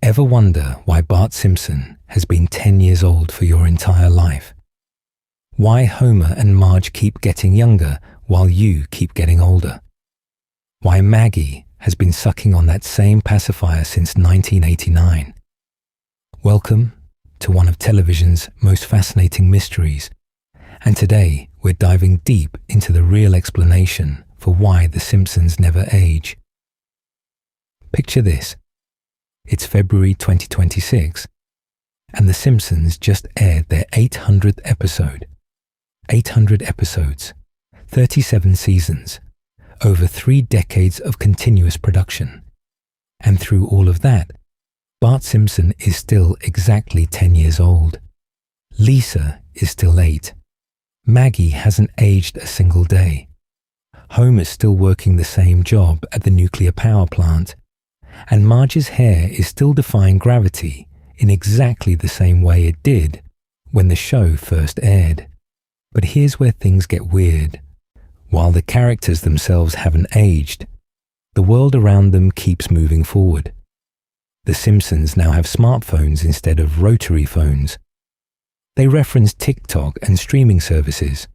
Ever wonder why Bart Simpson has been 10 years old for your entire life? Why Homer and Marge keep getting younger while you keep getting older? Why Maggie has been sucking on that same pacifier since 1989? Welcome to one of television's most fascinating mysteries, and today we're diving deep into the real explanation for why The Simpsons never age. Picture this. It's February 2026, and The Simpsons just aired their 800th episode. 800 episodes, 37 seasons, over 3 decades of continuous production. And through all of that, Bart Simpson is still exactly 10 years old. Lisa is still 8. Maggie hasn't aged a single day. Homer's still working the same job at the nuclear power plant, and Marge's hair is still defying gravity in exactly the same way it did when the show first aired. But here's where things get weird. While the characters themselves haven't aged, the world around them keeps moving forward. The Simpsons now have smartphones instead of rotary phones. They reference TikTok and streaming services.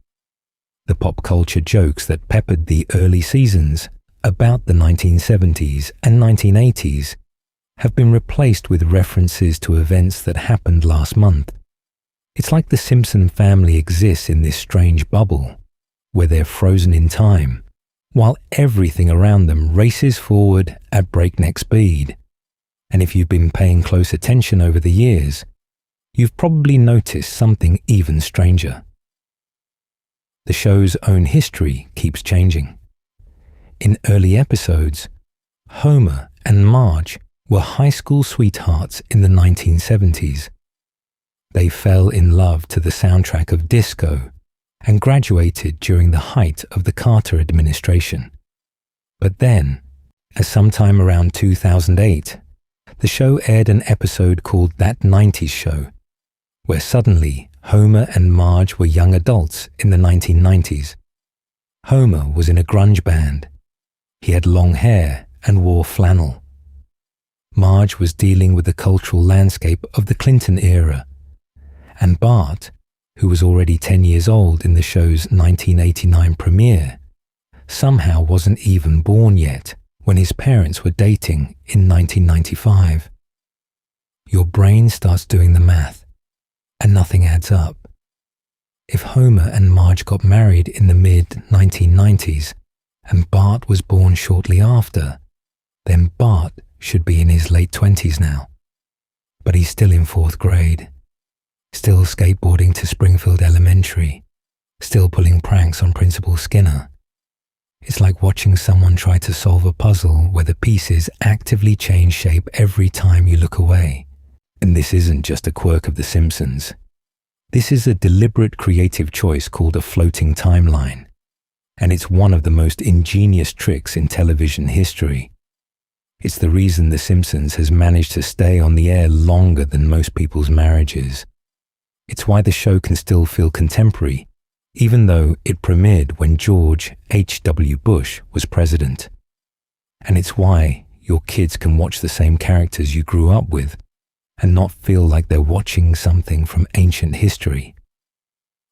The pop culture jokes that peppered the early seasons about the 1970s and 1980s have been replaced with references to events that happened last month. It's like the Simpson family exists in this strange bubble where they're frozen in time, while everything around them races forward at breakneck speed. And if you've been paying close attention over the years, you've probably noticed something even stranger. The show's own history keeps changing. In early episodes, Homer and Marge were high school sweethearts in the 1970s. They fell in love to the soundtrack of disco and graduated during the height of the Carter administration. But then, at sometime around 2008, the show aired an episode called That 90s Show, where suddenly Homer and Marge were young adults in the 1990s. Homer was in a grunge band. He had long hair and wore flannel. Marge was dealing with the cultural landscape of the Clinton era. And Bart, who was already 10 years old in the show's 1989 premiere, somehow wasn't even born yet when his parents were dating in 1995. Your brain starts doing the math, and nothing adds up. If Homer and Marge got married in the mid-1990s, and Bart was born shortly after, then Bart should be in his late 20s now. But he's still in 4th grade, still skateboarding to Springfield Elementary, still pulling pranks on Principal Skinner. It's like watching someone try to solve a puzzle where the pieces actively change shape every time you look away. And this isn't just a quirk of The Simpsons. This is a deliberate creative choice called a floating timeline. And it's one of the most ingenious tricks in television history. It's the reason The Simpsons has managed to stay on the air longer than most people's marriages. It's why the show can still feel contemporary, even though it premiered when George H.W. Bush was president. And it's why your kids can watch the same characters you grew up with and not feel like they're watching something from ancient history.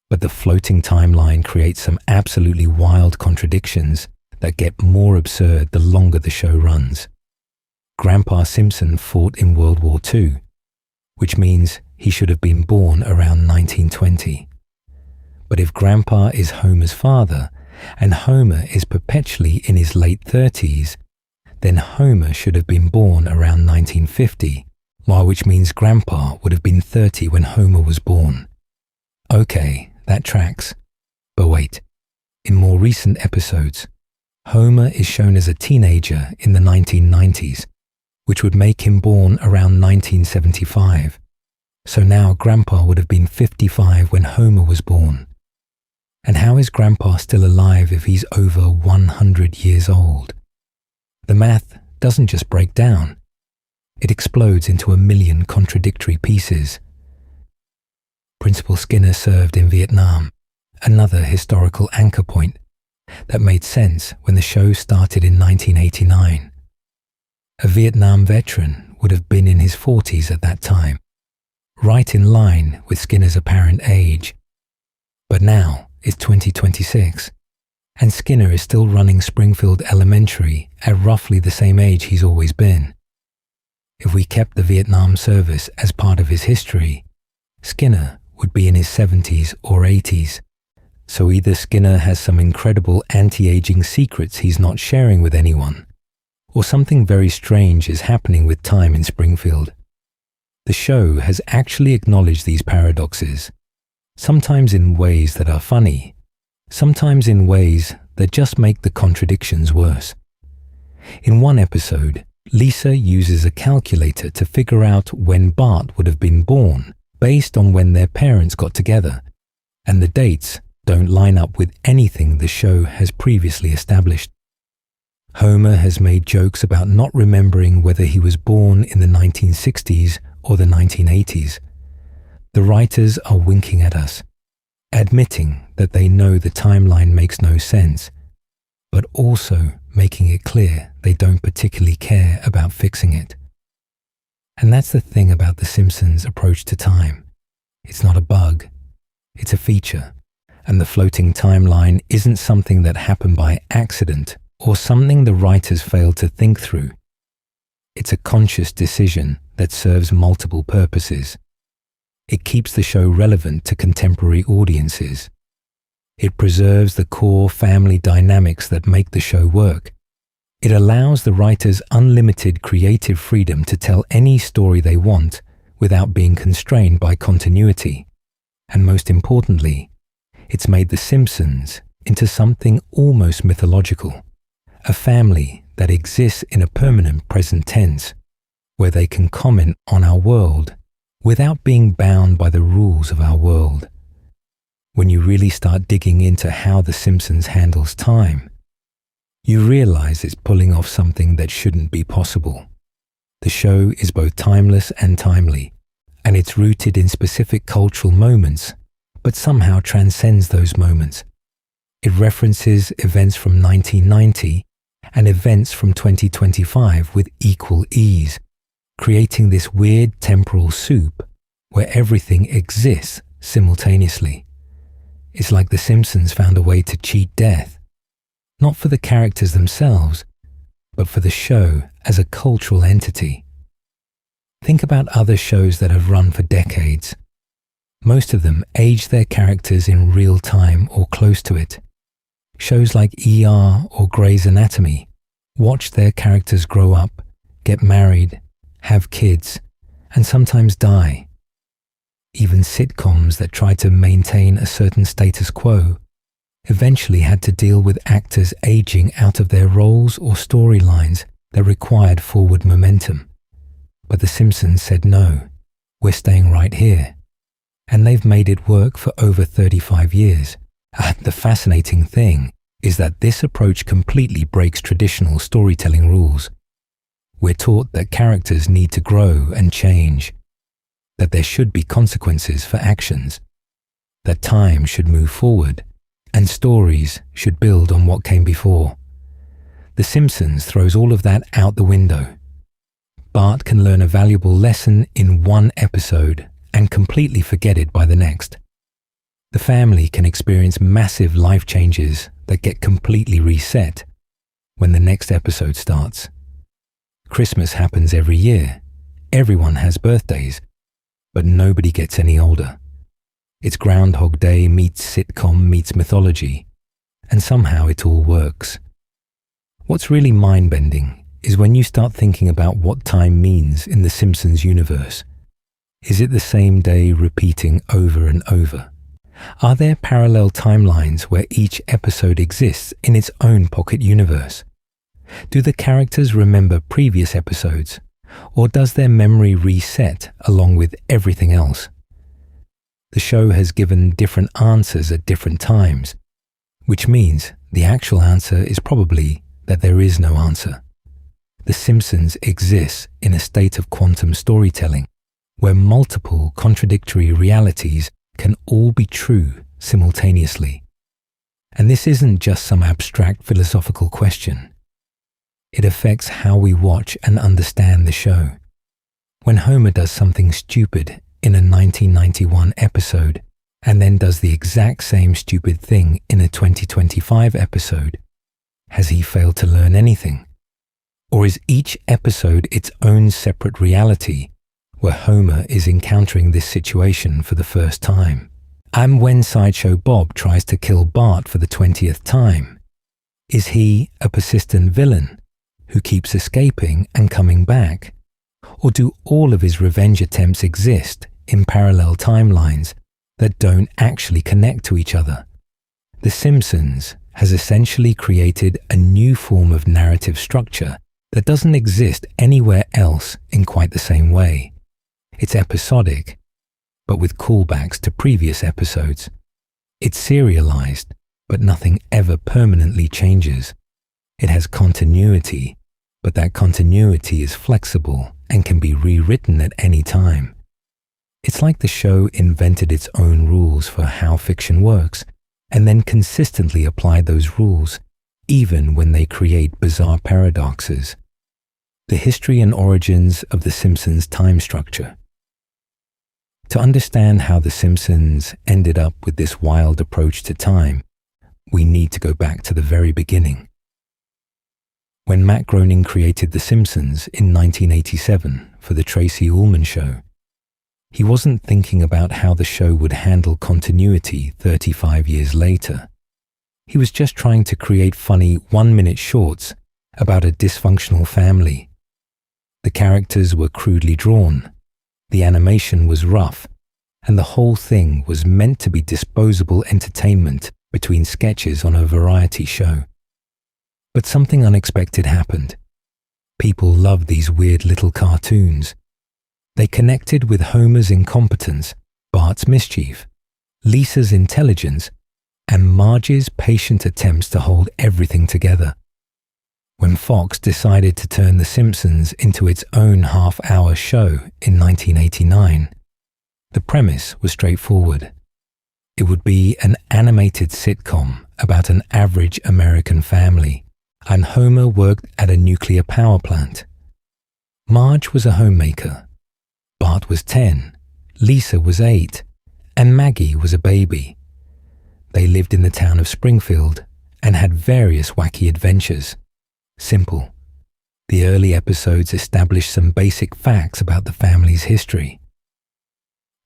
But the floating timeline creates some absolutely wild contradictions that get more absurd the longer the show runs. Grandpa Simpson fought in World War II, which means he should have been born around 1920. But if Grandpa is Homer's father, and Homer is perpetually in his late 30s, then Homer should have been born around 1950, which means Grandpa would have been 30 when Homer was born. Okay, that tracks. But wait, in more recent episodes, Homer is shown as a teenager in the 1990s, which would make him born around 1975. So now Grandpa would have been 55 when Homer was born. And how is Grandpa still alive if he's over 100 years old? The math doesn't just break down. It explodes into a million contradictory pieces. Principal Skinner served in Vietnam, another historical anchor point that made sense when the show started in 1989. A Vietnam veteran would have been in his 40s at that time, right in line with Skinner's apparent age. But now it's 2026, and Skinner is still running Springfield Elementary at roughly the same age he's always been. If we kept the Vietnam service as part of his history, Skinner would be in his 70s or 80s. So either Skinner has some incredible anti-aging secrets he's not sharing with anyone, or something very strange is happening with time in Springfield. The show has actually acknowledged these paradoxes, sometimes in ways that are funny, sometimes in ways that just make the contradictions worse. In one episode, Lisa uses a calculator to figure out when Bart would have been born based on when their parents got together, and the dates don't line up with anything the show has previously established. Homer has made jokes about not remembering whether he was born in the 1960s or the 1980s. The writers are winking at us, admitting that they know the timeline makes no sense, but also making it clear they don't particularly care about fixing it. And that's the thing about The Simpsons' approach to time. It's not a bug, it's a feature, and the floating timeline isn't something that happened by accident or something the writers failed to think through. It's a conscious decision that serves multiple purposes. It keeps the show relevant to contemporary audiences. It preserves the core family dynamics that make the show work. It allows the writers unlimited creative freedom to tell any story they want without being constrained by continuity. And most importantly, it's made The Simpsons into something almost mythological, a family that exists in a permanent present tense, where they can comment on our world without being bound by the rules of our world. When you really start digging into how The Simpsons handles time, you realize it's pulling off something that shouldn't be possible. The show is both timeless and timely, and it's rooted in specific cultural moments, but somehow transcends those moments. It references events from 1990 and events from 2025 with equal ease, creating this weird temporal soup where everything exists simultaneously. It's like The Simpsons found a way to cheat death, not for the characters themselves, but for the show as a cultural entity. Think about other shows that have run for decades. Most of them age their characters in real time or close to it. Shows like ER or Grey's Anatomy watch their characters grow up, get married, have kids, and sometimes die. Even sitcoms that try to maintain a certain status quo eventually had to deal with actors aging out of their roles or storylines that required forward momentum. But The Simpsons said no, we're staying right here. And they've made it work for over 35 years. The fascinating thing is that this approach completely breaks traditional storytelling rules. We're taught that characters need to grow and change, that there should be consequences for actions, that time should move forward, and stories should build on what came before. The Simpsons throws all of that out the window. Bart can learn a valuable lesson in one episode and completely forget it by the next. The family can experience massive life changes that get completely reset when the next episode starts. Christmas happens every year. Everyone has birthdays, but nobody gets any older. It's Groundhog Day meets sitcom meets mythology, and somehow it all works. What's really mind-bending is when you start thinking about what time means in the Simpsons universe. Is it the same day repeating over and over? Are there parallel timelines where each episode exists in its own pocket universe? Do the characters remember previous episodes, or does their memory reset along with everything else? The show has given different answers at different times, which means the actual answer is probably that there is no answer. The Simpsons exists in a state of quantum storytelling, where multiple contradictory realities can all be true simultaneously. And this isn't just some abstract philosophical question. It affects how we watch and understand the show. When Homer does something stupid in a 1991 episode and then does the exact same stupid thing in a 2025 episode, has he failed to learn anything? Or is each episode its own separate reality where Homer is encountering this situation for the first time? And when Sideshow Bob tries to kill Bart for the 20th time, is he a persistent villain who keeps escaping and coming back? Or do all of his revenge attempts exist in parallel timelines that don't actually connect to each other? The Simpsons has essentially created a new form of narrative structure that doesn't exist anywhere else in quite the same way. It's episodic, but with callbacks to previous episodes. It's serialized, but nothing ever permanently changes. It has continuity, but that continuity is flexible and can be rewritten at any time. It's like the show invented its own rules for how fiction works, and then consistently applied those rules, even when they create bizarre paradoxes. The history and origins of The Simpsons' time structure. To understand how The Simpsons ended up with this wild approach to time, we need to go back to the very beginning. When Matt Groening created The Simpsons in 1987 for The Tracy Ullman Show, he wasn't thinking about how the show would handle continuity 35 years later. He was just trying to create funny one-minute shorts about a dysfunctional family. The characters were crudely drawn, the animation was rough, and the whole thing was meant to be disposable entertainment between sketches on a variety show. But something unexpected happened. People loved these weird little cartoons. They connected with Homer's incompetence, Bart's mischief, Lisa's intelligence, and Marge's patient attempts to hold everything together. When Fox decided to turn The Simpsons into its own half-hour show in 1989, the premise was straightforward. It would be an animated sitcom about an average American family, and Homer worked at a nuclear power plant. Marge was a homemaker. Bart was 10, Lisa was 8, and Maggie was a baby. They lived in the town of Springfield and had various wacky adventures. Simple. The early episodes established some basic facts about the family's history.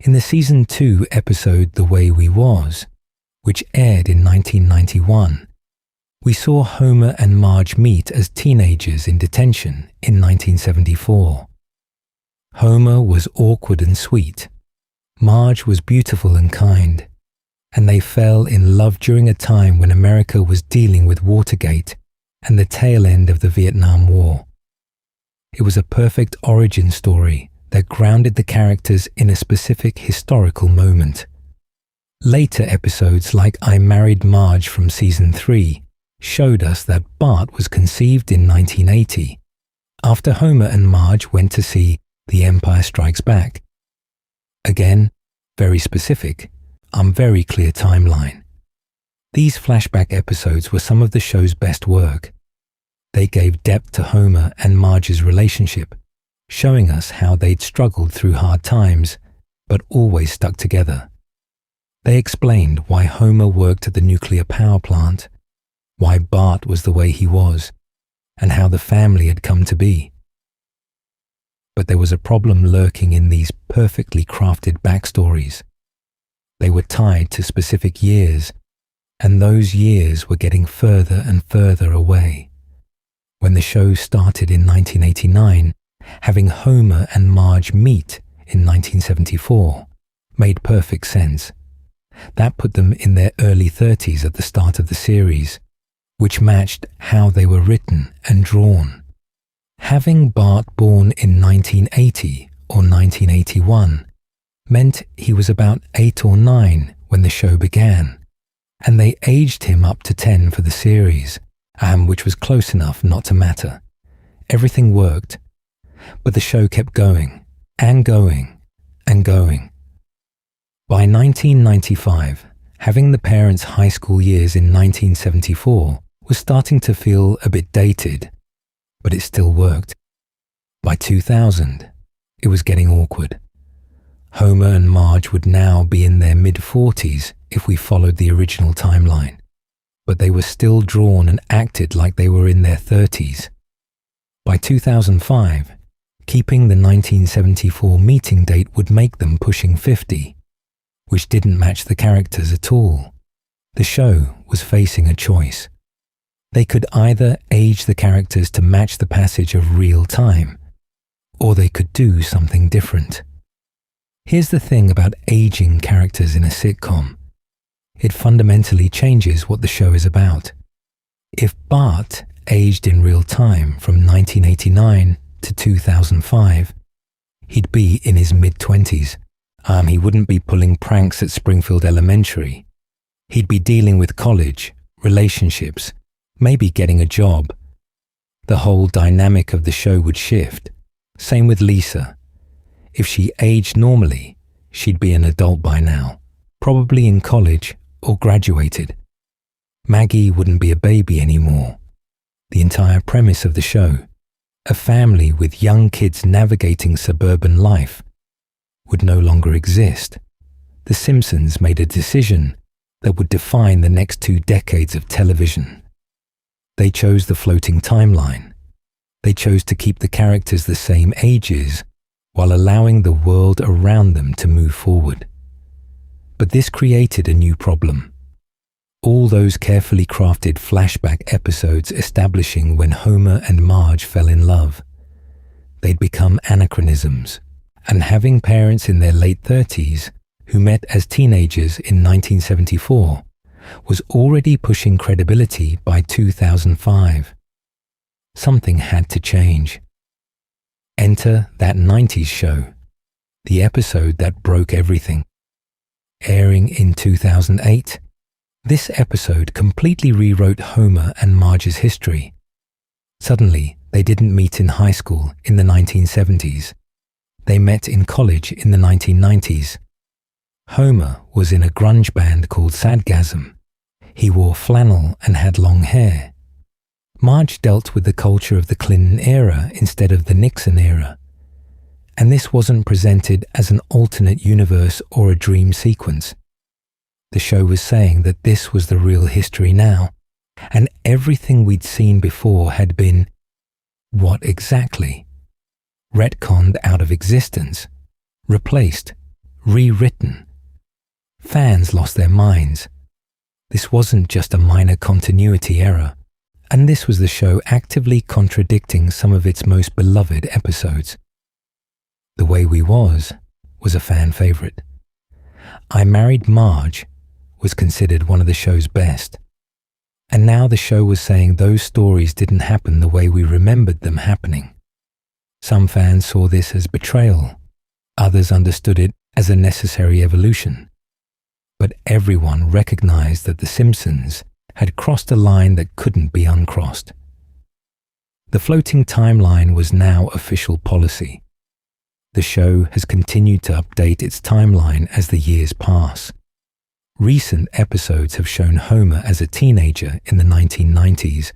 In the Season 2 episode The Way We Was, which aired in 1991, we saw Homer and Marge meet as teenagers in detention in 1974. Homer was awkward and sweet. Marge was beautiful and kind. And they fell in love during a time when America was dealing with Watergate and the tail end of the Vietnam War. It was a perfect origin story that grounded the characters in a specific historical moment. Later episodes like I Married Marge from Season 3 showed us that Bart was conceived in 1980, after Homer and Marge went to see The Empire Strikes Back. Again, very specific, very clear timeline. These flashback episodes were some of the show's best work. They gave depth to Homer and Marge's relationship, showing us how they'd struggled through hard times, but always stuck together. They explained why Homer worked at the nuclear power plant, why Bart was the way he was, and how the family had come to be. But there was a problem lurking in these perfectly crafted backstories. They were tied to specific years, and those years were getting further and further away. When the show started in 1989, having Homer and Marge meet in 1974 made perfect sense. That put them in their early 30s at the start of the series, which matched how they were written and drawn. Having Bart born in 1980 or 1981 meant he was about 8 or 9 when the show began, and they aged him up to 10 for the series, which was close enough not to matter. Everything worked, but the show kept going and going and going. By 1995, having the parents' high school years in 1974 was starting to feel a bit dated, but it still worked. By 2000, it was getting awkward. Homer and Marge would now be in their mid-40s if we followed the original timeline, but they were still drawn and acted like they were in their 30s. By 2005, keeping the 1974 meeting date would make them pushing 50, which didn't match the characters at all. The show was facing a choice. They could either age the characters to match the passage of real time, or they could do something different. Here's the thing about aging characters in a sitcom. It fundamentally changes what the show is about. If Bart aged in real time from 1989 to 2005, he'd be in his mid-20s. He wouldn't be pulling pranks at Springfield Elementary. He'd be dealing with college, relationships, maybe getting a job. The whole dynamic of the show would shift. Same with Lisa. If she aged normally, she'd be an adult by now, probably in college or graduated. Maggie wouldn't be a baby anymore. The entire premise of the show, a family with young kids navigating suburban life, would no longer exist. The Simpsons made a decision that would define the next 2 decades of television. They chose the floating timeline. They chose to keep the characters the same ages while allowing the world around them to move forward. But this created a new problem. All those carefully crafted flashback episodes establishing when Homer and Marge fell in love, they'd become anachronisms, and having parents in their late 30s who met as teenagers in 1974 was already pushing credibility by 2005. Something had to change. Enter That 90s Show, the episode that broke everything. Airing in 2008, this episode completely rewrote Homer and Marge's history. Suddenly, they didn't meet in high school in the 1970s. They met in college in the 1990s. Homer was in a grunge band called Sadgasm. He wore flannel and had long hair. Marge dealt with the culture of the Clinton era instead of the Nixon era. And this wasn't presented as an alternate universe or a dream sequence. The show was saying that this was the real history now, and everything we'd seen before had been, what exactly? Retconned out of existence, replaced, rewritten. Fans lost their minds. This wasn't just a minor continuity error, and this was the show actively contradicting some of its most beloved episodes. The Way We Was a fan favorite. I Married Marge was considered one of the show's best. And now the show was saying those stories didn't happen the way we remembered them happening. Some fans saw this as betrayal. Others understood it as a necessary evolution. But everyone recognized that The Simpsons had crossed a line that couldn't be uncrossed. The floating timeline was now official policy. The show has continued to update its timeline as the years pass. Recent episodes have shown Homer as a teenager in the 1990s,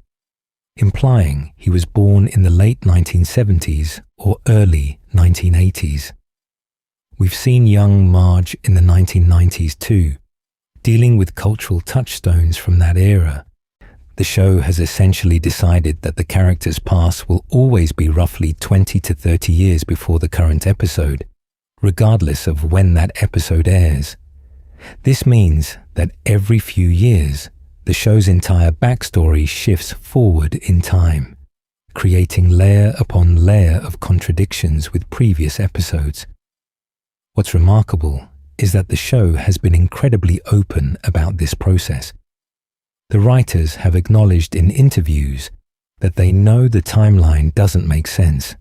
implying he was born in the late 1970s or early 1980s. We've seen young Marge in the 1990s too, dealing with cultural touchstones from that era. The show has essentially decided that the character's past will always be roughly 20 to 30 years before the current episode, regardless of when that episode airs. This means that every few years, the show's entire backstory shifts forward in time, creating layer upon layer of contradictions with previous episodes. What's remarkable is that the show has been incredibly open about this process. The writers have acknowledged in interviews that they know the timeline doesn't make sense.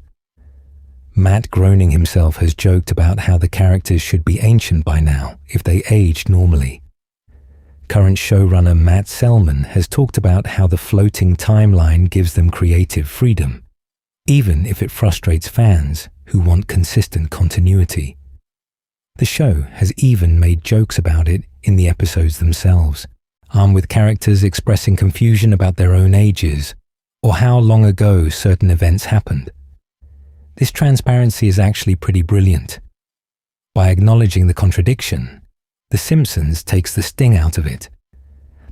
Matt Groening himself has joked about how the characters should be ancient by now if they aged normally. Current showrunner Matt Selman has talked about how the floating timeline gives them creative freedom, even if it frustrates fans who want consistent continuity. The show has even made jokes about it in the episodes themselves, with characters expressing confusion about their own ages or how long ago certain events happened. This transparency is actually pretty brilliant. By acknowledging the contradiction, The Simpsons takes the sting out of it.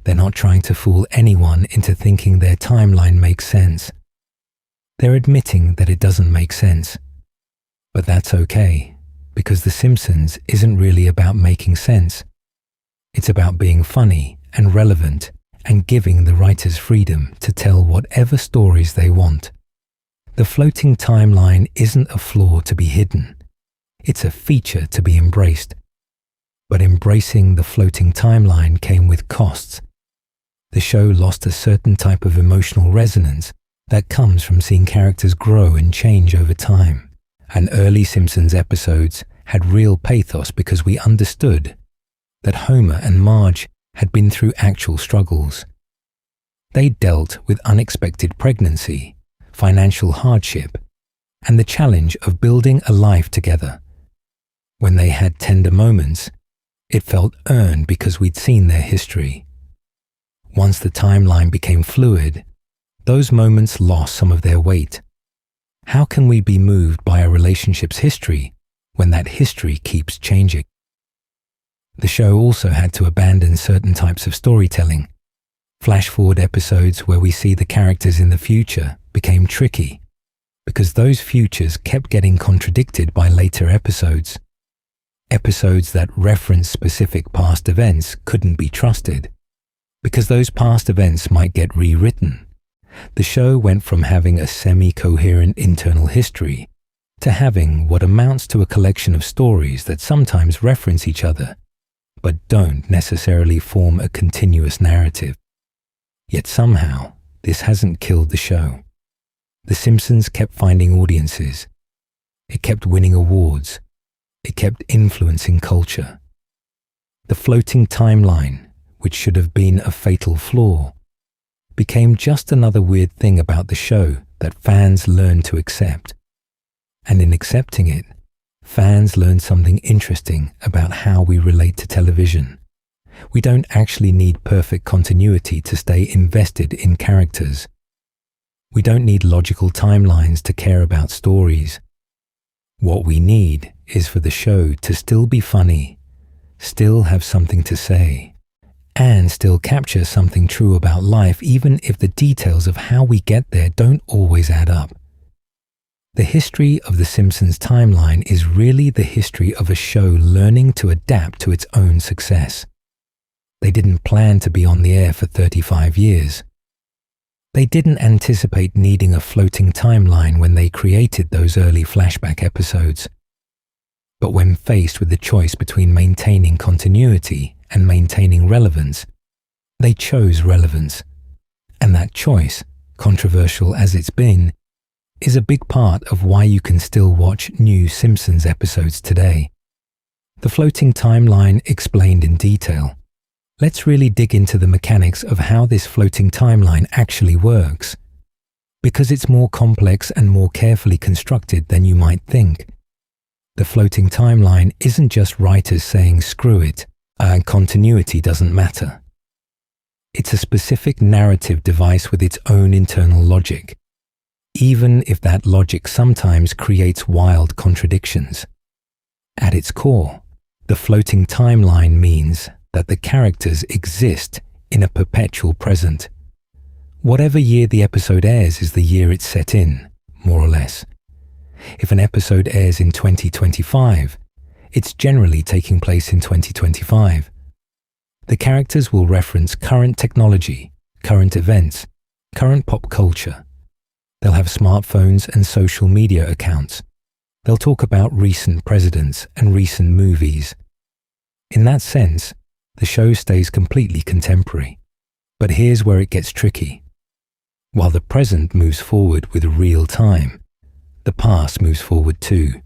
They're not trying to fool anyone into thinking their timeline makes sense. They're admitting that it doesn't make sense. But that's okay, because The Simpsons isn't really about making sense. It's about being funny and relevant and giving the writers freedom to tell whatever stories they want. The floating timeline isn't a flaw to be hidden. It's a feature to be embraced. But embracing the floating timeline came with costs. The show lost a certain type of emotional resonance that comes from seeing characters grow and change over time. And early Simpsons episodes had real pathos because we understood that Homer and Marge had been through actual struggles. They dealt with unexpected pregnancy, financial hardship, and the challenge of building a life together. When they had tender moments, it felt earned because we'd seen their history. Once the timeline became fluid, those moments lost some of their weight. How can we be moved by a relationship's history when that history keeps changing? The show also had to abandon certain types of storytelling. Flash-forward episodes where we see the characters in the future became tricky because those futures kept getting contradicted by later episodes. Episodes that reference specific past events couldn't be trusted because those past events might get rewritten. The show went from having a semi-coherent internal history to having what amounts to a collection of stories that sometimes reference each other but don't necessarily form a continuous narrative. Yet somehow, this hasn't killed the show. The Simpsons kept finding audiences. It kept winning awards. It kept influencing culture. The floating timeline, which should have been a fatal flaw, became just another weird thing about the show that fans learned to accept. And in accepting it, fans learned something interesting about how we relate to television. We don't actually need perfect continuity to stay invested in characters. We don't need logical timelines to care about stories. What we need is for the show to still be funny, still have something to say, and still capture something true about life even if the details of how we get there don't always add up. The history of The Simpsons timeline is really the history of a show learning to adapt to its own success. They didn't plan to be on the air for 35 years. They didn't anticipate needing a floating timeline when they created those early flashback episodes. But when faced with the choice between maintaining continuity and maintaining relevance, they chose relevance. And that choice, controversial as it's been, is a big part of why you can still watch new Simpsons episodes today. The floating timeline explained in detail. Let's really dig into the mechanics of how this floating timeline actually works, because it's more complex and more carefully constructed than you might think. The floating timeline isn't just writers saying screw it, continuity doesn't matter. It's a specific narrative device with its own internal logic, even if that logic sometimes creates wild contradictions. At its core, the floating timeline means that the characters exist in a perpetual present. Whatever year the episode airs is the year it's set in, more or less. If an episode airs in 2025, it's generally taking place in 2025. The characters will reference current technology, current events, current pop culture. They'll have smartphones and social media accounts. They'll talk about recent presidents and recent movies. In that sense, the show stays completely contemporary. But here's where it gets tricky. While the present moves forward with real time, the past moves forward too.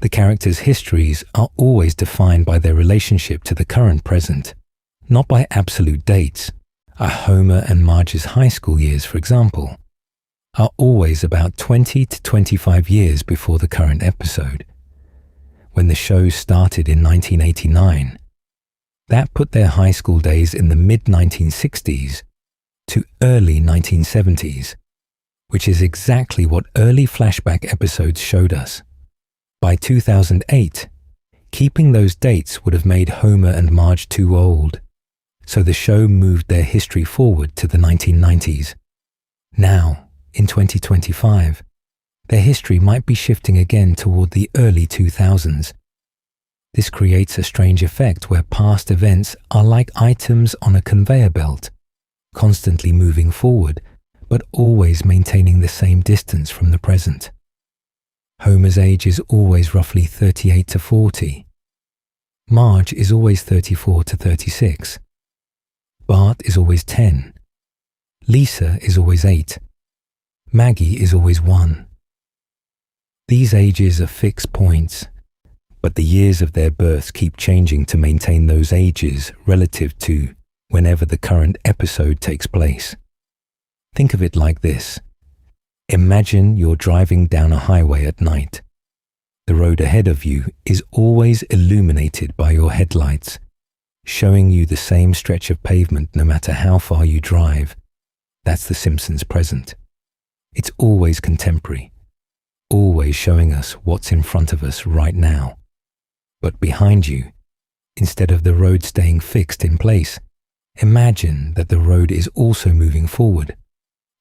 The characters' histories are always defined by their relationship to the current present, not by absolute dates. Homer and Marge's high school years, for example, are always about 20 to 25 years before the current episode. When the show started in 1989, that put their high school days in the mid-1960s to early 1970s. which is exactly what early flashback episodes showed us. By 2008, keeping those dates would have made Homer and Marge too old, so the show moved their history forward to the 1990s. Now, in 2025, their history might be shifting again toward the early 2000s. This creates a strange effect where past events are like items on a conveyor belt, constantly moving forward, but always maintaining the same distance from the present. Homer's age is always roughly 38 to 40. Marge is always 34 to 36. Bart is always 10. Lisa is always 8. Maggie is always 1. These ages are fixed points, but the years of their births keep changing to maintain those ages relative to whenever the current episode takes place. Think of it like this. Imagine you're driving down a highway at night. The road ahead of you is always illuminated by your headlights, showing you the same stretch of pavement no matter how far you drive. That's the Simpsons present. It's always contemporary, always showing us what's in front of us right now. But behind you, instead of the road staying fixed in place, imagine that the road is also moving forward,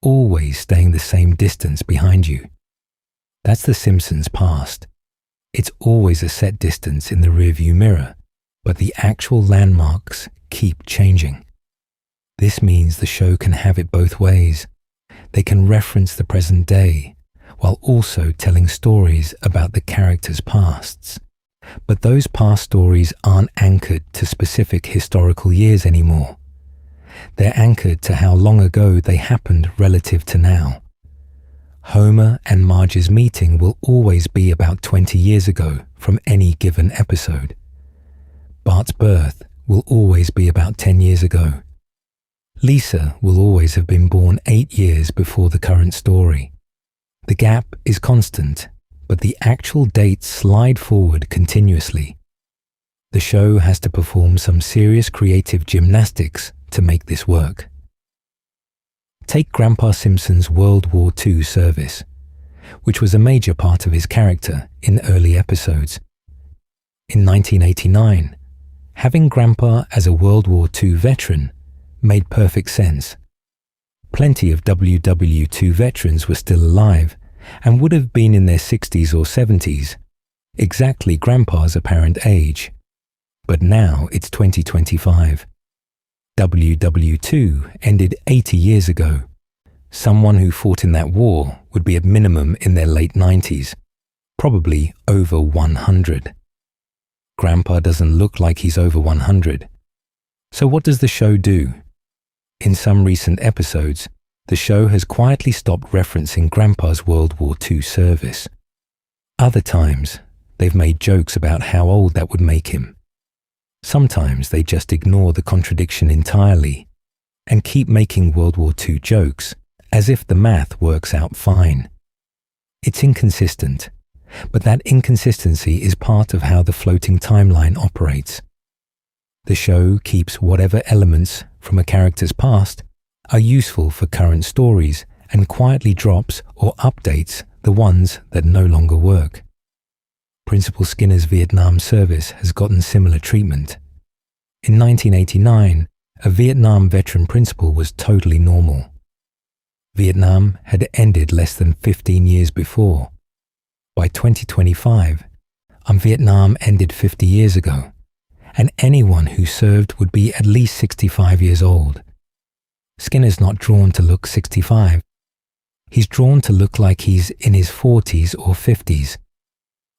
always staying the same distance behind you. That's the Simpsons past. It's always a set distance in the rearview mirror, but the actual landmarks keep changing. This means the show can have it both ways. They can reference the present day, while also telling stories about the characters' pasts. But those past stories aren't anchored to specific historical years anymore. They're anchored to how long ago they happened relative to now. Homer and Marge's meeting will always be about 20 years ago from any given episode. Bart's birth will always be about 10 years ago. Lisa will always have been born 8 years before the current story. The gap is constant, but the actual dates slide forward continuously. The show has to perform some serious creative gymnastics to make this work. Take Grandpa Simpson's World War II service, which was a major part of his character in early episodes. In 1989, having Grandpa as a World War II veteran made perfect sense. Plenty of WW2 veterans were still alive and would have been in their 60s or 70s, exactly Grandpa's apparent age. But now it's 2025. WW2 ended 80 years ago. Someone who fought in that war would be at minimum in their late 90s, probably over 100. Grandpa doesn't look like he's over 100. So what does the show do? In some recent episodes, the show has quietly stopped referencing Grandpa's World War II service. Other times, they've made jokes about how old that would make him. Sometimes they just ignore the contradiction entirely and keep making World War II jokes as if the math works out fine. It's inconsistent, but that inconsistency is part of how the floating timeline operates. The show keeps whatever elements from a character's past are useful for current stories and quietly drops or updates the ones that no longer work. Principal Skinner's Vietnam service has gotten similar treatment. In 1989, a Vietnam veteran principal was totally normal. Vietnam had ended less than 15 years before. By 2025, Vietnam ended 50 years ago, and anyone who served would be at least 65 years old. Skinner's not drawn to look 65. He's drawn to look like he's in his 40s or 50s.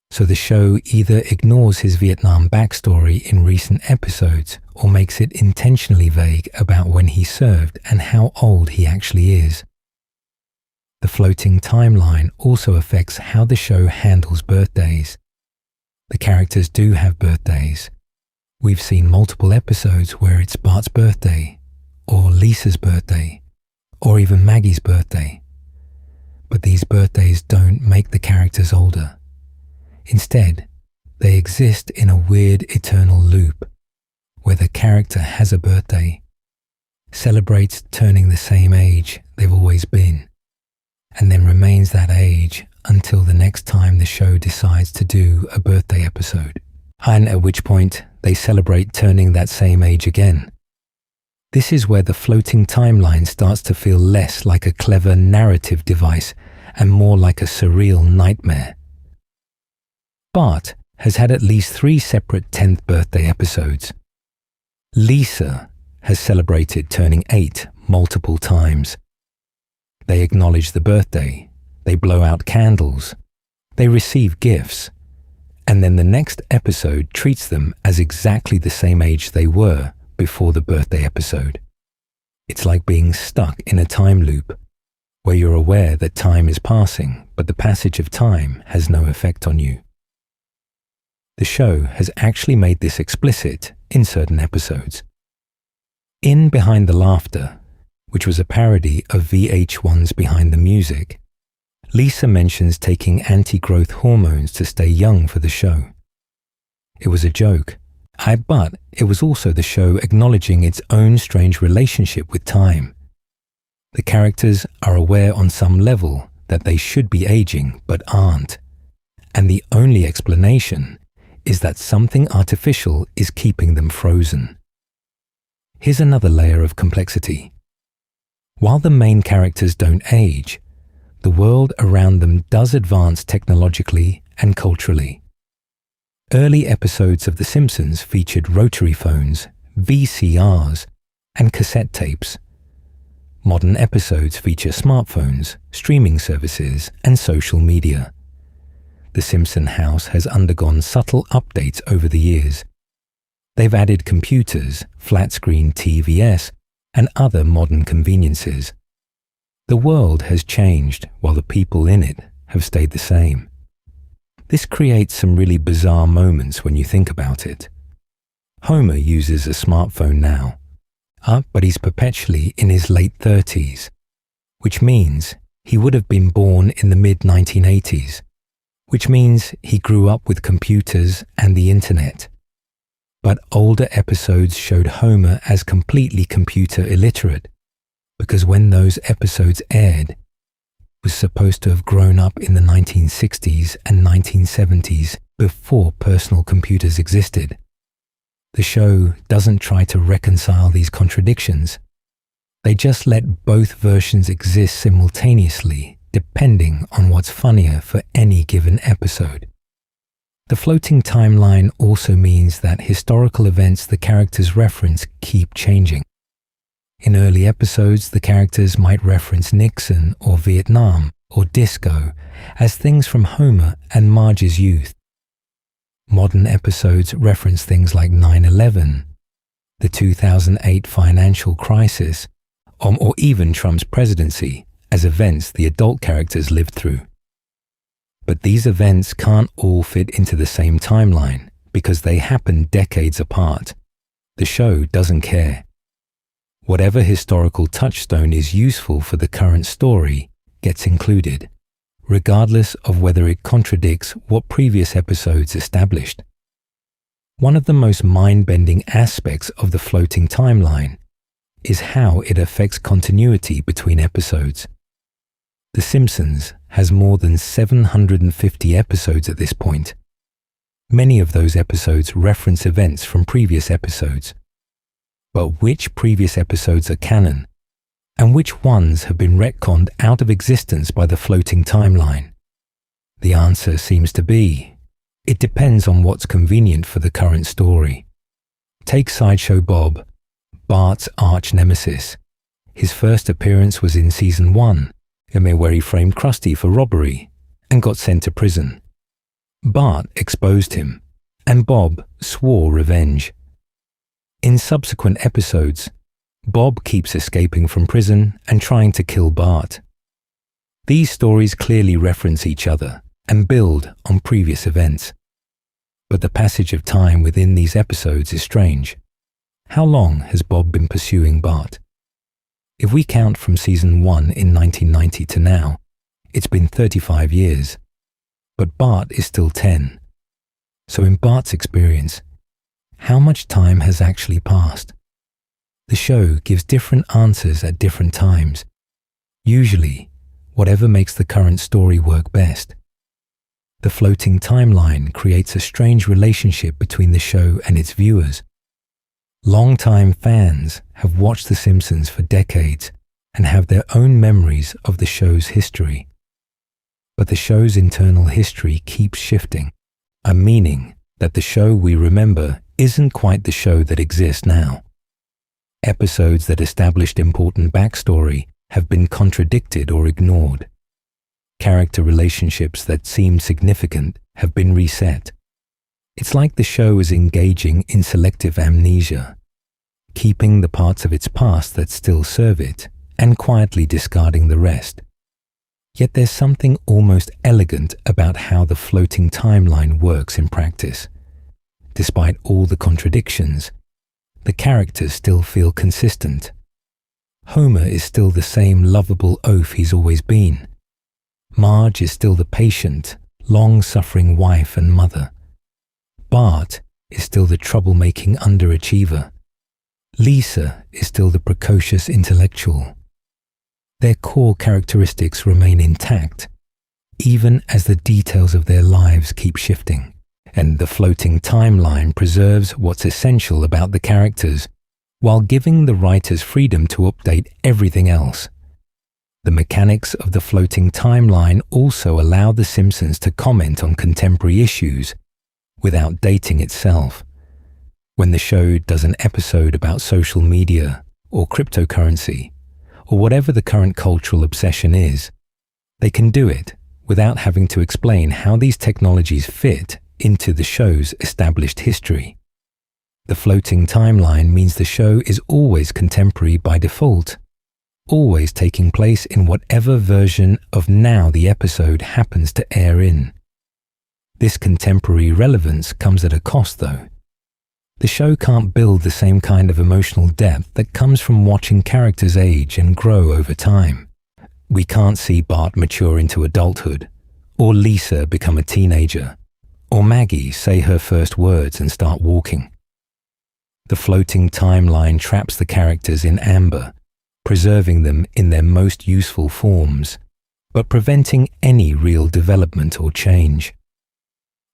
So the show either ignores his Vietnam backstory in recent episodes or makes it intentionally vague about when he served and how old he actually is. The floating timeline also affects how the show handles birthdays. The characters do have birthdays. We've seen multiple episodes where it's Bart's birthday, or Lisa's birthday, or even Maggie's birthday. But these birthdays don't make the characters older. Instead, they exist in a weird eternal loop, where the character has a birthday, celebrates turning the same age they've always been, and then remains that age until the next time the show decides to do a birthday episode, and at which point they celebrate turning that same age again. This is where the floating timeline starts to feel less like a clever narrative device and more like a surreal nightmare. Bart has had at least 3 separate 10th birthday episodes. Lisa has celebrated turning 8 multiple times. They acknowledge the birthday, they blow out candles, they receive gifts, and then the next episode treats them as exactly the same age they were before the birthday episode. It's like being stuck in a time loop, where you're aware that time is passing, but the passage of time has no effect on you. The show has actually made this explicit in certain episodes. In Behind the Laughter, which was a parody of VH1's Behind the Music, Lisa mentions taking anti-growth hormones to stay young for the show. It was a joke, but it was also the show acknowledging its own strange relationship with time. The characters are aware on some level that they should be aging but aren't, and the only explanation is that something artificial is keeping them frozen. Here's another layer of complexity. While the main characters don't age, the world around them does advance technologically and culturally. Early episodes of The Simpsons featured rotary phones, VCRs, and cassette tapes. Modern episodes feature smartphones, streaming services, and social media. The Simpson house has undergone subtle updates over the years. They've added computers, flat-screen TVS, and other modern conveniences. The world has changed while the people in it have stayed the same. This creates some really bizarre moments when you think about it. Homer uses a smartphone now, but he's perpetually in his late 30s, which means he would have been born in the mid-1980s, which means he grew up with computers and the internet. But older episodes showed Homer as completely computer illiterate, because when those episodes aired, he was supposed to have grown up in the 1960s and 1970s before personal computers existed. The show doesn't try to reconcile these contradictions. They just let both versions exist simultaneously, depending on what's funnier for any given episode. The floating timeline also means that historical events the characters reference keep changing. In early episodes, the characters might reference Nixon or Vietnam or disco as things from Homer and Marge's youth. Modern episodes reference things like 9/11, the 2008 financial crisis, or even Trump's presidency as events the adult characters lived through. But these events can't all fit into the same timeline because they happen decades apart. The show doesn't care. Whatever historical touchstone is useful for the current story gets included, regardless of whether it contradicts what previous episodes established. One of the most mind-bending aspects of the floating timeline is how it affects continuity between episodes. The Simpsons has more than 750 episodes at this point. Many of those episodes reference events from previous episodes. But which previous episodes are canon, and which ones have been retconned out of existence by the floating timeline? The answer seems to be, it depends on what's convenient for the current story. Take Sideshow Bob, Bart's arch-nemesis. His first appearance was in Season 1, where he framed Krusty for robbery and got sent to prison. Bart exposed him, and Bob swore revenge. In subsequent episodes, Bob keeps escaping from prison and trying to kill Bart. These stories clearly reference each other and build on previous events. But the passage of time within these episodes is strange. How long has Bob been pursuing Bart? If we count from Season 1 in 1990 to now, it's been 35 years. But Bart is still 10. So in Bart's experience, how much time has actually passed? The show gives different answers at different times. Usually, whatever makes the current story work best. The floating timeline creates a strange relationship between the show and its viewers. Longtime fans have watched The Simpsons for decades and have their own memories of the show's history. But the show's internal history keeps shifting, meaning that the show we remember isn't quite the show that exists now. Episodes that established important backstory have been contradicted or ignored. Character relationships that seemed significant have been reset. It's like the show is engaging in selective amnesia, keeping the parts of its past that still serve it and quietly discarding the rest. Yet there's something almost elegant about how the floating timeline works in practice. Despite all the contradictions, the characters still feel consistent. Homer is still the same lovable oaf he's always been. Marge is still the patient, long-suffering wife and mother. Bart is still the troublemaking underachiever. Lisa is still the precocious intellectual. Their core characteristics remain intact, even as the details of their lives keep shifting, and the floating timeline preserves what's essential about the characters while giving the writers freedom to update everything else. The mechanics of the floating timeline also allow The Simpsons to comment on contemporary issues without dating itself. When the show does an episode about social media or cryptocurrency, or whatever the current cultural obsession is, they can do it without having to explain how these technologies fit into the show's established history. The floating timeline means the show is always contemporary by default, always taking place in whatever version of now the episode happens to air in. This contemporary relevance comes at a cost, though. The show can't build the same kind of emotional depth that comes from watching characters age and grow over time. We can't see Bart mature into adulthood, or Lisa become a teenager, or Maggie say her first words and start walking. The floating timeline traps the characters in amber, preserving them in their most useful forms, but preventing any real development or change.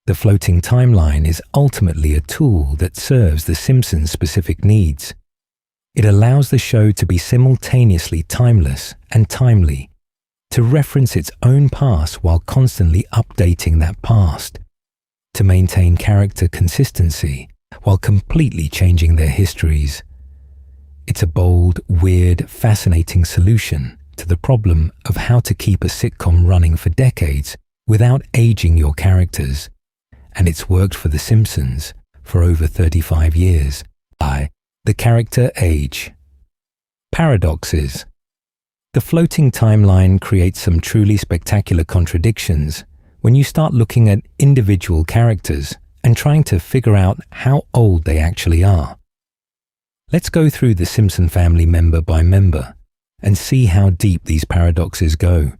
The floating timeline is ultimately a tool that serves the Simpsons' specific needs. It allows the show to be simultaneously timeless and timely, to reference its own past while constantly updating that past, to maintain character consistency while completely changing their histories. It's a bold, weird, fascinating solution to the problem of how to keep a sitcom running for decades without aging your characters. And it's worked for The Simpsons for over 35 years. The character age. Paradoxes. The floating timeline creates some truly spectacular contradictions when you start looking at individual characters and trying to figure out how old they actually are. Let's go through the Simpson family member by member and see how deep these paradoxes go,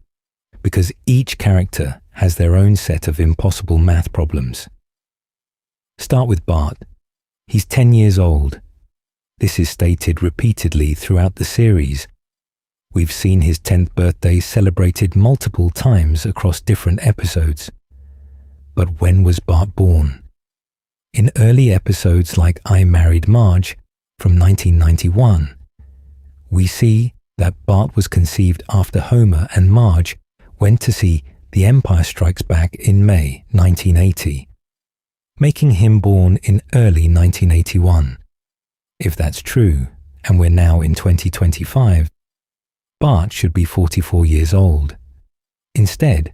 because each character has their own set of impossible math problems. Start with Bart. He's 10 years old. This is stated repeatedly throughout the series. We've seen his 10th birthday celebrated multiple times across different episodes. But when was Bart born? In early episodes like I Married Marge from 1991, we see that Bart was conceived after Homer and Marge went to see The Empire Strikes Back in May 1980, making him born in early 1981. If that's true, and we're now in 2025, Bart should be 44 years old. Instead,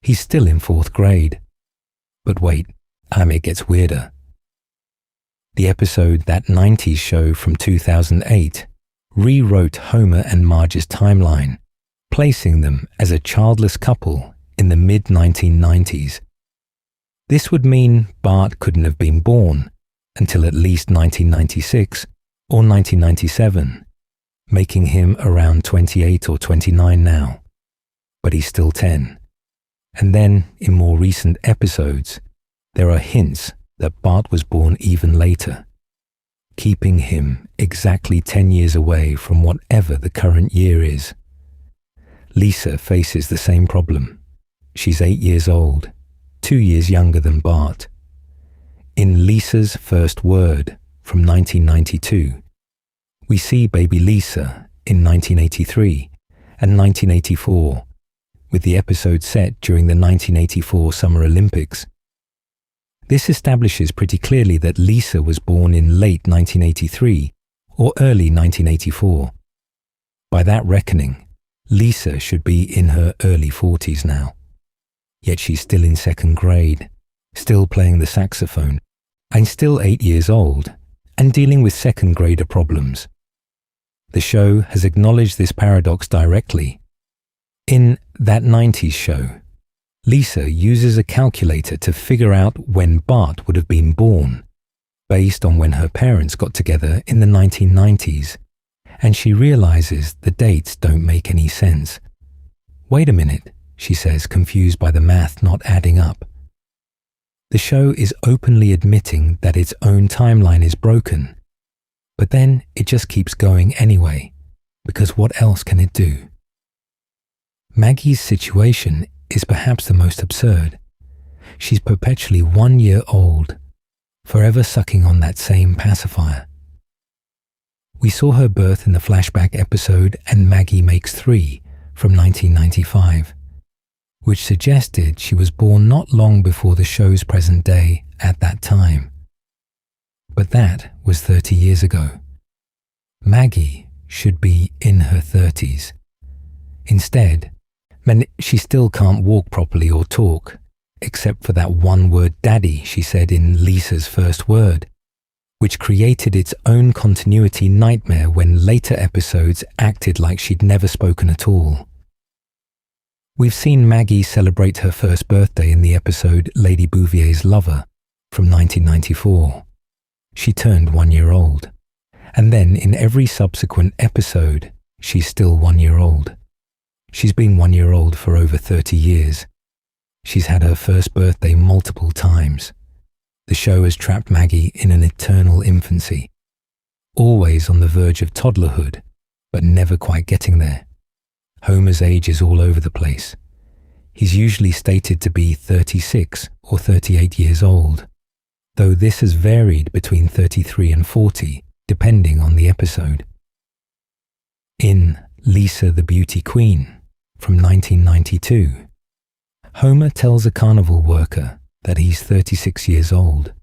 he's still in 4th grade. But wait, it gets weirder. The episode That 90s Show from 2008 rewrote Homer and Marge's timeline, placing them as a childless couple in the mid-1990s. This would mean Bart couldn't have been born until at least 1996 or 1997, making him around 28 or 29 now. But he's still 10. And then, in more recent episodes, there are hints that Bart was born even later, keeping him exactly 10 years away from whatever the current year is. Lisa faces the same problem. She's 8 years old, 2 years younger than Bart. In Lisa's First Word from 1992, we see baby Lisa in 1983 and 1984, with the episode set during the 1984 Summer Olympics. This establishes pretty clearly that Lisa was born in late 1983 or early 1984. By that reckoning, Lisa should be in her early 40s now. Yet she's still in second grade, still playing the saxophone, and still 8 years old, and dealing with second grader problems. The show has acknowledged this paradox directly. In That 90s Show, Lisa uses a calculator to figure out when Bart would have been born, based on when her parents got together in the 1990s, and she realizes the dates don't make any sense. "Wait a minute," she says, confused by the math not adding up. The show is openly admitting that its own timeline is broken, but then it just keeps going anyway, because what else can it do? Maggie's situation is perhaps the most absurd. She's perpetually 1 year old, forever sucking on that same pacifier. We saw her birth in the flashback episode And Maggie Makes Three from 1995, which suggested she was born not long before the show's present day at that time. But that was 30 years ago. Maggie should be in her 30s. Instead, she still can't walk properly or talk, except for that one word daddy she said in Lisa's First Word, which created its own continuity nightmare when later episodes acted like she'd never spoken at all. We've seen Maggie celebrate her first birthday in the episode Lady Bouvier's Lover from 1994. She turned 1 year old, and then in every subsequent episode, she's still 1 year old. She's been 1 year old for over 30 years. She's had her first birthday multiple times. The show has trapped Maggie in an eternal infancy, always on the verge of toddlerhood, but never quite getting there. Homer's age is all over the place. He's usually stated to be 36 or 38 years old, though this has varied between 33 and 40, depending on the episode. In Lisa the Beauty Queen from 1992, Homer tells a carnival worker that he's 36 years old.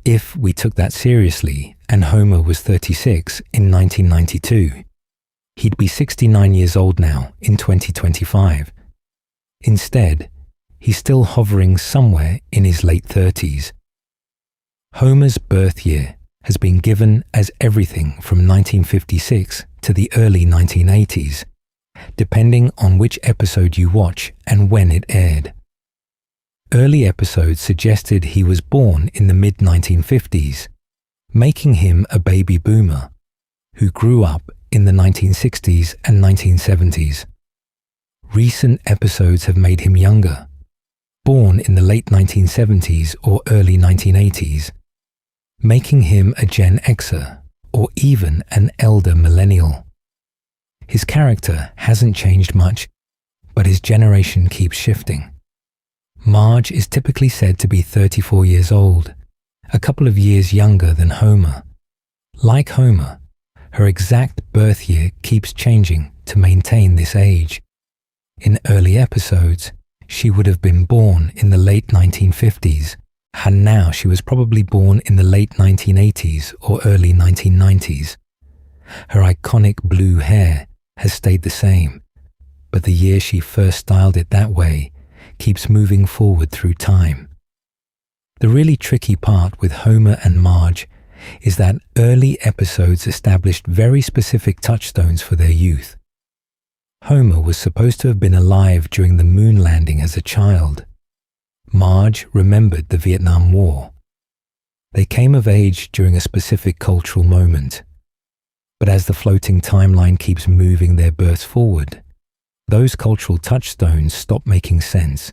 If we took that seriously and Homer was 36 in 1992, he'd be 69 years old now in 2025. Instead, he's still hovering somewhere in his late 30s. Homer's birth year has been given as everything from 1956 to the early 1980s, depending on which episode you watch and when it aired. Early episodes suggested he was born in the mid-1950s, making him a baby boomer who grew up in the 1960s and 1970s. Recent episodes have made him younger, born in the late 1970s or early 1980s, making him a Gen Xer or even an elder millennial. His character hasn't changed much, but his generation keeps shifting. Marge is typically said to be 34 years old, a couple of years younger than Homer. Like Homer, her exact birth year keeps changing to maintain this age. In early episodes, she would have been born in the late 1950s, and now she was probably born in the late 1980s or early 1990s. Her iconic blue hair has stayed the same, but the year she first styled it that way keeps moving forward through time. The really tricky part with Homer and Marge is that early episodes established very specific touchstones for their youth. Homer was supposed to have been alive during the moon landing as a child. Marge remembered the Vietnam War. They came of age during a specific cultural moment. But as the floating timeline keeps moving their births forward, those cultural touchstones stop making sense.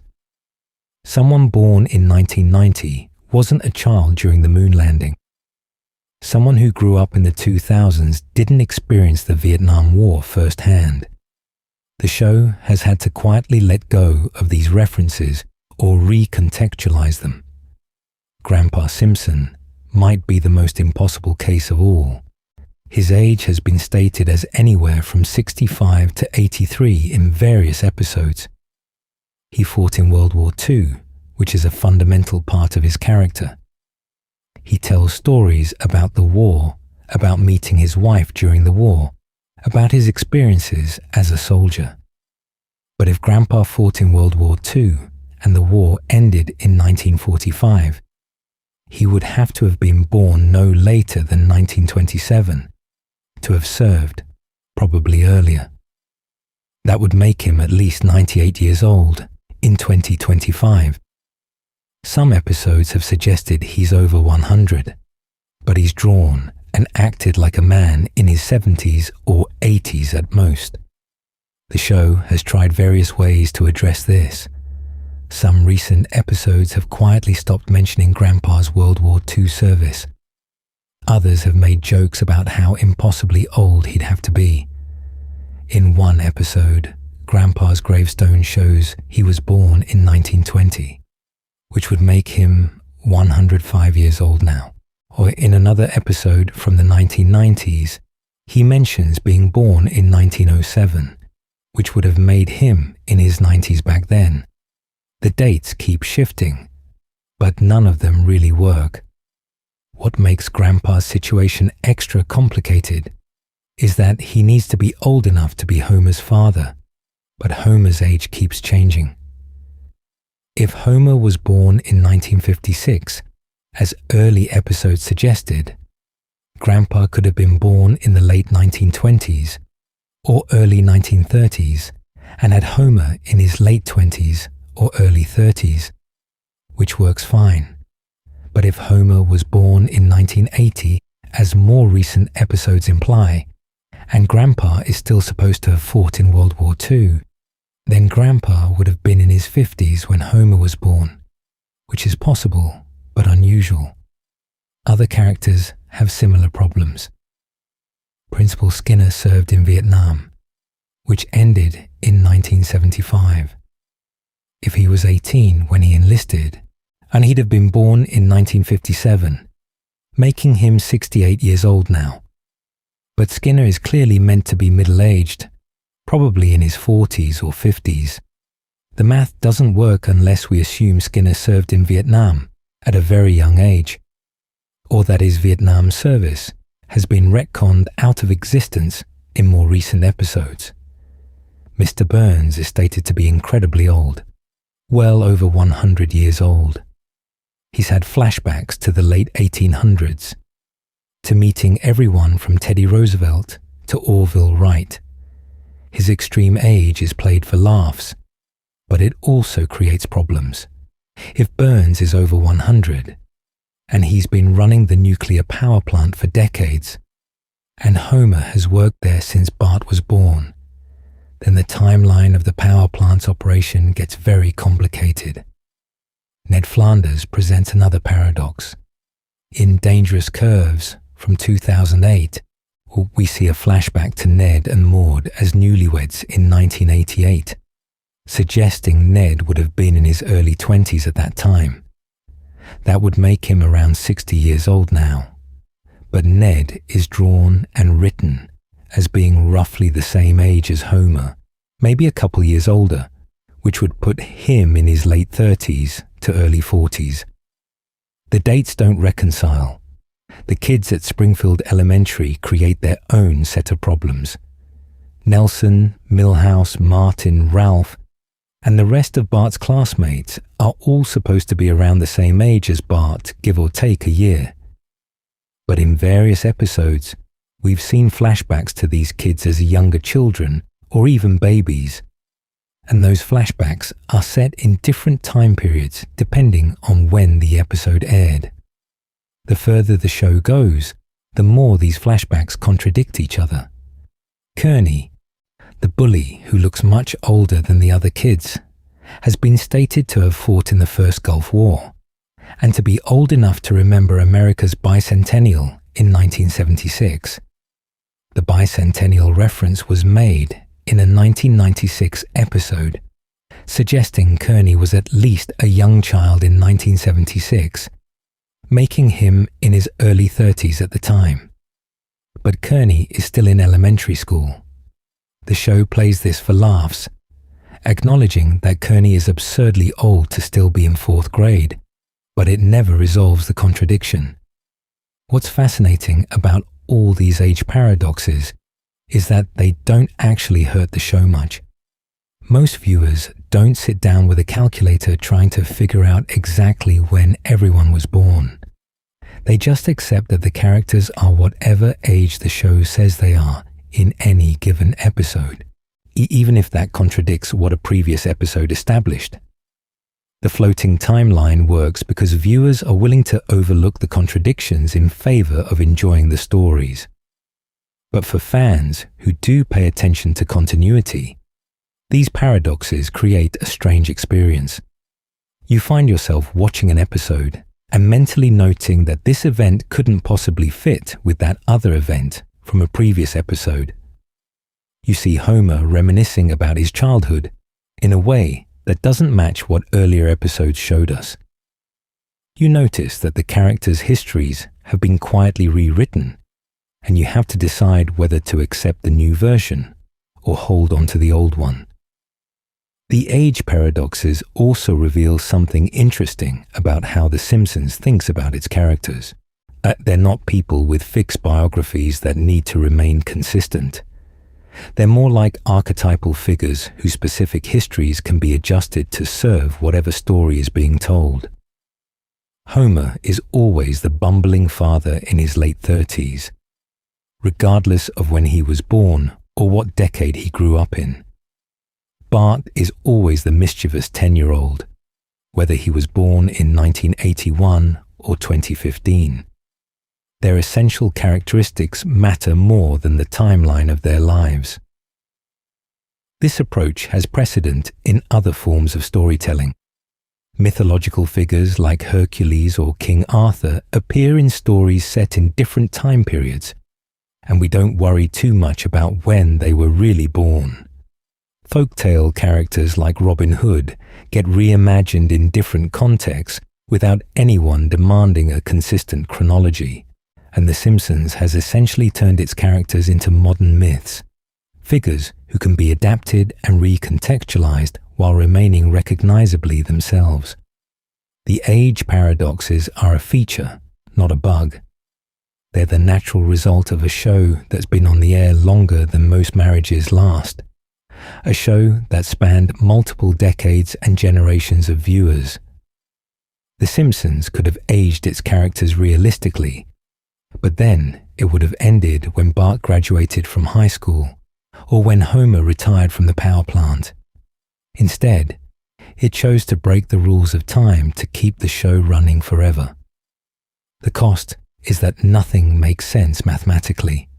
Someone born in 1990 wasn't a child during the moon landing. Someone who grew up in the 2000s didn't experience the Vietnam War firsthand. The show has had to quietly let go of these references or recontextualize them. Grandpa Simpson might be the most impossible case of all. His age has been stated as anywhere from 65 to 83 in various episodes. He fought in World War II, which is a fundamental part of his character. He tells stories about the war, about meeting his wife during the war, about his experiences as a soldier. But if Grandpa fought in World War II and the war ended in 1945, he would have to have been born no later than 1927, to have served, probably earlier. That would make him at least 98 years old in 2025. Some episodes have suggested he's over 100, but he's drawn and acted like a man in his 70s or 80s at most. The show has tried various ways to address this. Some recent episodes have quietly stopped mentioning Grandpa's World War II service. Others have made jokes about how impossibly old he'd have to be. In one episode, Grandpa's gravestone shows he was born in 1920, which would make him 105 years old now. Or in another episode from the 1990s, he mentions being born in 1907, which would have made him in his 90s back then. The dates keep shifting, but none of them really work. What makes Grandpa's situation extra complicated is that he needs to be old enough to be Homer's father, but Homer's age keeps changing. If Homer was born in 1956, as early episodes suggested, Grandpa could have been born in the late 1920s or early 1930s and had Homer in his late 20s or early 30s, which works fine. But if Homer was born in 1980, as more recent episodes imply, and Grandpa is still supposed to have fought in World War II, then Grandpa would have been in his 50s when Homer was born, which is possible but unusual. Other characters have similar problems. Principal Skinner served in Vietnam, which ended in 1975. If he was 18 when he enlisted, and he'd have been born in 1957, making him 68 years old now. But Skinner is clearly meant to be middle-aged, probably in his 40s or 50s. The math doesn't work unless we assume Skinner served in Vietnam at a very young age, or that his Vietnam service has been retconned out of existence in more recent episodes. Mr. Burns is stated to be incredibly old, well over 100 years old. He's had flashbacks to the late 1800s, to meeting everyone from Teddy Roosevelt to Orville Wright. His extreme age is played for laughs, but it also creates problems. If Burns is over 100, and he's been running the nuclear power plant for decades, and Homer has worked there since Bart was born, then the timeline of the power plant's operation gets very complicated. Ned Flanders presents another paradox. In Dangerous Curves from 2008, we see a flashback to Ned and Maud as newlyweds in 1988. Suggesting Ned would have been in his early 20s at that time. That would make him around 60 years old now. But Ned is drawn and written as being roughly the same age as Homer, maybe a couple years older, which would put him in his late 30s to early 40s. The dates don't reconcile. The kids at Springfield Elementary create their own set of problems. Nelson, Milhouse, Martin, Ralph, and the rest of Bart's classmates are all supposed to be around the same age as Bart, give or take a year. But in various episodes, we've seen flashbacks to these kids as younger children or even babies. And those flashbacks are set in different time periods depending on when the episode aired. The further the show goes, the more these flashbacks contradict each other. Kearney, the bully who looks much older than the other kids, has been stated to have fought in the First Gulf War and to be old enough to remember America's bicentennial in 1976. The bicentennial reference was made in a 1996 episode, suggesting Kearney was at least a young child in 1976, making him in his early 30s at the time. But Kearney is still in elementary school. The show plays this for laughs, acknowledging that Kearney is absurdly old to still be in 4th grade, but it never resolves the contradiction. What's fascinating about all these age paradoxes is that they don't actually hurt the show much. Most viewers don't sit down with a calculator trying to figure out exactly when everyone was born. They just accept that the characters are whatever age the show says they are in any given episode, even if that contradicts what a previous episode established. The floating timeline works because viewers are willing to overlook the contradictions in favor of enjoying the stories. But for fans who do pay attention to continuity, these paradoxes create a strange experience. You find yourself watching an episode and mentally noting that this event couldn't possibly fit with that other event from a previous episode. You see Homer reminiscing about his childhood in a way that doesn't match what earlier episodes showed us. You notice that the characters' histories have been quietly rewritten, and you have to decide whether to accept the new version or hold on to the old one. The age paradoxes also reveal something interesting about how The Simpsons thinks about its characters. They're not people with fixed biographies that need to remain consistent. They're more like archetypal figures whose specific histories can be adjusted to serve whatever story is being told. Homer is always the bumbling father in his late 30s, regardless of when he was born or what decade he grew up in. Bart is always the mischievous 10-year-old, whether he was born in 1981 or 2015. Their essential characteristics matter more than the timeline of their lives. This approach has precedent in other forms of storytelling. Mythological figures like Hercules or King Arthur appear in stories set in different time periods, and we don't worry too much about when they were really born. Folktale characters like Robin Hood get reimagined in different contexts without anyone demanding a consistent chronology, and The Simpsons has essentially turned its characters into modern myths, figures who can be adapted and recontextualized while remaining recognizably themselves. The age paradoxes are a feature, not a bug. They're the natural result of a show that's been on the air longer than most marriages last. A show that spanned multiple decades and generations of viewers. The Simpsons could have aged its characters realistically, but then it would have ended when Bart graduated from high school or when Homer retired from the power plant. Instead, it chose to break the rules of time to keep the show running forever. The cost is that nothing makes sense mathematically.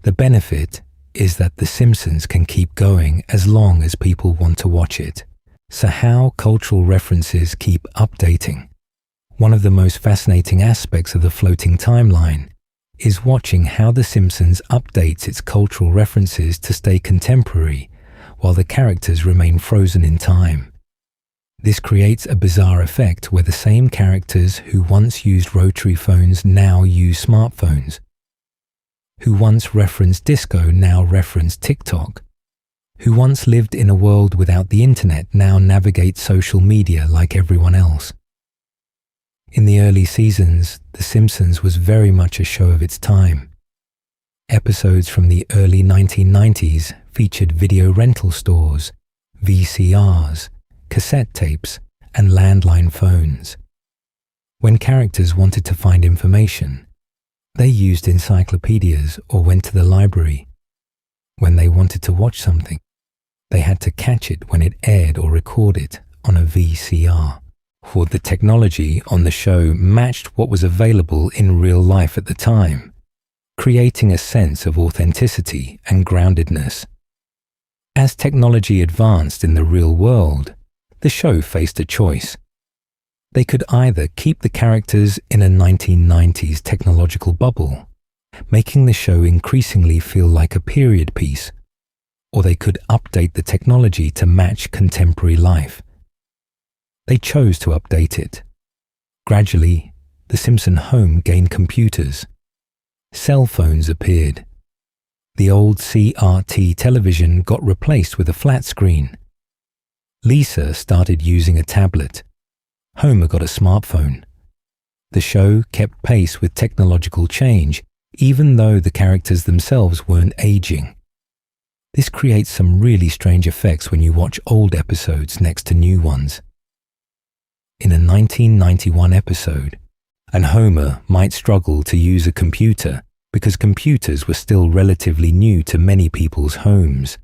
The benefit is that The Simpsons can keep going as long as people want to watch it. So how cultural references keep updating? One of the most fascinating aspects of the floating timeline is watching how The Simpsons updates its cultural references to stay contemporary while the characters remain frozen in time. This creates a bizarre effect where the same characters who once used rotary phones now use smartphones, who once referenced disco now reference TikTok, who once lived in a world without the internet now navigate social media like everyone else. In the early seasons, The Simpsons was very much a show of its time. Episodes from the early 1990s featured video rental stores, VCRs, cassette tapes, and landline phones. When characters wanted to find information, they used encyclopedias or went to the library. When they wanted to watch something, they had to catch it when it aired or record it on a VCR. For the technology on the show matched what was available in real life at the time, creating a sense of authenticity and groundedness. As technology advanced in the real world, the show faced a choice. They could either keep the characters in a 1990s technological bubble, making the show increasingly feel like a period piece, or they could update the technology to match contemporary life. They chose to update it. Gradually, the Simpson home gained computers. Cell phones appeared. The old CRT television got replaced with a flat screen. Lisa started using a tablet. Homer got a smartphone. The show kept pace with technological change, even though the characters themselves weren't aging. This creates some really strange effects when you watch old episodes next to new ones. In a 1991 episode, and Homer might struggle to use a computer because computers were still relatively new to many people's homes.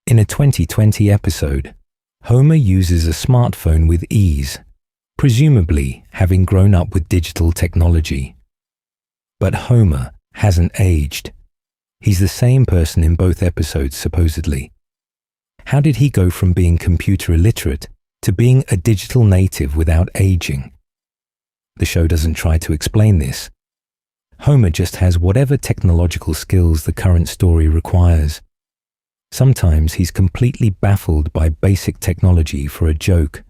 In a 2020 episode, Homer uses a smartphone with ease, presumably having grown up with digital technology. But Homer hasn't aged. He's the same person in both episodes, supposedly. How did he go from being computer illiterate to being a digital native without aging? The show doesn't try to explain this. Homer just has whatever technological skills the current story requires. Sometimes he's completely baffled by basic technology for a joke.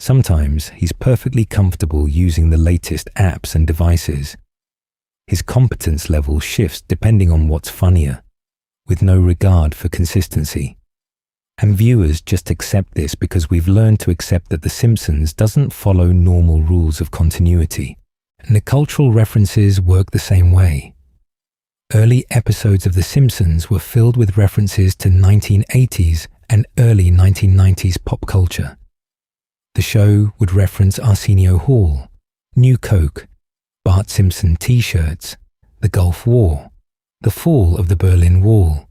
Sometimes he's perfectly comfortable using the latest apps and devices. His competence level shifts depending on what's funnier, with no regard for consistency. And viewers just accept this because we've learned to accept that The Simpsons doesn't follow normal rules of continuity, and the cultural references work the same way. Early episodes of The Simpsons were filled with references to 1980s and early 1990s pop culture. The show would reference Arsenio Hall, New Coke, Bart Simpson t-shirts, the Gulf War, the fall of the Berlin Wall.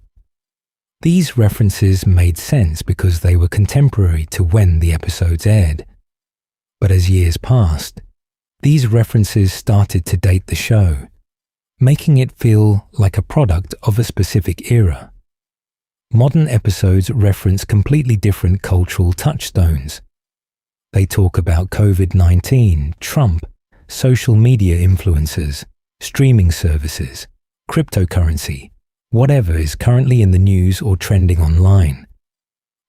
These references made sense because they were contemporary to when the episodes aired. But as years passed, these references started to date the show, making it feel like a product of a specific era. Modern episodes reference completely different cultural touchstones. They talk about COVID-19, Trump, social media influencers, streaming services, cryptocurrency, whatever is currently in the news or trending online.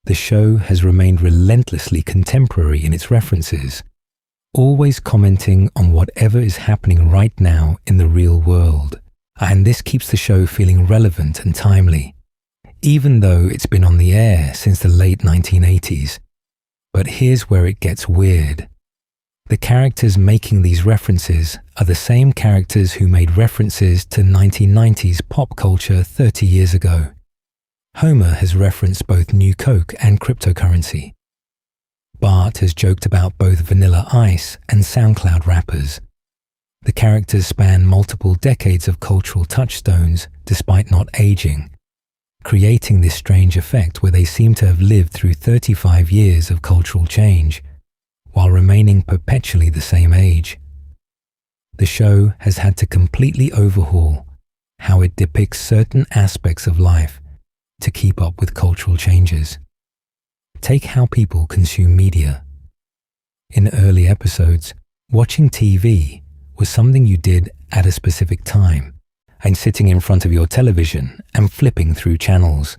The show has remained relentlessly contemporary in its references, always commenting on whatever is happening right now in the real world. And this keeps the show feeling relevant and timely, even though it's been on the air since the late 1980s. But here's where it gets weird. The characters making these references are the same characters who made references to 1990s pop culture 30 years ago. Homer has referenced both New Coke and cryptocurrency. Bart has joked about both Vanilla Ice and SoundCloud rappers. The characters span multiple decades of cultural touchstones despite not aging, creating this strange effect where they seem to have lived through 35 years of cultural change, while remaining perpetually the same age. The show has had to completely overhaul how it depicts certain aspects of life to keep up with cultural changes. Take how people consume media. In early episodes, watching TV was something you did at a specific time and sitting in front of your television and flipping through channels.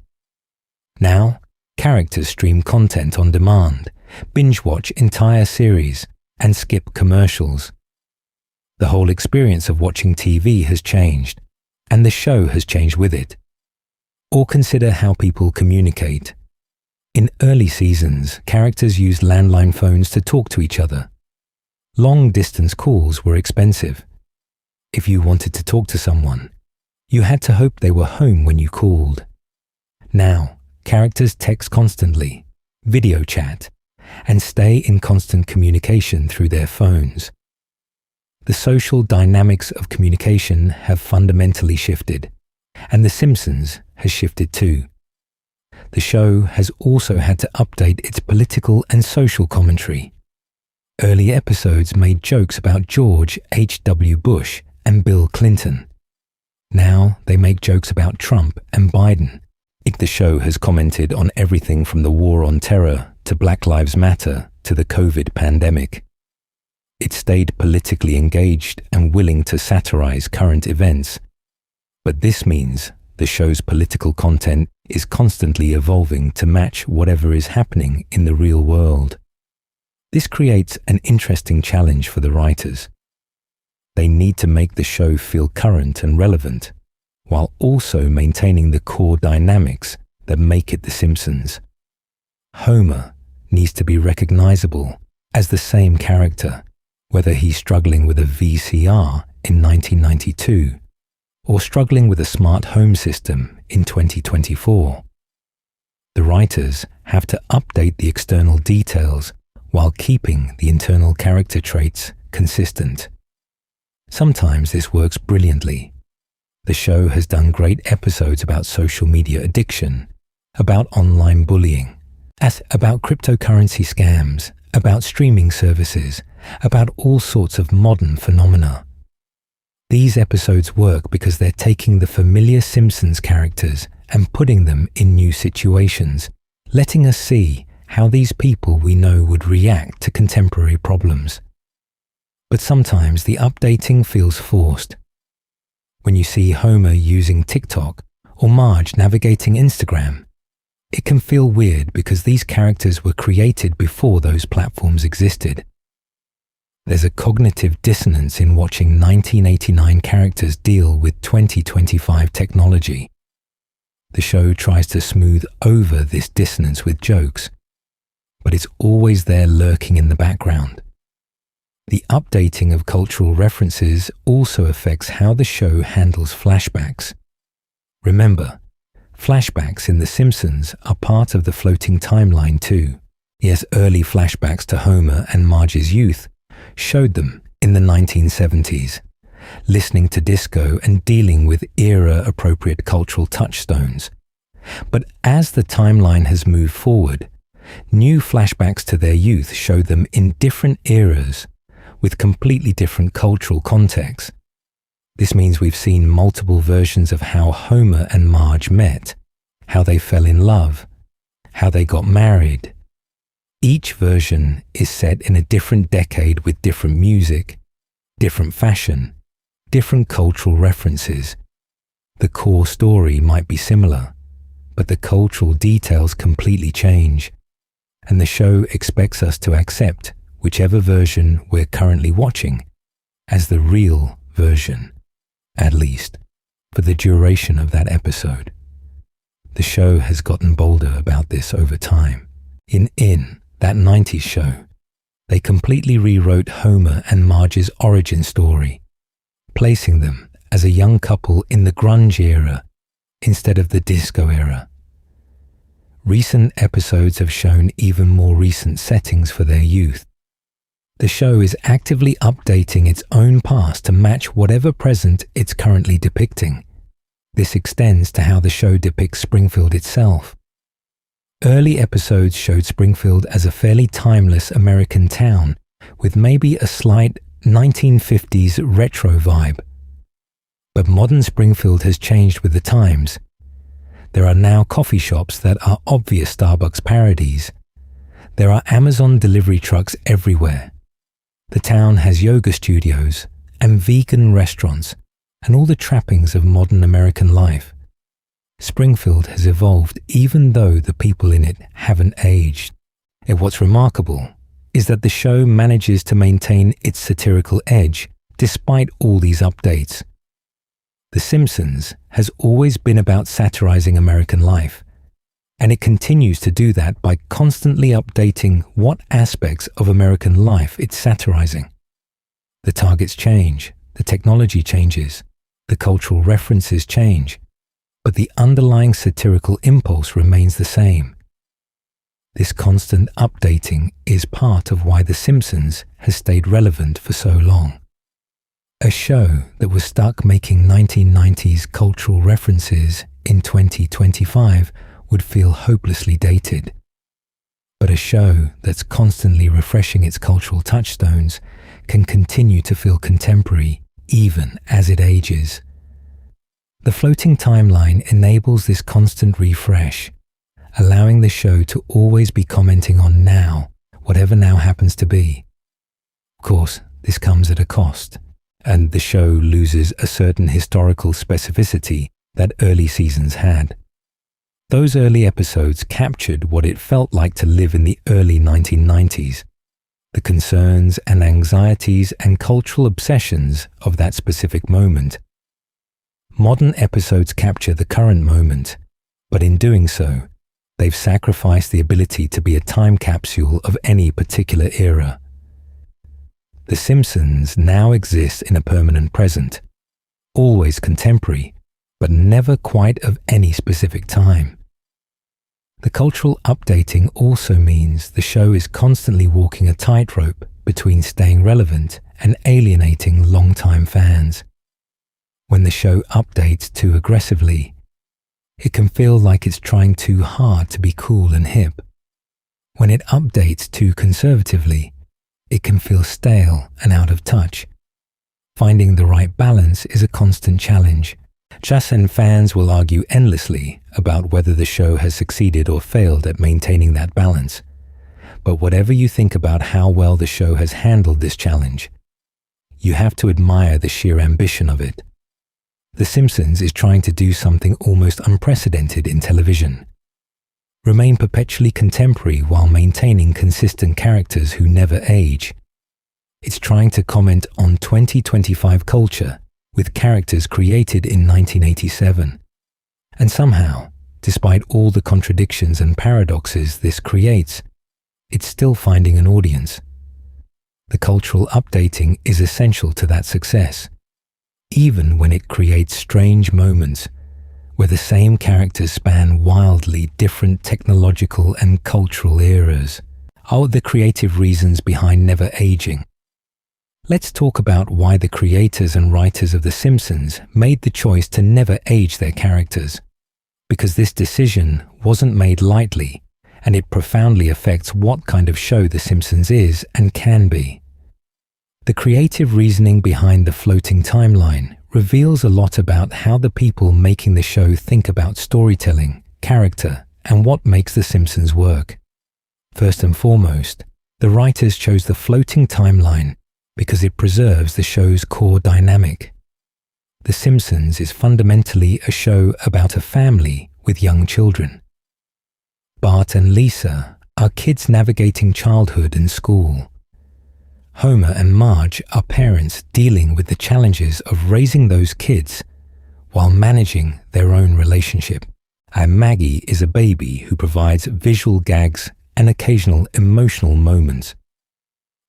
Now, characters stream content on demand, binge-watch entire series, and skip commercials. The whole experience of watching TV has changed, and the show has changed with it. Or consider how people communicate. In early seasons, characters used landline phones to talk to each other. Long-distance calls were expensive. If you wanted to talk to someone, you had to hope they were home when you called. Now, characters text constantly, video chat, and stay in constant communication through their phones. The social dynamics of communication have fundamentally shifted, and The Simpsons has shifted too. The show has also had to update its political and social commentary. Early episodes made jokes about George H.W. Bush and Bill Clinton. Now they make jokes about Trump and Biden. The show has commented on everything from the war on terror to Black Lives Matter to the COVID pandemic. It stayed politically engaged and willing to satirize current events. But this means the show's political content is constantly evolving to match whatever is happening in the real world. This creates an interesting challenge for the writers. They need to make the show feel current and relevant, while also maintaining the core dynamics that make it The Simpsons. Homer needs to be recognizable as the same character, whether he's struggling with a VCR in 1992 or struggling with a smart home system in 2024. The writers have to update the external details while keeping the internal character traits consistent. Sometimes this works brilliantly. The show has done great episodes about social media addiction, about online bullying, about cryptocurrency scams, about streaming services, about all sorts of modern phenomena. These episodes work because they're taking the familiar Simpsons characters and putting them in new situations, letting us see how these people we know would react to contemporary problems. But sometimes the updating feels forced. When you see Homer using TikTok or Marge navigating Instagram, it can feel weird because these characters were created before those platforms existed. There's a cognitive dissonance in watching 1989 characters deal with 2025 technology. The show tries to smooth over this dissonance with jokes, but it's always there lurking in the background. The updating of cultural references also affects how the show handles flashbacks. Remember, flashbacks in The Simpsons are part of the floating timeline too. Yes, early flashbacks to Homer and Marge's youth showed them in the 1970s, listening to disco and dealing with era-appropriate cultural touchstones. But as the timeline has moved forward, new flashbacks to their youth show them in different eras with completely different cultural contexts. This means we've seen multiple versions of how Homer and Marge met, how they fell in love, how they got married. Each version is set in a different decade with different music, different fashion, different cultural references. The core story might be similar, but the cultural details completely change, and the show expects us to accept whichever version we're currently watching as the real version, at least for the duration of that episode. The show has gotten bolder about this over time. In that 90s show, they completely rewrote Homer and Marge's origin story, placing them as a young couple in the grunge era instead of the disco era. Recent episodes have shown even more recent settings for their youth. The show is actively updating its own past to match whatever present it's currently depicting. This extends to how the show depicts Springfield itself. Early episodes showed Springfield as a fairly timeless American town with maybe a slight 1950s retro vibe. But modern Springfield has changed with the times. There are now coffee shops that are obvious Starbucks parodies. There are Amazon delivery trucks everywhere. The town has yoga studios and vegan restaurants and all the trappings of modern American life. Springfield has evolved even though the people in it haven't aged. And what's remarkable is that the show manages to maintain its satirical edge despite all these updates. The Simpsons has always been about satirizing American life, and it continues to do that by constantly updating what aspects of American life it's satirizing. The targets change, the technology changes, the cultural references change, but the underlying satirical impulse remains the same. This constant updating is part of why The Simpsons has stayed relevant for so long. A show that was stuck making 1990s cultural references in 2025 would feel hopelessly dated. But a show that's constantly refreshing its cultural touchstones can continue to feel contemporary even as it ages. The floating timeline enables this constant refresh, allowing the show to always be commenting on now, whatever now happens to be. Of course, this comes at a cost, and the show loses a certain historical specificity that early seasons had. Those early episodes captured what it felt like to live in the early 1990s, the concerns and anxieties and cultural obsessions of that specific moment. Modern episodes capture the current moment, but in doing so, they've sacrificed the ability to be a time capsule of any particular era. The Simpsons now exists in a permanent present, always contemporary, but never quite of any specific time. The cultural updating also means the show is constantly walking a tightrope between staying relevant and alienating longtime fans. When the show updates too aggressively, it can feel like it's trying too hard to be cool and hip. When it updates too conservatively, it can feel stale and out of touch. Finding the right balance is a constant challenge. Just and fans will argue endlessly about whether the show has succeeded or failed at maintaining that balance. But whatever you think about how well the show has handled this challenge, you have to admire the sheer ambition of it. The Simpsons is trying to do something almost unprecedented in television. Remain perpetually contemporary while maintaining consistent characters who never age. It's trying to comment on 2025 culture with characters created in 1987. And somehow, despite all the contradictions and paradoxes this creates, it's still finding an audience. The cultural updating is essential to that success, even when it creates strange moments where the same characters span wildly different technological and cultural eras. Are the creative reasons behind never aging? Let's talk about why the creators and writers of The Simpsons made the choice to never age their characters. Because this decision wasn't made lightly, and it profoundly affects what kind of show The Simpsons is and can be. The creative reasoning behind the floating timeline reveals a lot about how the people making the show think about storytelling, character, and what makes The Simpsons work. First and foremost, the writers chose the floating timeline because it preserves the show's core dynamic. The Simpsons is fundamentally a show about a family with young children. Bart and Lisa are kids navigating childhood and school. Homer and Marge are parents dealing with the challenges of raising those kids while managing their own relationship. And Maggie is a baby who provides visual gags and occasional emotional moments.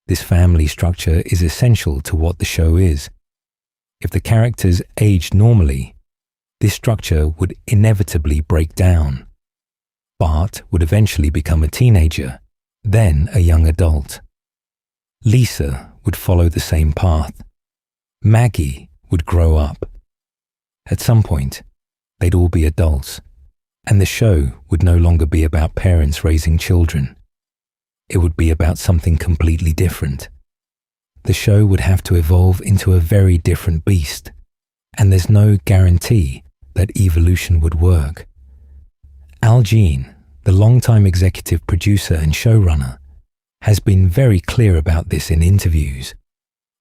This family structure is essential to what the show is. If the characters aged normally, this structure would inevitably break down. Bart would eventually become a teenager, then a young adult. Lisa would follow the same path. Maggie would grow up. At some point, they'd all be adults, and the show would no longer be about parents raising children. It would be about something completely different. The show would have to evolve into a very different beast, and there's no guarantee that evolution would work. Al Jean, the longtime executive producer and showrunner, has been very clear about this in interviews.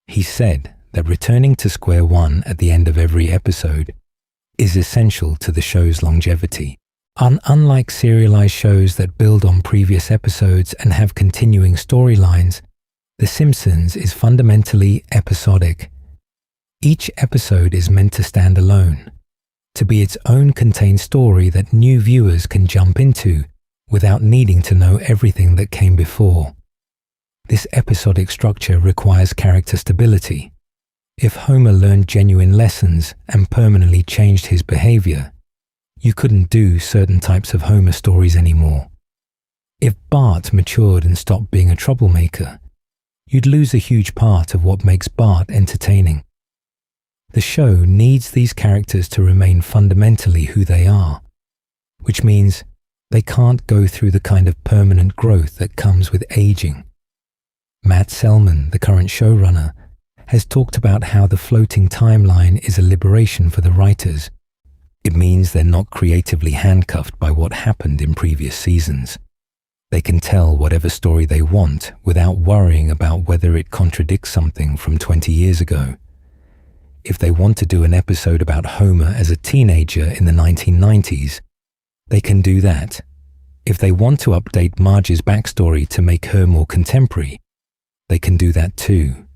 He said that returning to square one at the end of every episode is essential to the show's longevity. Unlike serialized shows that build on previous episodes and have continuing storylines, The Simpsons is fundamentally episodic. Each episode is meant to stand alone, to be its own contained story that new viewers can jump into without needing to know everything that came before. This episodic structure requires character stability. If Homer learned genuine lessons and permanently changed his behavior, you couldn't do certain types of Homer stories anymore. If Bart matured and stopped being a troublemaker, you'd lose a huge part of what makes Bart entertaining. The show needs these characters to remain fundamentally who they are, which means they can't go through the kind of permanent growth that comes with aging. Matt Selman, the current showrunner, has talked about how the floating timeline is a liberation for the writers. It means they're not creatively handcuffed by what happened in previous seasons. They can tell whatever story they want without worrying about whether it contradicts something from 20 years ago. If they want to do an episode about Homer as a teenager in the 1990s, They can do that. If they want to update Marge's backstory to make her more contemporary, they can do that too.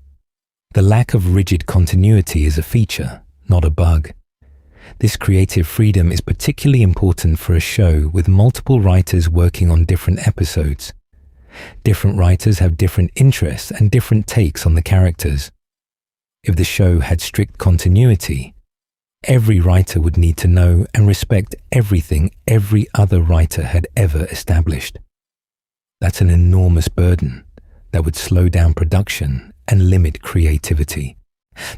The lack of rigid continuity is a feature, not a bug. This creative freedom is particularly important for a show with multiple writers working on different episodes. Different writers have different interests and different takes on the characters. If the show had strict continuity, every writer would need to know and respect everything every other writer had ever established. That's an enormous burden that would slow down production and limit creativity.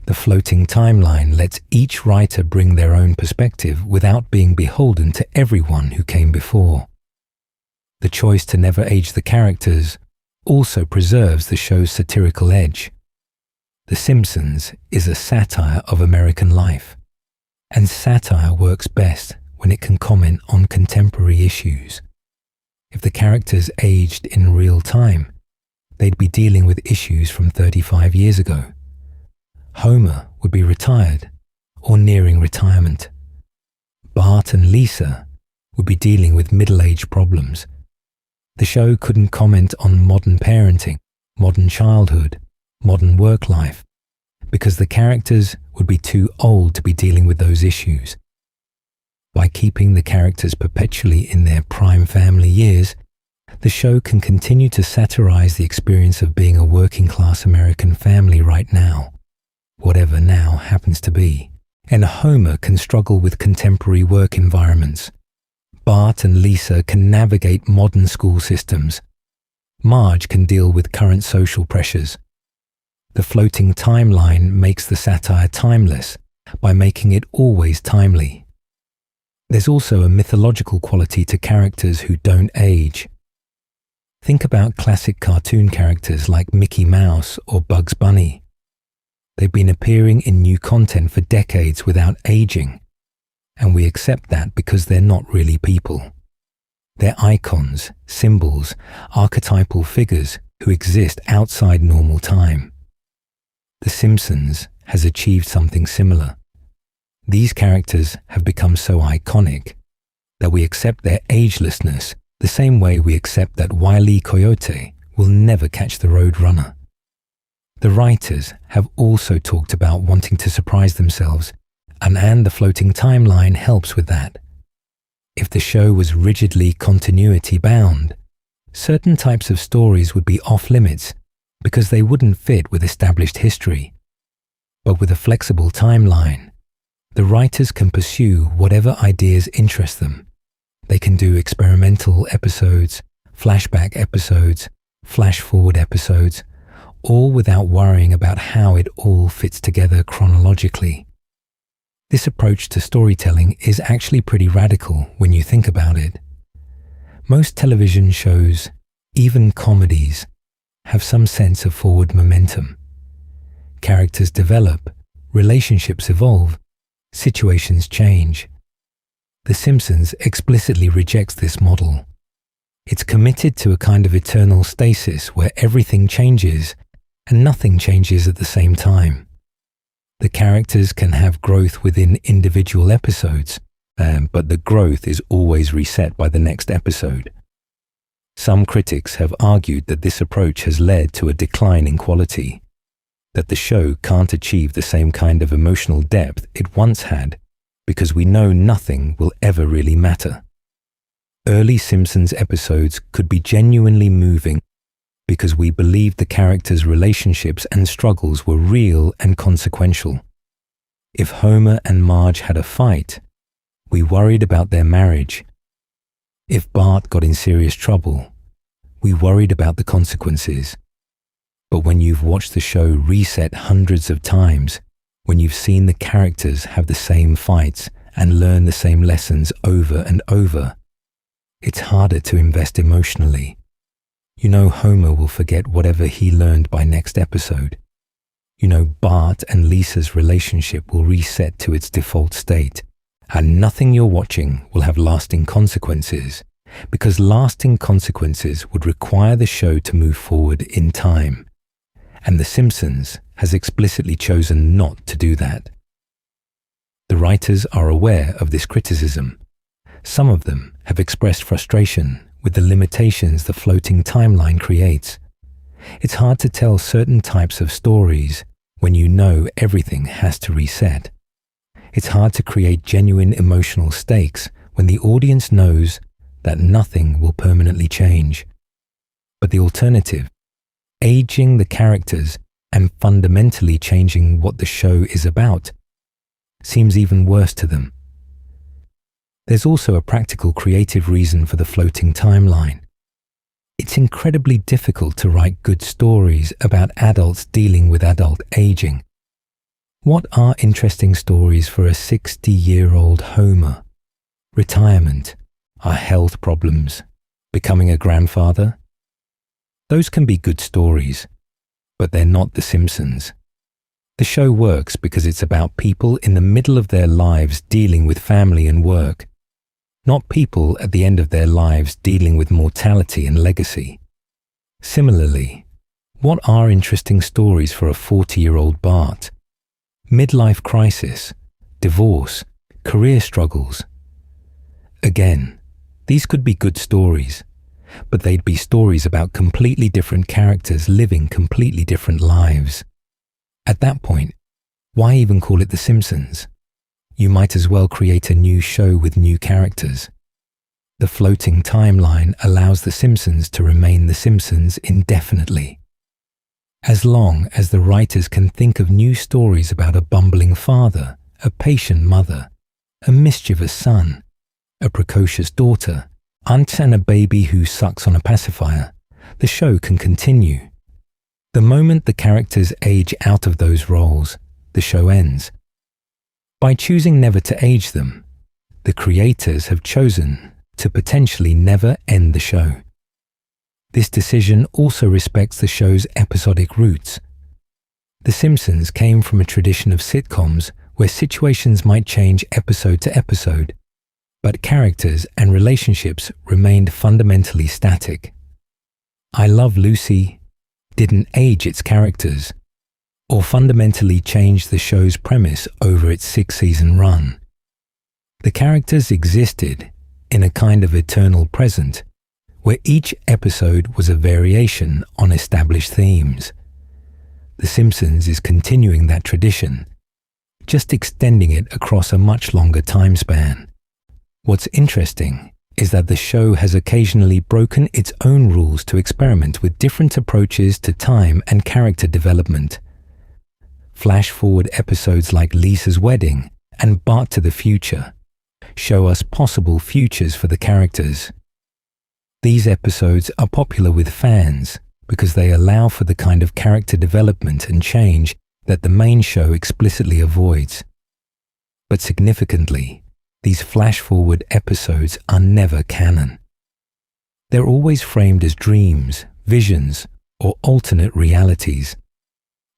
The floating timeline lets each writer bring their own perspective without being beholden to everyone who came before. The choice to never age the characters also preserves the show's satirical edge. The Simpsons is a satire of American life, and satire works best when it can comment on contemporary issues. If the characters aged in real time, they'd be dealing with issues from 35 years ago. Homer would be retired or nearing retirement. Bart and Lisa would be dealing with middle-age problems. The show couldn't comment on modern parenting, modern childhood, modern work life, because the characters would be too old to be dealing with those issues. By keeping the characters perpetually in their prime family years, the show can continue to satirize the experience of being a working-class American family right now, whatever now happens to be. And Homer can struggle with contemporary work environments. Bart and Lisa can navigate modern school systems. Marge can deal with current social pressures. The floating timeline makes the satire timeless by making it always timely. There's also a mythological quality to characters who don't age. Think about classic cartoon characters like Mickey Mouse or Bugs Bunny. They've been appearing in new content for decades without aging, and we accept that because they're not really people. They're icons, symbols, archetypal figures who exist outside normal time. The Simpsons has achieved something similar. These characters have become so iconic that we accept their agelessness the same way we accept that Wile E. Coyote will never catch the Road Runner. The writers have also talked about wanting to surprise themselves, and the floating timeline helps with that. If the show was rigidly continuity bound, certain types of stories would be off limits because they wouldn't fit with established history. But with a flexible timeline, the writers can pursue whatever ideas interest them. They can do experimental episodes, flashback episodes, flash-forward episodes, all without worrying about how it all fits together chronologically. This approach to storytelling is actually pretty radical when you think about it. Most television shows, even comedies, have some sense of forward momentum. Characters develop, relationships evolve, situations change. The Simpsons explicitly rejects this model. It's committed to a kind of eternal stasis where everything changes and nothing changes at the same time. The characters can have growth within individual episodes, but the growth is always reset by the next episode. Some critics have argued that this approach has led to a decline in quality, that the show can't achieve the same kind of emotional depth it once had because we know nothing will ever really matter. Early Simpsons episodes could be genuinely moving because we believed the characters' relationships and struggles were real and consequential. If Homer and Marge had a fight, we worried about their marriage. If Bart got in serious trouble, we worried about the consequences. But when you've watched the show reset hundreds of times, when you've seen the characters have the same fights and learn the same lessons over and over, it's harder to invest emotionally. You know Homer will forget whatever he learned by next episode. You know Bart and Lisa's relationship will reset to its default state, and nothing you're watching will have lasting consequences, because lasting consequences would require the show to move forward in time. And The Simpsons has explicitly chosen not to do that. The writers are aware of this criticism, Some of them have expressed frustration with the limitations the floating timeline creates. It's hard to tell certain types of stories when you know everything has to reset. It's hard to create genuine emotional stakes when the audience knows that nothing will permanently change. But the alternative, aging the characters and fundamentally changing what the show is about, seems even worse to them. There's also a practical creative reason for the floating timeline. It's incredibly difficult to write good stories about adults dealing with adult aging. What are interesting stories for a 60-year-old Homer? Retirement, our health problems, becoming a grandfather? Those can be good stories, but they're not The Simpsons. The show works because it's about people in the middle of their lives dealing with family and work, not people at the end of their lives dealing with mortality and legacy. Similarly, what are interesting stories for a 40-year-old Bart? Midlife crisis, divorce, career struggles. Again, these could be good stories, but they'd be stories about completely different characters living completely different lives. At that point, why even call it The Simpsons? You might as well create a new show with new characters. The floating timeline allows The Simpsons to remain The Simpsons indefinitely. As long as the writers can think of new stories about a bumbling father, a patient mother, a mischievous son, a precocious daughter, aunt and a baby who sucks on a pacifier, the show can continue. The moment the characters age out of those roles, the show ends. By choosing never to age them, the creators have chosen to potentially never end the show. This decision also respects the show's episodic roots. The Simpsons came from a tradition of sitcoms where situations might change episode to episode, but characters and relationships remained fundamentally static. I Love Lucy didn't age its characters, or fundamentally change the show's premise over its 6-season run. The characters existed in a kind of eternal present, where each episode was a variation on established themes. The Simpsons is continuing that tradition, just extending it across a much longer time span. What's interesting is that the show has occasionally broken its own rules to experiment with different approaches to time and character development. Flash-forward episodes like Lisa's Wedding and Bart to the Future show us possible futures for the characters. These episodes are popular with fans because they allow for the kind of character development and change that the main show explicitly avoids. But significantly, these flash-forward episodes are never canon. They're always framed as dreams, visions, or alternate realities.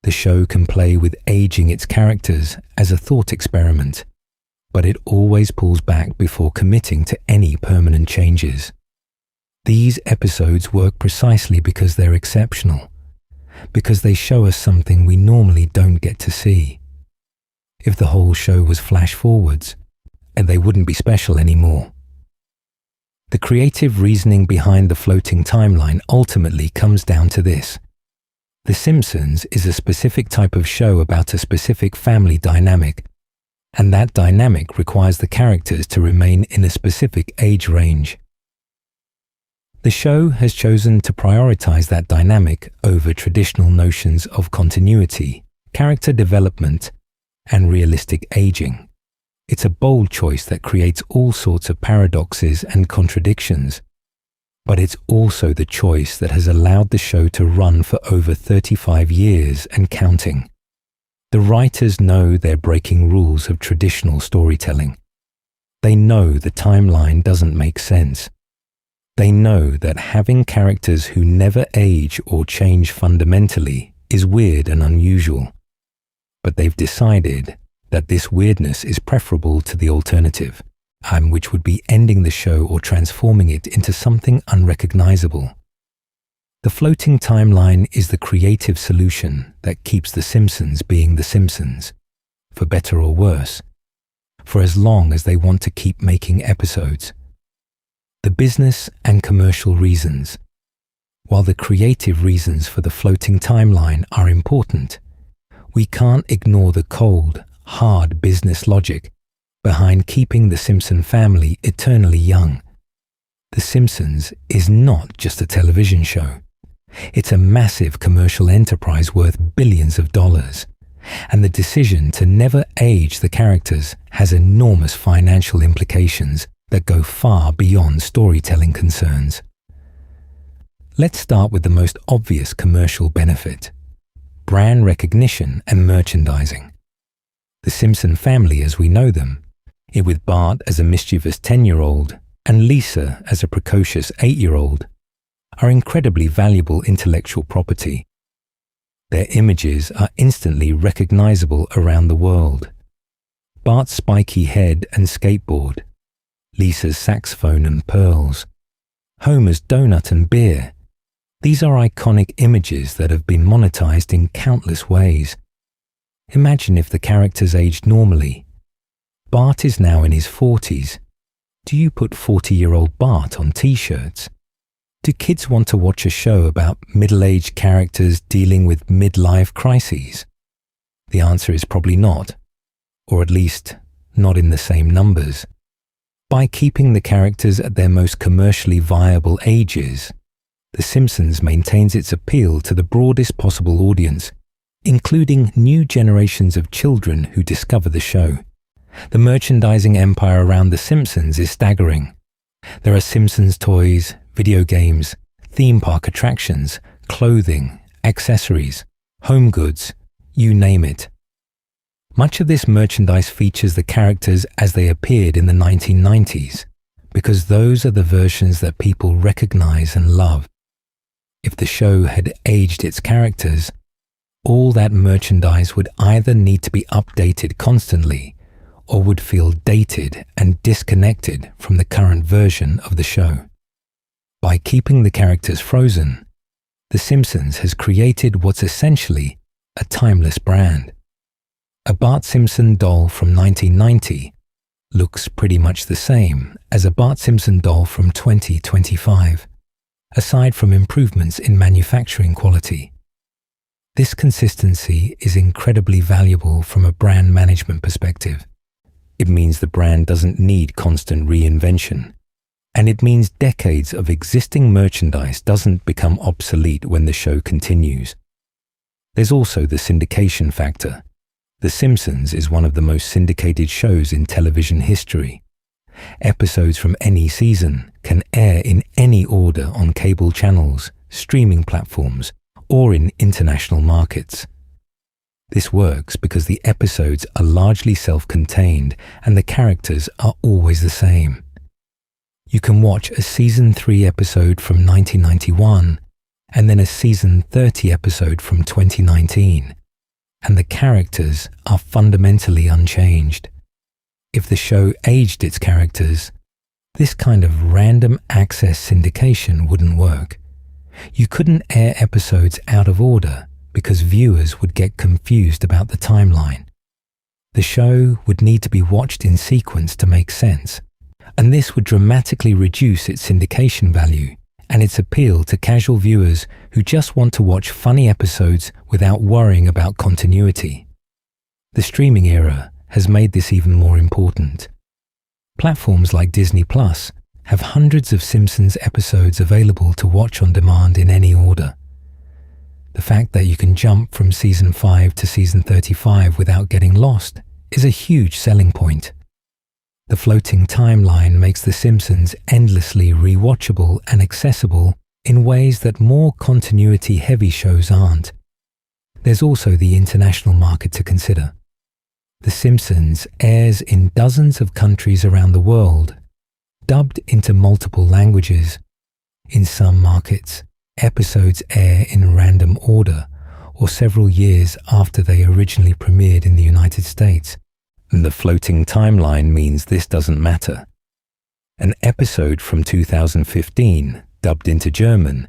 The show can play with aging its characters as a thought experiment, but it always pulls back before committing to any permanent changes. These episodes work precisely because they're exceptional, because they show us something we normally don't get to see. If the whole show was flash-forwards, and they wouldn't be special anymore. The creative reasoning behind the floating timeline ultimately comes down to this. The Simpsons is a specific type of show about a specific family dynamic, and that dynamic requires the characters to remain in a specific age range. The show has chosen to prioritize that dynamic over traditional notions of continuity, character development, and realistic aging. It's a bold choice that creates all sorts of paradoxes and contradictions, but it's also the choice that has allowed the show to run for over 35 years and counting. The writers know they're breaking rules of traditional storytelling. They know the timeline doesn't make sense. They know that having characters who never age or change fundamentally is weird and unusual. But they've decided that this weirdness is preferable to the alternative, which would be ending the show or transforming it into something unrecognizable. The floating timeline is the creative solution that keeps The Simpsons being The Simpsons, for better or worse. for as long as they want to keep making episodes. The business and commercial reasons. While the creative reasons for the floating timeline are important, we can't ignore the cold, hard business logic behind keeping the Simpson family eternally young. The Simpsons is not just a television show. It's a massive commercial enterprise worth billions of dollars, and the decision to never age the characters has enormous financial implications that go far beyond storytelling concerns. Let's start with the most obvious commercial benefit: brand recognition and merchandising. The Simpson family as we know them, it with Bart as a mischievous 10-year-old and Lisa as a precocious 8-year-old, are incredibly valuable intellectual property. Their images are instantly recognizable around the world. Bart's spiky head and skateboard, Lisa's saxophone and pearls, Homer's donut and beer. These are iconic images that have been monetized in countless ways. Imagine if the characters aged normally. Bart is now in his 40s. Do you put 40-year-old Bart on t-shirts? Do kids want to watch a show about middle-aged characters dealing with midlife crises? The answer is probably not, or at least not in the same numbers. By keeping the characters at their most commercially viable ages, The Simpsons maintains its appeal to the broadest possible audience, including new generations of children who discover the show. The merchandising empire around The Simpsons is staggering. There are Simpsons toys, video games, theme park attractions, clothing, accessories, home goods, you name it. Much of this merchandise features the characters as they appeared in the 1990s, because those are the versions that people recognize and love. If the show had aged its characters, all that merchandise would either need to be updated constantly or would feel dated and disconnected from the current version of the show. By keeping the characters frozen, The Simpsons has created what's essentially a timeless brand. A Bart Simpson doll from 1990 looks pretty much the same as a Bart Simpson doll from 2025, aside from improvements in manufacturing quality. This consistency is incredibly valuable from a brand management perspective. It means the brand doesn't need constant reinvention, and it means decades of existing merchandise doesn't become obsolete when the show continues. There's also the syndication factor. The Simpsons is one of the most syndicated shows in television history. Episodes from any season can air in any order on cable channels, streaming platforms, or in international markets. This works because the episodes are largely self-contained and the characters are always the same. You can watch a Season 3 episode from 1991 and then a Season 30 episode from 2019, and the characters are fundamentally unchanged. If the show aged its characters, this kind of random access syndication wouldn't work. You couldn't air episodes out of order because viewers would get confused about the timeline. The show would need to be watched in sequence to make sense, and this would dramatically reduce its syndication value and its appeal to casual viewers who just want to watch funny episodes without worrying about continuity. The streaming era has made this even more important. Platforms like Disney Plus have hundreds of Simpsons episodes available to watch on demand in any order. The fact that you can jump from Season 5 to Season 35 without getting lost is a huge selling point. The floating timeline makes The Simpsons endlessly rewatchable and accessible in ways that more continuity-heavy shows aren't. There's also the international market to consider. The Simpsons airs in dozens of countries around the world, dubbed into multiple languages. In some markets, episodes air in random order or several years after they originally premiered in the United States. The floating timeline means this doesn't matter. An episode from 2015, dubbed into German,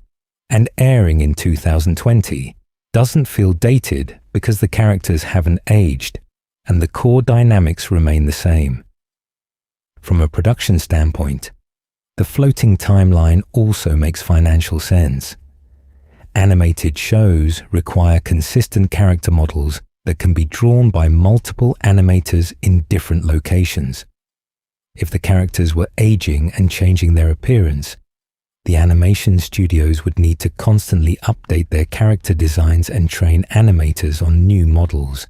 and airing in 2020, doesn't feel dated because the characters haven't aged. and the core dynamics remain the same. From a production standpoint, the floating timeline also makes financial sense. Animated shows require consistent character models that can be drawn by multiple animators in different locations. If the characters were aging and changing their appearance, the animation studios would need to constantly update their character designs and train animators on new models.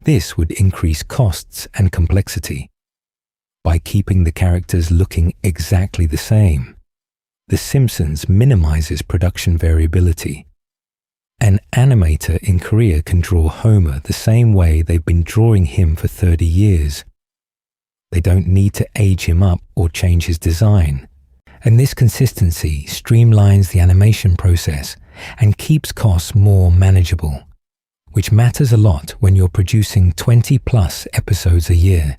This would increase costs and complexity. By keeping the characters looking exactly the same, The Simpsons minimizes production variability. An animator in Korea can draw Homer the same way they've been drawing him for 30 years. They don't need to age him up or change his design. And this consistency streamlines the animation process and keeps costs more manageable, which matters a lot when you're producing 20+ episodes a year.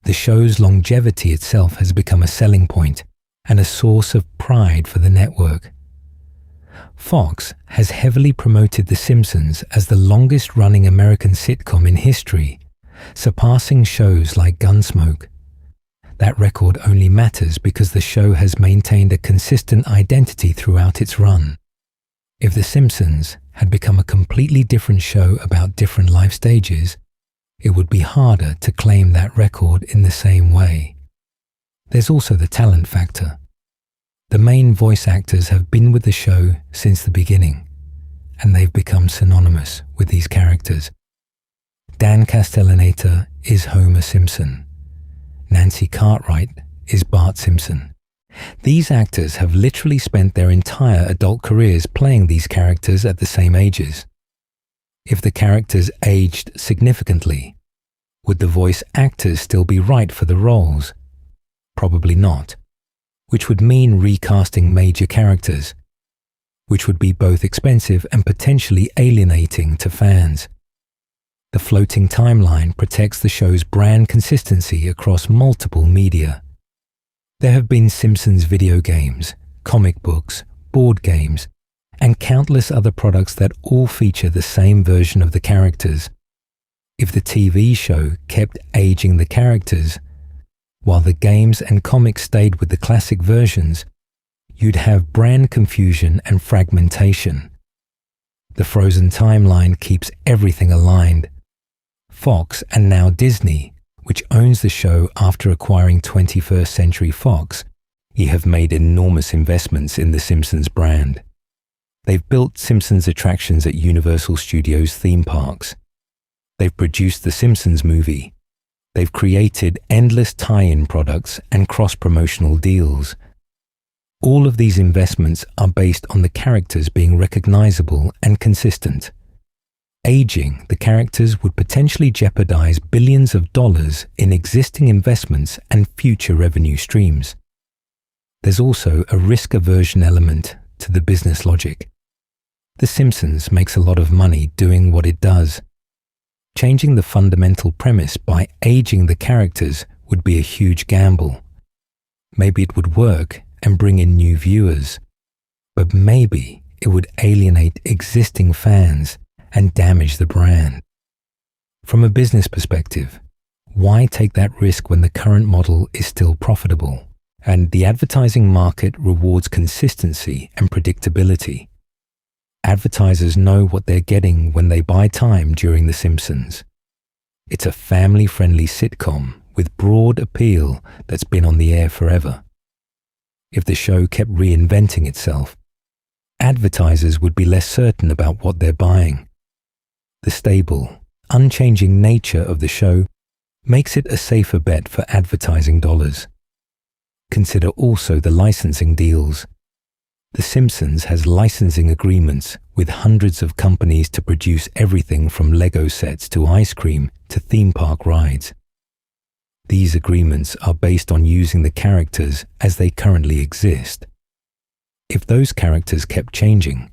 The show's longevity itself has become a selling point and a source of pride for the network. Fox has heavily promoted The Simpsons as the longest-running American sitcom in history, surpassing shows like Gunsmoke. That record only matters because the show has maintained a consistent identity throughout its run. If The Simpsons had become a completely different show about different life stages, it would be harder to claim that record in the same way. There's also the talent factor. The main voice actors have been with the show since the beginning, and they've become synonymous with these characters. Dan Castellaneta is Homer Simpson. Nancy Cartwright is Bart Simpson. These actors have literally spent their entire adult careers playing these characters at the same ages. If the characters aged significantly, would the voice actors still be right for the roles? Probably not, which would mean recasting major characters, which would be both expensive and potentially alienating to fans. The floating timeline protects the show's brand consistency across multiple media. There have been Simpsons video games, comic books, board games, and countless other products that all feature the same version of the characters. If the TV show kept aging the characters, while the games and comics stayed with the classic versions, you'd have brand confusion and fragmentation. The frozen timeline keeps everything aligned. Fox and now Disney, which owns the show after acquiring 21st Century Fox, have made enormous investments in the Simpsons brand. They've built Simpsons attractions at Universal Studios theme parks. They've produced the Simpsons movie. They've created endless tie-in products and cross-promotional deals. All of these investments are based on the characters being recognizable and consistent. Aging the characters would potentially jeopardize billions of dollars in existing investments and future revenue streams. There's also a risk aversion element to the business logic. The Simpsons makes a lot of money doing what it does. Changing the fundamental premise by aging the characters would be a huge gamble. Maybe it would work and bring in new viewers, but maybe it would alienate existing fans and damage the brand. From a business perspective, why take that risk when the current model is still profitable? And the advertising market rewards consistency and predictability. Advertisers know what they're getting when they buy time during The Simpsons. It's a family-friendly sitcom with broad appeal that's been on the air forever. If the show kept reinventing itself, advertisers would be less certain about what they're buying. The stable, unchanging nature of the show makes it a safer bet for advertising dollars. Consider also the licensing deals. The Simpsons has licensing agreements with hundreds of companies to produce everything from Lego sets to ice cream to theme park rides. These agreements are based on using the characters as they currently exist. If those characters kept changing,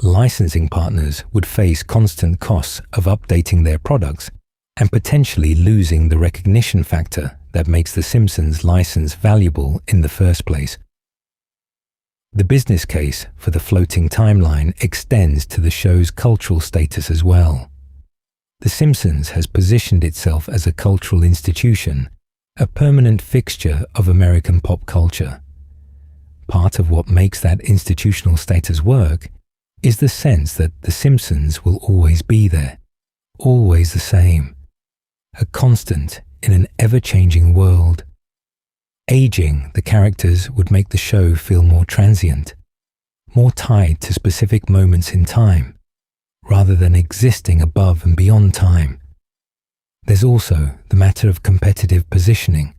licensing partners would face constant costs of updating their products and potentially losing the recognition factor that makes the Simpsons license valuable in the first place. The business case for the floating timeline extends to the show's cultural status as well. The Simpsons has positioned itself as a cultural institution, a permanent fixture of American pop culture. Part of what makes that institutional status work is the sense that The Simpsons will always be there, always the same, a constant in an ever-changing world. Aging the characters would make the show feel more transient, more tied to specific moments in time, rather than existing above and beyond time. There's also the matter of competitive positioning.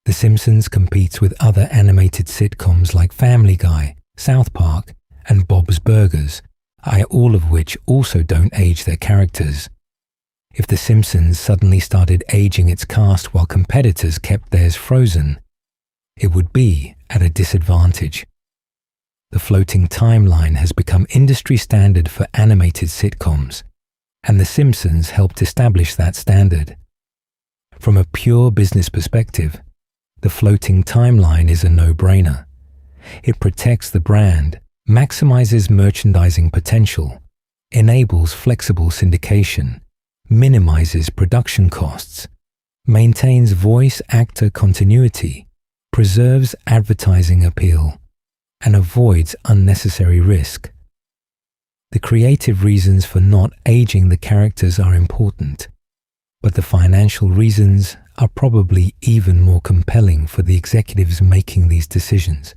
The Simpsons competes with other animated sitcoms like Family Guy, South Park, and Bob's Burgers, all of which also don't age their characters. If The Simpsons suddenly started aging its cast while competitors kept theirs frozen, it would be at a disadvantage. The floating timeline has become industry standard for animated sitcoms, and The Simpsons helped establish that standard. From a pure business perspective, the floating timeline is a no-brainer. It protects the brand, maximizes merchandising potential, enables flexible syndication, minimizes production costs, maintains voice actor continuity, preserves advertising appeal, and avoids unnecessary risk. The creative reasons for not aging the characters are important, but the financial reasons are probably even more compelling for the executives making these decisions.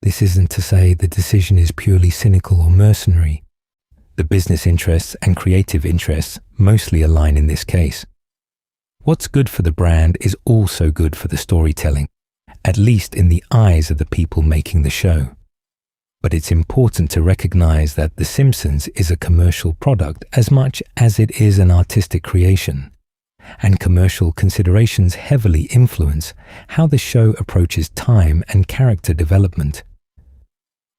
This isn't to say the decision is purely cynical or mercenary. The business interests and creative interests mostly align in this case. What's good for the brand is also good for the storytelling, at least in the eyes of the people making the show. But it's important to recognize that The Simpsons is a commercial product as much as it is an artistic creation, and commercial considerations heavily influence how the show approaches time and character development.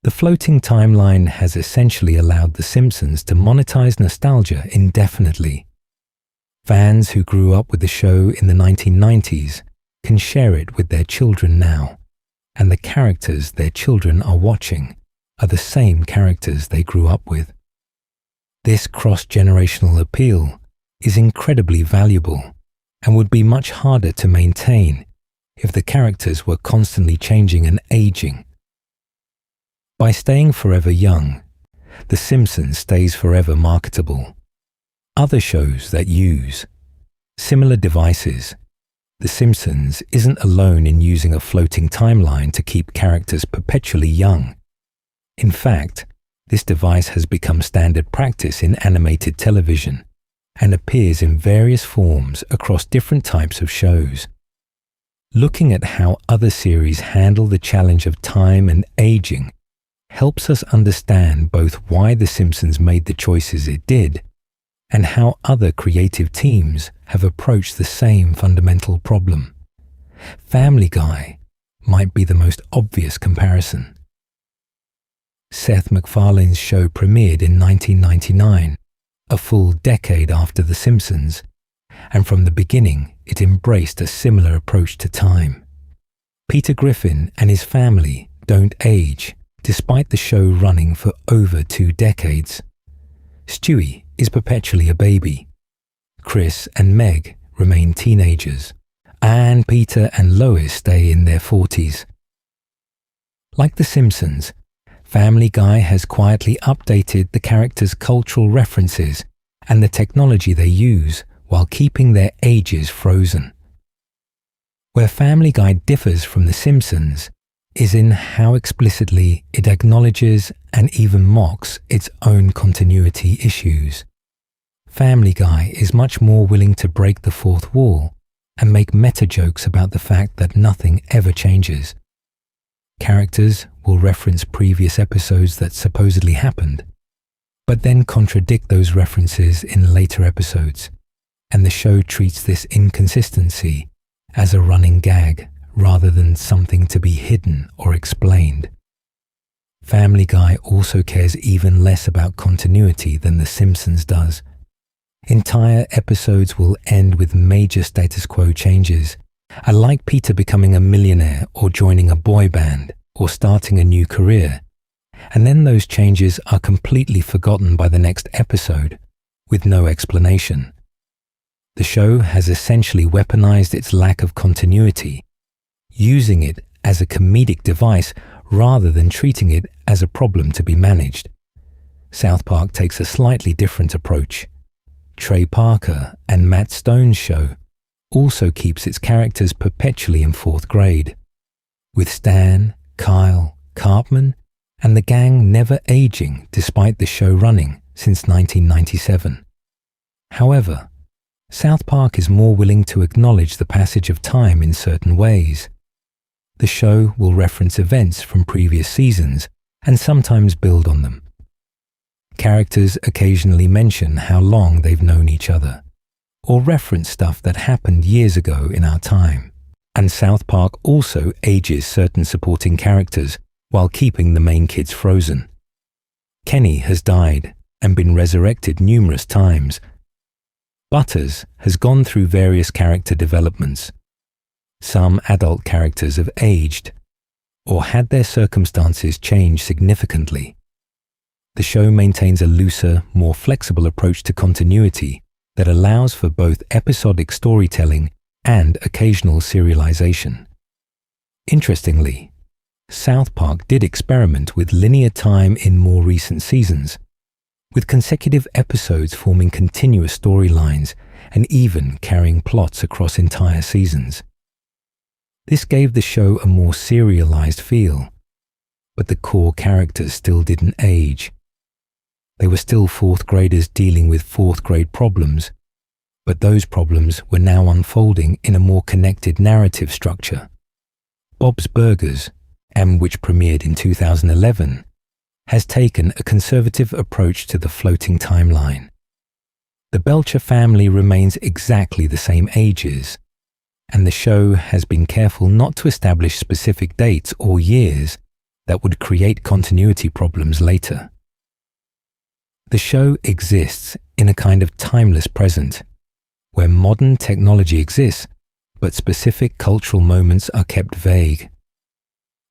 The floating timeline has essentially allowed The Simpsons to monetize nostalgia indefinitely. Fans who grew up with the show in the 1990s can share it with their children now, and the characters their children are watching are the same characters they grew up with. This cross-generational appeal is incredibly valuable and would be much harder to maintain if the characters were constantly changing and aging. By staying forever young, The Simpsons stays forever marketable. Other shows that use similar devices, The Simpsons isn't alone in using a floating timeline to keep characters perpetually young. In fact, this device has become standard practice in animated television and appears in various forms across different types of shows. Looking at how other series handle the challenge of time and aging helps us understand both why The Simpsons made the choices it did and how other creative teams have approached the same fundamental problem. Family Guy might be the most obvious comparison. Seth MacFarlane's show premiered in 1999, a full decade after The Simpsons, and from the beginning it embraced a similar approach to time. Peter Griffin and his family don't age, despite the show running for over 2 decades. Stewie is perpetually a baby. Chris and Meg remain teenagers, and Peter and Lois stay in their 40s. Like The Simpsons, Family Guy has quietly updated the characters' cultural references and the technology they use while keeping their ages frozen. Where Family Guy differs from The Simpsons is in how explicitly it acknowledges and even mocks its own continuity issues. Family Guy is much more willing to break the fourth wall and make meta jokes about the fact that nothing ever changes. Characters will reference previous episodes that supposedly happened, but then contradict those references in later episodes, and the show treats this inconsistency as a running gag rather than something to be hidden or explained. Family Guy also cares even less about continuity than The Simpsons does. Entire episodes will end with major status quo changes, like Peter becoming a millionaire or joining a boy band or starting a new career, and then those changes are completely forgotten by the next episode, with no explanation. The show has essentially weaponized its lack of continuity, using it as a comedic device rather than treating it as a problem to be managed. South Park takes a slightly different approach. Trey Parker and Matt Stone's show also keeps its characters perpetually in fourth grade, with Stan, Kyle, Cartman, and the gang never aging despite the show running since 1997. However, South Park is more willing to acknowledge the passage of time in certain ways. The show will reference events from previous seasons and sometimes build on them. Characters occasionally mention how long they've known each other, or reference stuff that happened years ago in our time. And South Park also ages certain supporting characters while keeping the main kids frozen. Kenny has died and been resurrected numerous times. Butters has gone through various character developments. Some adult characters have aged or had their circumstances change significantly. The show maintains a looser, more flexible approach to continuity that allows for both episodic storytelling and occasional serialization. Interestingly, South Park did experiment with linear time in more recent seasons, with consecutive episodes forming continuous storylines and even carrying plots across entire seasons. This gave the show a more serialized feel, but the core characters still didn't age. They were still fourth graders dealing with fourth grade problems, but those problems were now unfolding in a more connected narrative structure. Bob's Burgers, and which premiered in 2011, has taken a conservative approach to the floating timeline. The Belcher family remains exactly the same ages, and the show has been careful not to establish specific dates or years that would create continuity problems later. The show exists in a kind of timeless present, where modern technology exists, but specific cultural moments are kept vague.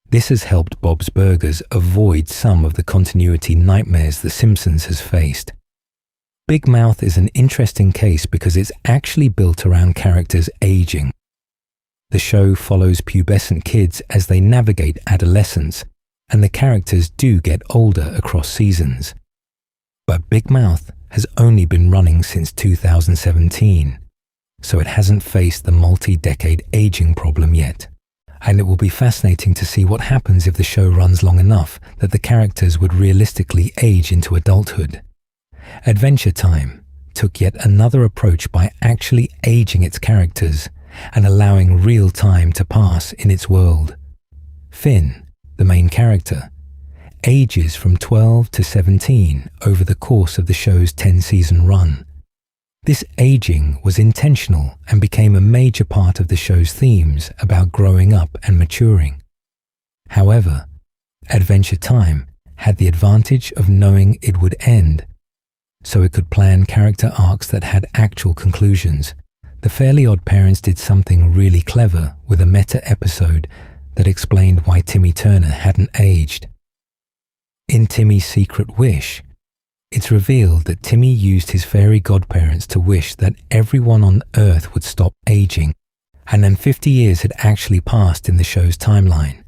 This has helped Bob's Burgers avoid some of the continuity nightmares The Simpsons has faced. Big Mouth is an interesting case because it's actually built around characters aging. The show follows pubescent kids as they navigate adolescence, and the characters do get older across seasons. But Big Mouth has only been running since 2017, so it hasn't faced the multi-decade aging problem yet. And it will be fascinating to see what happens if the show runs long enough that the characters would realistically age into adulthood. Adventure Time took yet another approach by actually aging its characters and allowing real time to pass in its world. Finn, the main character, ages from 12 to 17 over the course of the show's 10-season run. This aging was intentional and became a major part of the show's themes about growing up and maturing. However, Adventure Time had the advantage of knowing it would end, so it could plan character arcs that had actual conclusions. The Fairly Odd Parents did something really clever with a meta episode that explained why Timmy Turner hadn't aged. In Timmy's Secret Wish, it's revealed that Timmy used his fairy godparents to wish that everyone on Earth would stop aging, and then 50 years had actually passed in the show's timeline.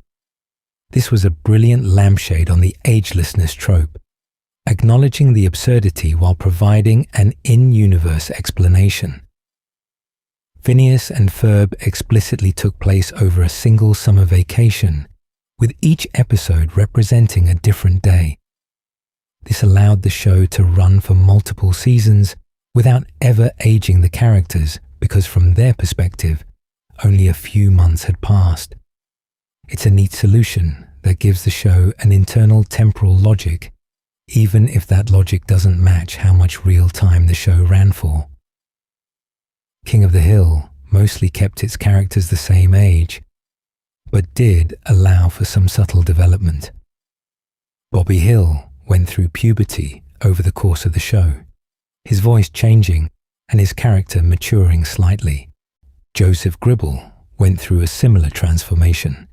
This was a brilliant lampshade on the agelessness trope, acknowledging the absurdity while providing an in-universe explanation. Phineas and Ferb explicitly took place over a single summer vacation, with each episode representing a different day. This allowed the show to run for multiple seasons without ever aging the characters because from their perspective, only a few months had passed. It's a neat solution that gives the show an internal temporal logic, even if that logic doesn't match how much real time the show ran for. King of the Hill mostly kept its characters the same age, but did allow for some subtle development. Bobby Hill went through puberty over the course of the show, his voice changing and his character maturing slightly. Joseph Gribble went through a similar transformation,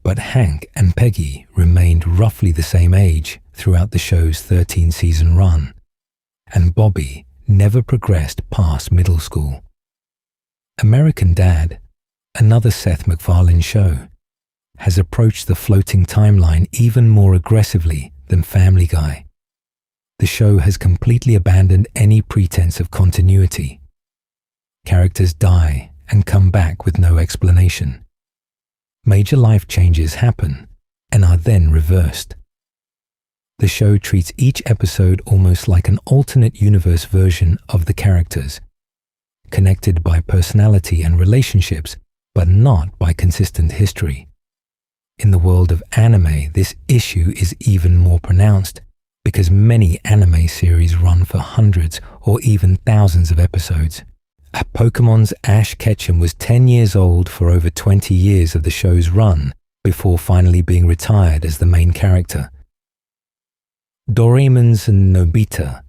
but Hank and Peggy remained roughly the same age throughout the show's 13-season run, and Bobby never progressed past middle school. American Dad, another Seth MacFarlane show, has approached the floating timeline even more aggressively than Family Guy. The show has completely abandoned any pretense of continuity. Characters die and come back with no explanation. Major life changes happen and are then reversed. The show treats each episode almost like an alternate universe version of the characters, connected by personality and relationships, but not by consistent history. In the world of anime, this issue is even more pronounced because many anime series run for hundreds or even thousands of episodes. Pokemon's Ash Ketchum was 10 years old for over 20 years of the show's run before finally being retired as the main character. Doraemon's Nobita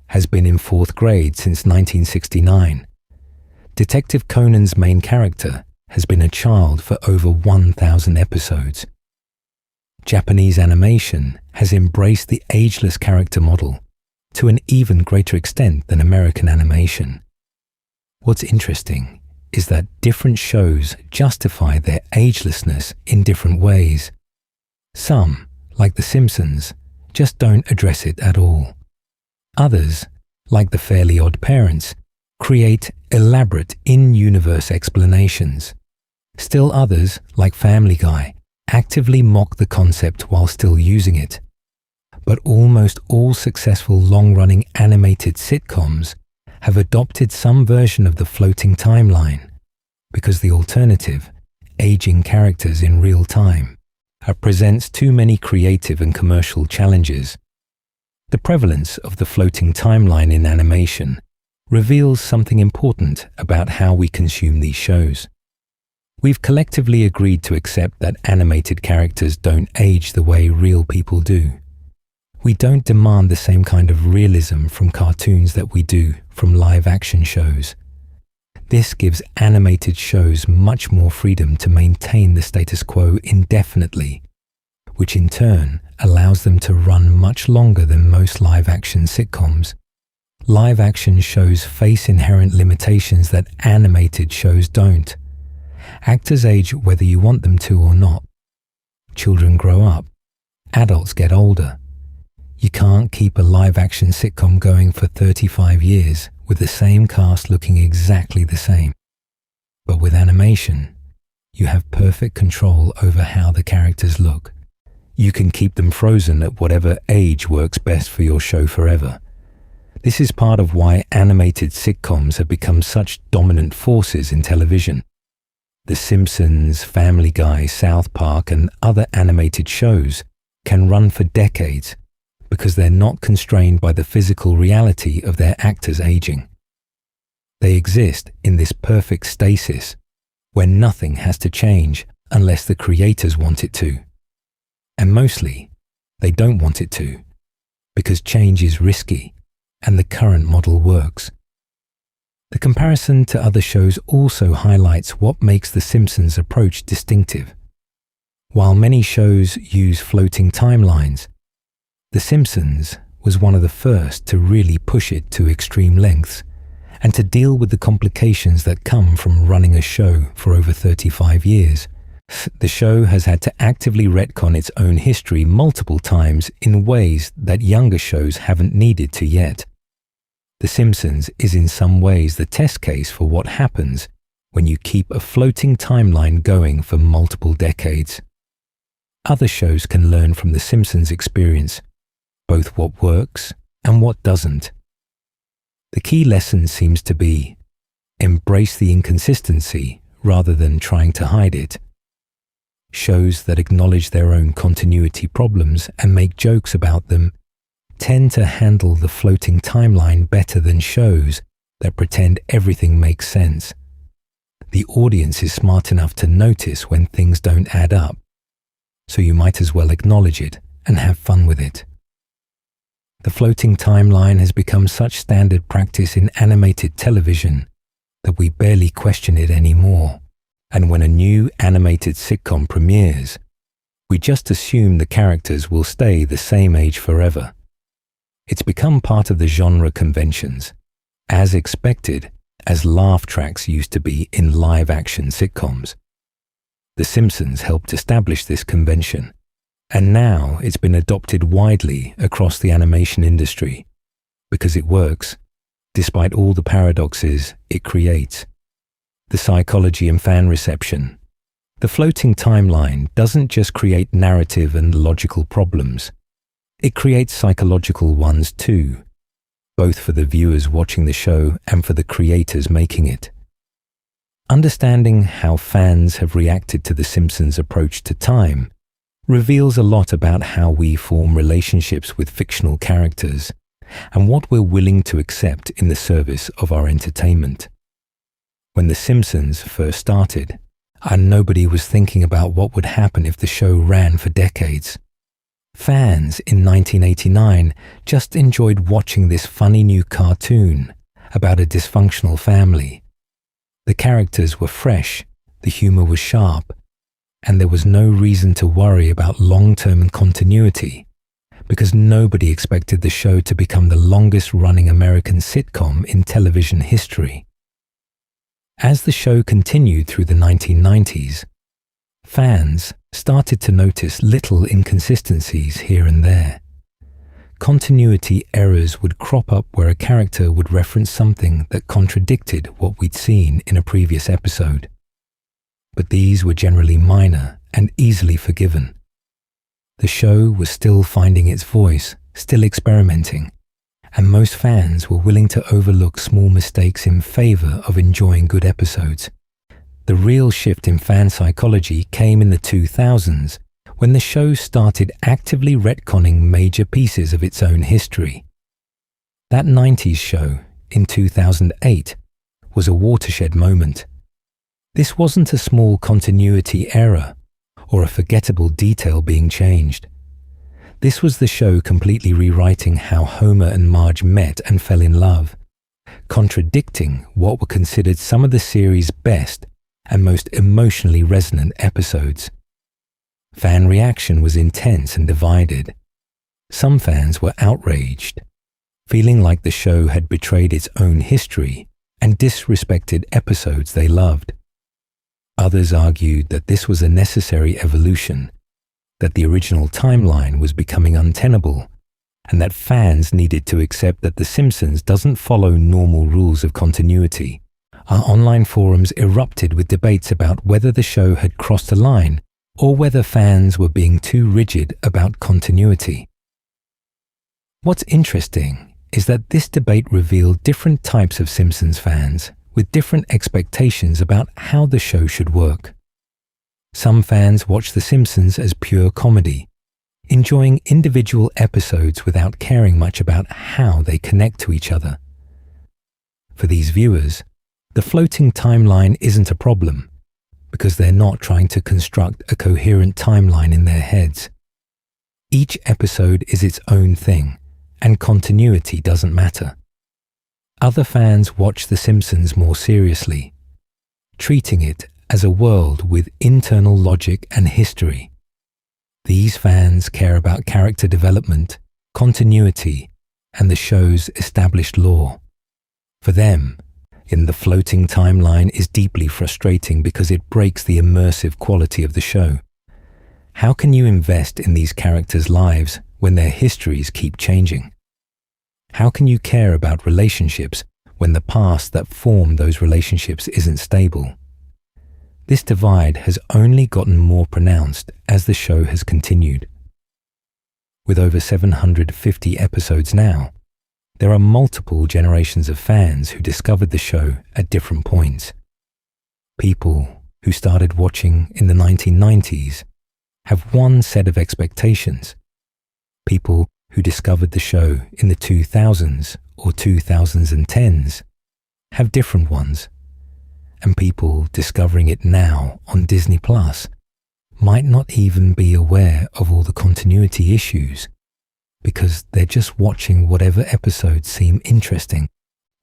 has been in 4th grade since 1969. Detective Conan's main character has been a child for over 1,000 episodes. Japanese animation has embraced the ageless character model to an even greater extent than American animation. What's interesting is that different shows justify their agelessness in different ways. Some, like The Simpsons, just don't address it at all. Others, like The Fairly Odd Parents, create elaborate in-universe explanations. Still others, like Family Guy, actively mock the concept while still using it. But almost all successful long-running animated sitcoms have adopted some version of the floating timeline, because the alternative, aging characters in real time, presents too many creative and commercial challenges. The prevalence of the floating timeline in animation reveals something important about how we consume these shows. We've collectively agreed to accept that animated characters don't age the way real people do. We don't demand the same kind of realism from cartoons that we do from live-action shows. This gives animated shows much more freedom to maintain the status quo indefinitely, which in turn allows them to run much longer than most live-action sitcoms. Live-action shows face inherent limitations that animated shows don't. Actors age whether you want them to or not. Children grow up. Adults get older. You can't keep a live-action sitcom going for 35 years with the same cast looking exactly the same. But with animation, you have perfect control over how the characters look. You can keep them frozen at whatever age works best for your show forever. This is part of why animated sitcoms have become such dominant forces in television. The Simpsons, Family Guy, South Park, and other animated shows can run for decades because they're not constrained by the physical reality of their actors aging. They exist in this perfect stasis where nothing has to change unless the creators want it to. And mostly, they don't want it to, because change is risky and the current model works. The comparison to other shows also highlights what makes The Simpsons' approach distinctive. While many shows use floating timelines, The Simpsons was one of the first to really push it to extreme lengths and to deal with the complications that come from running a show for over 35 years. The show has had to actively retcon its own history multiple times in ways that younger shows haven't needed to yet. The Simpsons is in some ways the test case for what happens when you keep a floating timeline going for multiple decades. Other shows can learn from The Simpsons' experience, both what works and what doesn't. The key lesson seems to be, embrace the inconsistency rather than trying to hide it. Shows that acknowledge their own continuity problems and make jokes about them tend to handle the floating timeline better than shows that pretend everything makes sense. The audience is smart enough to notice when things don't add up, so you might as well acknowledge it and have fun with it. The floating timeline has become such standard practice in animated television that we barely question it anymore. And when a new animated sitcom premieres, we just assume the characters will stay the same age forever. It's become part of the genre conventions, as expected as laugh tracks used to be in live-action sitcoms. The Simpsons helped establish this convention, and now it's been adopted widely across the animation industry because it works, despite all the paradoxes it creates. The psychology and fan reception. The floating timeline doesn't just create narrative and logical problems. It creates psychological ones too, both for the viewers watching the show and for the creators making it. Understanding how fans have reacted to The Simpsons' approach to time reveals a lot about how we form relationships with fictional characters and what we're willing to accept in the service of our entertainment. When The Simpsons first started, and nobody was thinking about what would happen if the show ran for decades. Fans in 1989 just enjoyed watching this funny new cartoon about a dysfunctional family. The characters were fresh, the humor was sharp, and there was no reason to worry about long-term continuity because nobody expected the show to become the longest-running American sitcom in television history. As the show continued through the 1990s, fans started to notice little inconsistencies here and there. Continuity errors would crop up where a character would reference something that contradicted what we'd seen in a previous episode. But these were generally minor and easily forgiven. The show was still finding its voice, still experimenting, and most fans were willing to overlook small mistakes in favor of enjoying good episodes. The real shift in fan psychology came in the 2000s when the show started actively retconning major pieces of its own history. That 90s show, in 2008, was a watershed moment. This wasn't a small continuity error or a forgettable detail being changed. This was the show completely rewriting how Homer and Marge met and fell in love, contradicting what were considered some of the series' best and most emotionally resonant episodes. Fan reaction was intense and divided. Some fans were outraged, feeling like the show had betrayed its own history and disrespected episodes they loved. Others argued that this was a necessary evolution, that the original timeline was becoming untenable, and that fans needed to accept that The Simpsons doesn't follow normal rules of continuity. Our online forums erupted with debates about whether the show had crossed a line or whether fans were being too rigid about continuity. What's interesting is that this debate revealed different types of Simpsons fans with different expectations about how the show should work. Some fans watch The Simpsons as pure comedy, enjoying individual episodes without caring much about how they connect to each other. For these viewers, the floating timeline isn't a problem, because they're not trying to construct a coherent timeline in their heads. Each episode is its own thing, and continuity doesn't matter. Other fans watch The Simpsons more seriously, treating it as a world with internal logic and history. These fans care about character development, continuity, and the show's established lore. For them, in the floating timeline is deeply frustrating because it breaks the immersive quality of the show. How can you invest in these characters' lives when their histories keep changing? How can you care about relationships when the past that formed those relationships isn't stable? This divide has only gotten more pronounced as the show has continued. With over 750 episodes now, there are multiple generations of fans who discovered the show at different points. People who started watching in the 1990s have one set of expectations. People who discovered the show in the 2000s or 2010s have different ones. And people discovering it now on Disney Plus might not even be aware of all the continuity issues because they're just watching whatever episodes seem interesting.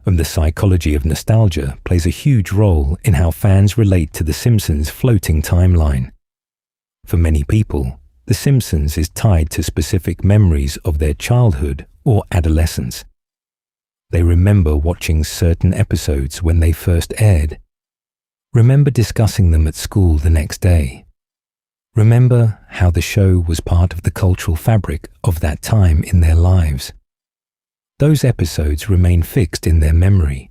And the psychology of nostalgia plays a huge role in how fans relate to The Simpsons' floating timeline. For many people, The Simpsons is tied to specific memories of their childhood or adolescence. They remember watching certain episodes when they first aired. Remember discussing them at school the next day. Remember how the show was part of the cultural fabric of that time in their lives. Those episodes remain fixed in their memory,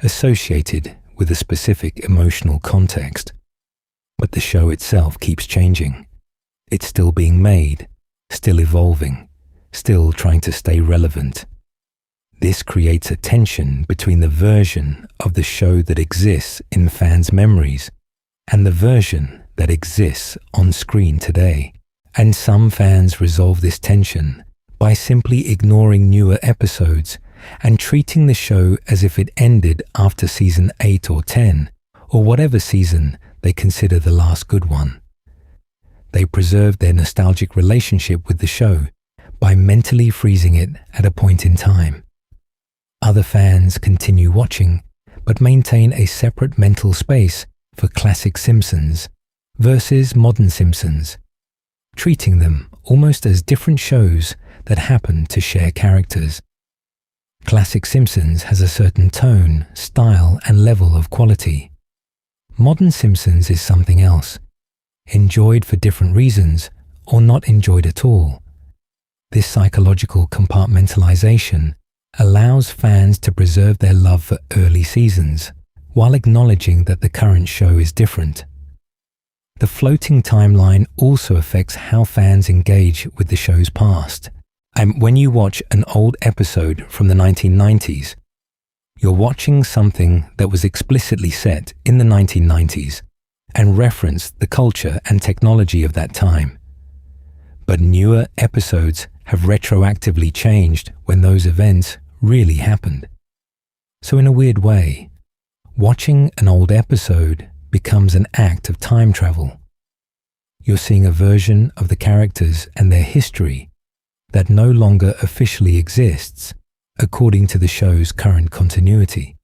associated with a specific emotional context. But the show itself keeps changing. It's still being made, still evolving, still trying to stay relevant. This creates a tension between the version of the show that exists in fans' memories and the version that exists on screen today. And some fans resolve this tension by simply ignoring newer episodes and treating the show as if it ended after season 8 or 10, or whatever season they consider the last good one. They preserve their nostalgic relationship with the show by mentally freezing it at a point in time. Other fans continue watching, but maintain a separate mental space for classic Simpsons versus modern Simpsons, treating them almost as different shows that happen to share characters. Classic Simpsons has a certain tone, style, and level of quality. Modern Simpsons is something else, enjoyed for different reasons or not enjoyed at all. This psychological compartmentalization allows fans to preserve their love for early seasons while acknowledging that the current show is different. The floating timeline also affects how fans engage with the show's past. And when you watch an old episode from the 1990s, you're watching something that was explicitly set in the 1990s and referenced the culture and technology of that time. But newer episodes have retroactively changed when those events really happened. So in a weird way, watching an old episode becomes an act of time travel. You're seeing a version of the characters and their history that no longer officially exists according to the show's current continuity.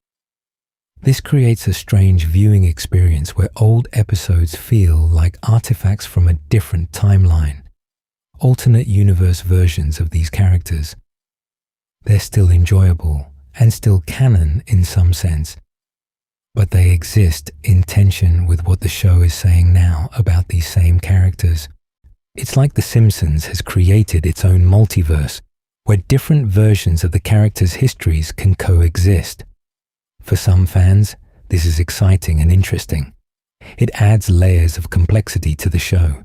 This creates a strange viewing experience where old episodes feel like artifacts from a different timeline, alternate universe versions of these characters. They're still enjoyable and still canon in some sense, but they exist in tension with what the show is saying now about these same characters. It's like The Simpsons has created its own multiverse where different versions of the characters' histories can coexist. For some fans, this is exciting and interesting. It adds layers of complexity to the show.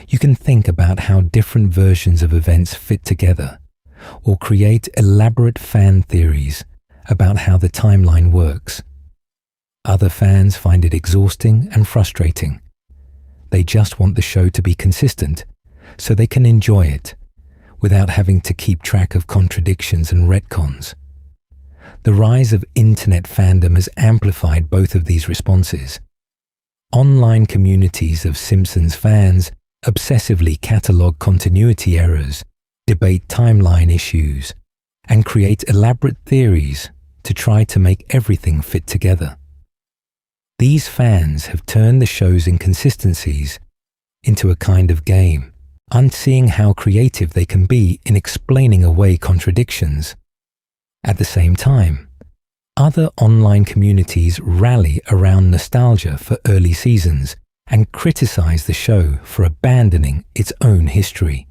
You can think about how different versions of events fit together, or create elaborate fan theories about how the timeline works. Other fans find it exhausting and frustrating. They just want the show to be consistent so they can enjoy it without having to keep track of contradictions and retcons. The rise of internet fandom has amplified both of these responses. Online communities of Simpsons fans obsessively catalog continuity errors, debate timeline issues, and create elaborate theories to try to make everything fit together. These fans have turned the show's inconsistencies into a kind of game, unseeing how creative they can be in explaining away contradictions. At the same time, other online communities rally around nostalgia for early seasons and criticize the show for abandoning its own history.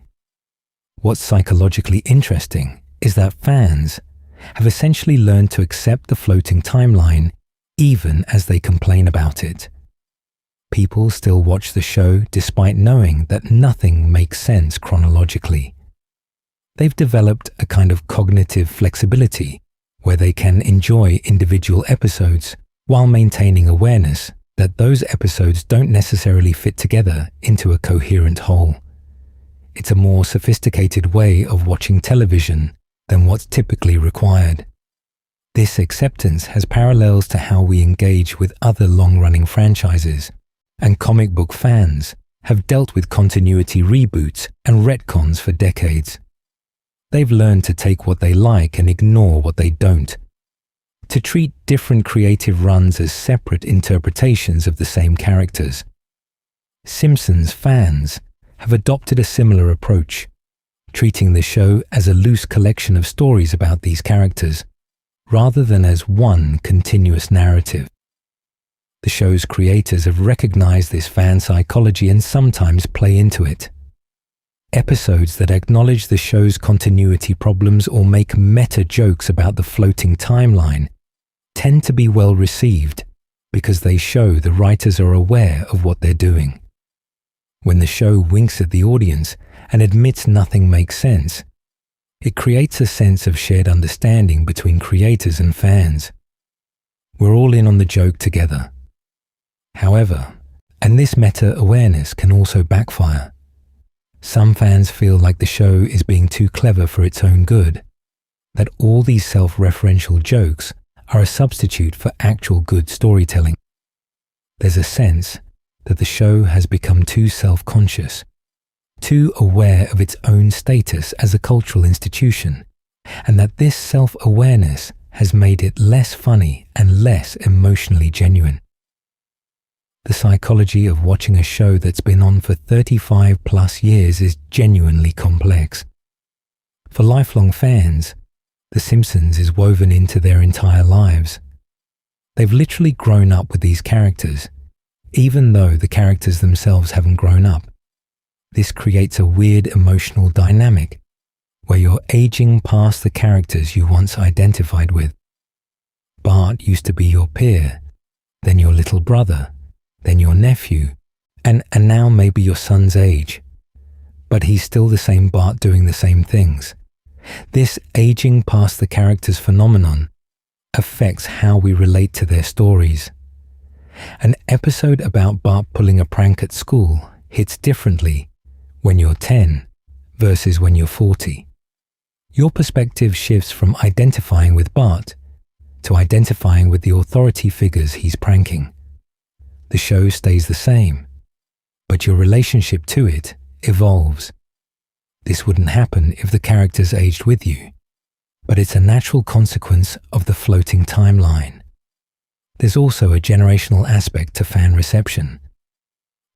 What's psychologically interesting is that fans have essentially learned to accept the floating timeline even as they complain about it. People still watch the show despite knowing that nothing makes sense chronologically. They've developed a kind of cognitive flexibility where they can enjoy individual episodes while maintaining awareness that those episodes don't necessarily fit together into a coherent whole. It's a more sophisticated way of watching television than what's typically required. This acceptance has parallels to how we engage with other long-running franchises, and comic book fans have dealt with continuity reboots and retcons for decades. They've learned to take what they like and ignore what they don't, to treat different creative runs as separate interpretations of the same characters. Simpsons fans have adopted a similar approach, treating the show as a loose collection of stories about these characters, rather than as one continuous narrative. The show's creators have recognized this fan psychology and sometimes play into it. Episodes that acknowledge the show's continuity problems or make meta jokes about the floating timeline tend to be well received because they show the writers are aware of what they're doing. When the show winks at the audience and admits nothing makes sense, it creates a sense of shared understanding between creators and fans. We're all in on the joke together. However, and this meta-awareness can also backfire. Some fans feel like the show is being too clever for its own good, that all these self-referential jokes are a substitute for actual good storytelling. There's a sense that the show has become too self-conscious, too aware of its own status as a cultural institution, and that this self-awareness has made it less funny and less emotionally genuine. The psychology of watching a show that's been on for 35 plus years is genuinely complex. For lifelong fans, The Simpsons is woven into their entire lives. They've literally grown up with these characters, even though the characters themselves haven't grown up. This creates a weird emotional dynamic where you're aging past the characters you once identified with. Bart used to be your peer, then your little brother, then your nephew, and now maybe your son's age. But he's still the same Bart doing the same things. This aging past the characters phenomenon affects how we relate to their stories. An episode about Bart pulling a prank at school hits differently when you're 10 versus when you're 40. Your perspective shifts from identifying with Bart to identifying with the authority figures he's pranking. The show stays the same, but your relationship to it evolves. This wouldn't happen if the characters aged with you, but it's a natural consequence of the floating timeline. There's also a generational aspect to fan reception.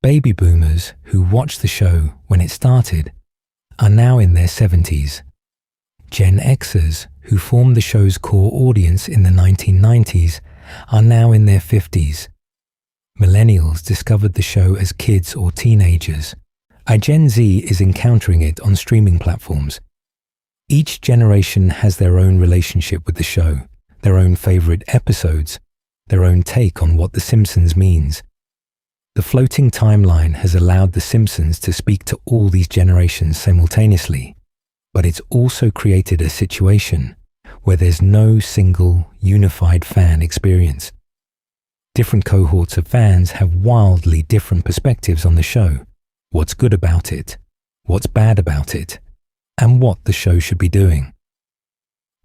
Baby boomers who watched the show when it started are now in their 70s. Gen Xers who formed the show's core audience in the 1990s are now in their 50s. Millennials discovered the show as kids or teenagers. Gen Z is encountering it on streaming platforms. Each generation has their own relationship with the show, their own favorite episodes, their own take on what The Simpsons means. The floating timeline has allowed The Simpsons to speak to all these generations simultaneously, but it's also created a situation where there's no single, unified fan experience. Different cohorts of fans have wildly different perspectives on the show, what's good about it, what's bad about it, and what the show should be doing.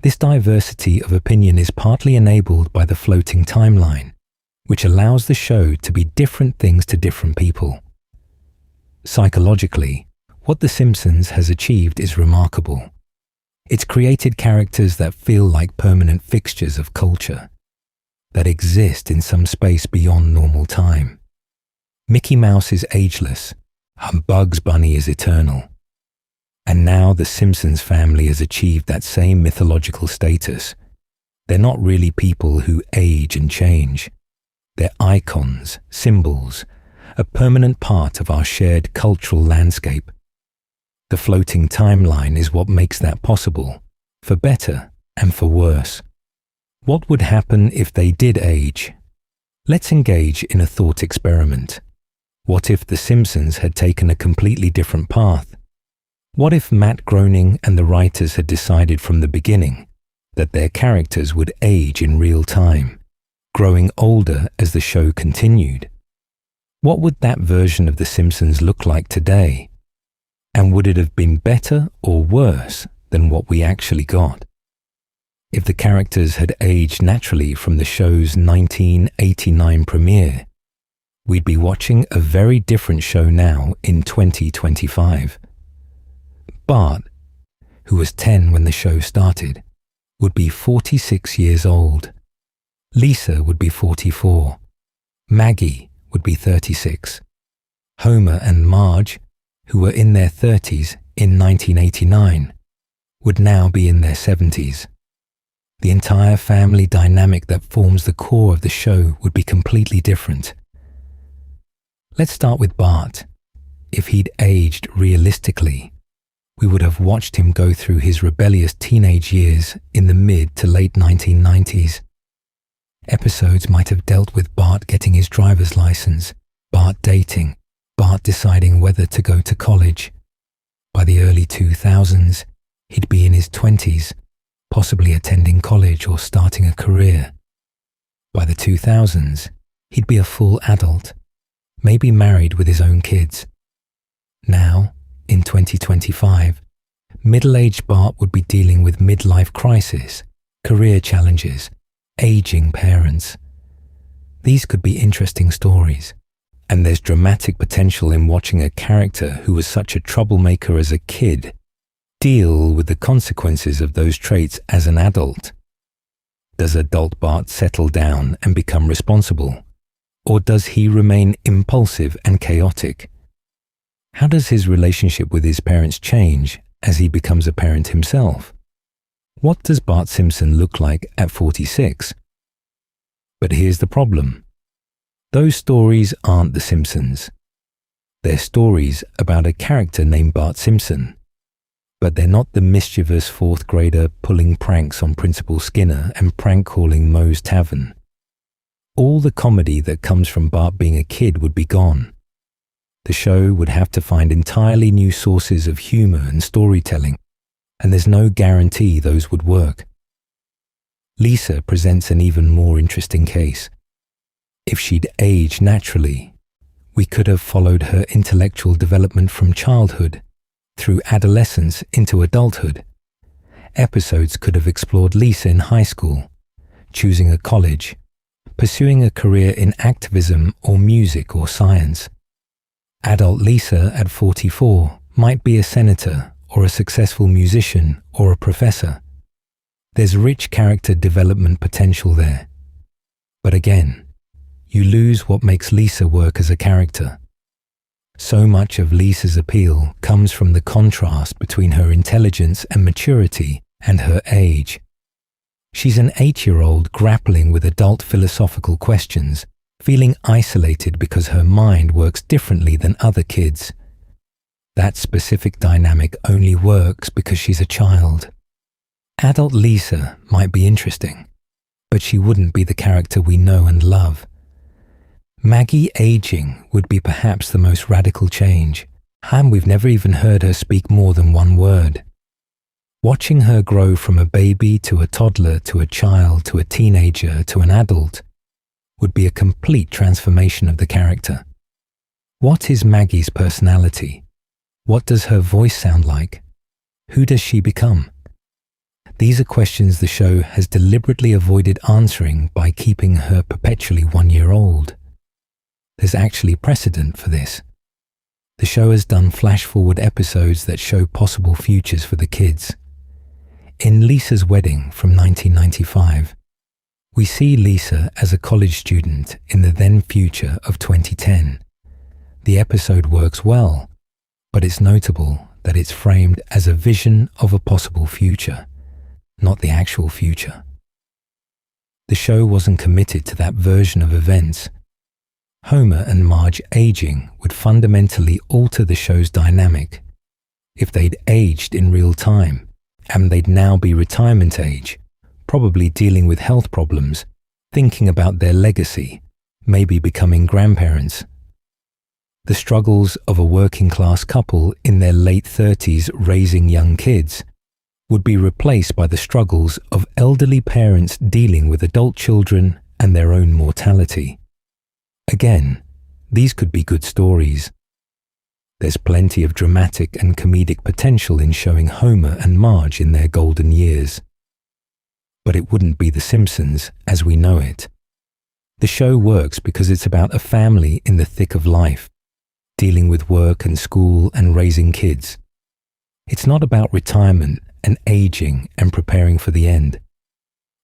This diversity of opinion is partly enabled by the floating timeline, which allows the show to be different things to different people. Psychologically, what The Simpsons has achieved is remarkable. It's created characters that feel like permanent fixtures of culture, that exist in some space beyond normal time. Mickey Mouse is ageless, and Bugs Bunny is eternal. And now the Simpsons family has achieved that same mythological status. They're not really people who age and change. They're icons, symbols, a permanent part of our shared cultural landscape. The floating timeline is what makes that possible, for better and for worse. What would happen if they did age? Let's engage in a thought experiment. What if The Simpsons had taken a completely different path? What if Matt Groening and the writers had decided from the beginning that their characters would age in real time, growing older as the show continued? What would that version of The Simpsons look like today? And would it have been better or worse than what we actually got? If the characters had aged naturally from the show's 1989 premiere, we'd be watching a very different show now in 2025. Bart, who was 10 when the show started, would be 46 years old. Lisa would be 44. Maggie would be 36. Homer and Marge, who were in their 30s in 1989, would now be in their 70s. The entire family dynamic that forms the core of the show would be completely different. Let's start with Bart. If he'd aged realistically, we would have watched him go through his rebellious teenage years in the mid to late 1990s. Episodes might have dealt with Bart getting his driver's license, Bart dating, Bart deciding whether to go to college. By the early 2000s, he'd be in his 20s, possibly attending college or starting a career. By the 2000s, he'd be a full adult, maybe married with his own kids. Now, in 2025, middle-aged Bart would be dealing with midlife crisis, career challenges, aging parents. These could be interesting stories, and there's dramatic potential in watching a character who was such a troublemaker as a kid deal with the consequences of those traits as an adult. Does adult Bart settle down and become responsible? Or does he remain impulsive and chaotic? How does his relationship with his parents change as he becomes a parent himself? What does Bart Simpson look like at 46? But here's the problem. Those stories aren't The Simpsons. They're stories about a character named Bart Simpson. But they're not the mischievous fourth grader pulling pranks on Principal Skinner and prank-calling Moe's Tavern. All the comedy that comes from Bart being a kid would be gone. The show would have to find entirely new sources of humor and storytelling, and there's no guarantee those would work. Lisa presents an even more interesting case. If she'd aged naturally, we could have followed her intellectual development from childhood through adolescence into adulthood. Episodes could have explored Lisa in high school, choosing a college, pursuing a career in activism or music or science. Adult Lisa at 44 might be a senator or a successful musician or a professor. There's rich character development potential there. But again, you lose what makes Lisa work as a character. So much of Lisa's appeal comes from the contrast between her intelligence and maturity and her age. She's an 8-year-old grappling with adult philosophical questions, feeling isolated because her mind works differently than other kids. That specific dynamic only works because she's a child. Adult Lisa might be interesting, but she wouldn't be the character we know and love. Maggie aging would be perhaps the most radical change, and we've never even heard her speak more than one word. Watching her grow from a baby to a toddler to a child to a teenager to an adult would be a complete transformation of the character. What is Maggie's personality? What does her voice sound like? Who does she become? These are questions the show has deliberately avoided answering by keeping her perpetually 1 year old. There's actually precedent for this. The show has done flash-forward episodes that show possible futures for the kids. In Lisa's Wedding from 1995, we see Lisa as a college student in the then future of 2010. The episode works well, but it's notable that it's framed as a vision of a possible future, not the actual future. The show wasn't committed to that version of events. Homer and Marge aging would fundamentally alter the show's dynamic. If they'd aged in real time, and they'd now be retirement age, probably dealing with health problems, thinking about their legacy, maybe becoming grandparents. The struggles of a working-class couple in their late 30s raising young kids would be replaced by the struggles of elderly parents dealing with adult children and their own mortality. Again, these could be good stories. There's plenty of dramatic and comedic potential in showing Homer and Marge in their golden years. But it wouldn't be The Simpsons as we know it. The show works because it's about a family in the thick of life, dealing with work and school and raising kids. It's not about retirement and aging and preparing for the end.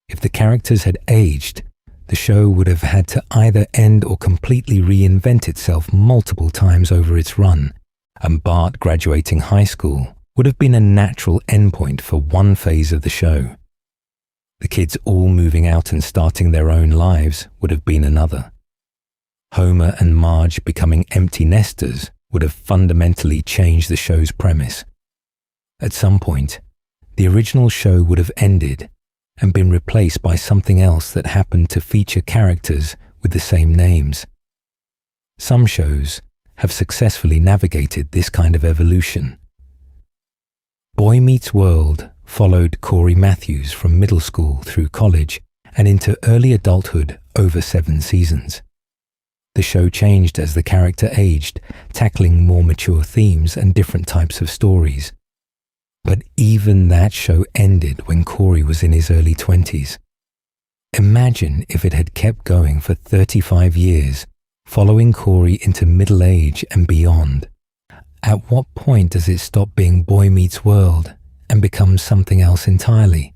If the characters had aged, the show would have had to either end or completely reinvent itself multiple times over its run, and Bart graduating high school would have been a natural endpoint for one phase of the show. The kids all moving out and starting their own lives would have been another. Homer and Marge becoming empty nesters would have fundamentally changed the show's premise. At some point, the original show would have ended and been replaced by something else that happened to feature characters with the same names. Some shows have successfully navigated this kind of evolution. Boy Meets World followed Corey Matthews from middle school through college and into early adulthood over 7 seasons. The show changed as the character aged, tackling more mature themes and different types of stories. But even that show ended when Corey was in his early 20s. Imagine if it had kept going for 35 years, following Corey into middle age and beyond. At what point does it stop being Boy Meets World and become something else entirely?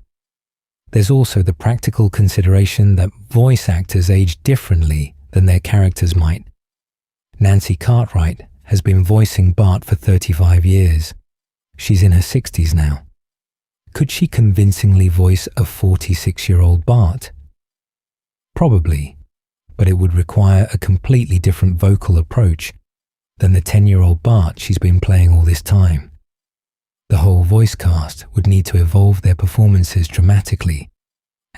There's also the practical consideration that voice actors age differently than their characters might. Nancy Cartwright has been voicing Bart for 35 years. She's in her 60s now. Could she convincingly voice a 46-year-old Bart? Probably, but it would require a completely different vocal approach than the 10-year-old Bart she's been playing all this time. The whole voice cast would need to evolve their performances dramatically,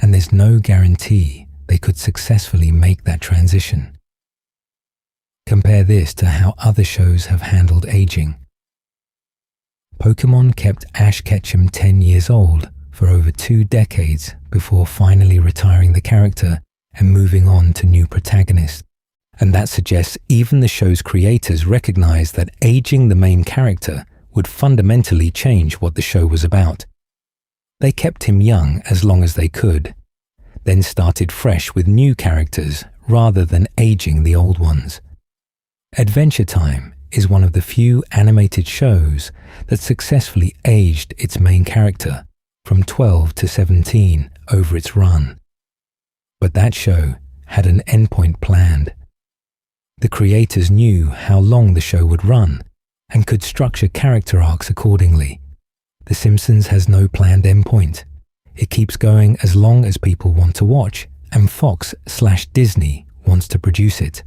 and there's no guarantee they could successfully make that transition. Compare this to how other shows have handled aging. Pokémon kept Ash Ketchum 10 years old for over 2 decades before finally retiring the character and moving on to new protagonists. And that suggests even the show's creators recognized that aging the main character would fundamentally change what the show was about. They kept him young as long as they could, then started fresh with new characters rather than aging the old ones. Adventure Time is one of the few animated shows that successfully aged its main character from 12 to 17 over its run. But that show had an endpoint planned. The creators knew how long the show would run and could structure character arcs accordingly. The Simpsons has no planned endpoint. It keeps going as long as people want to watch, and Fox/Disney wants to produce it.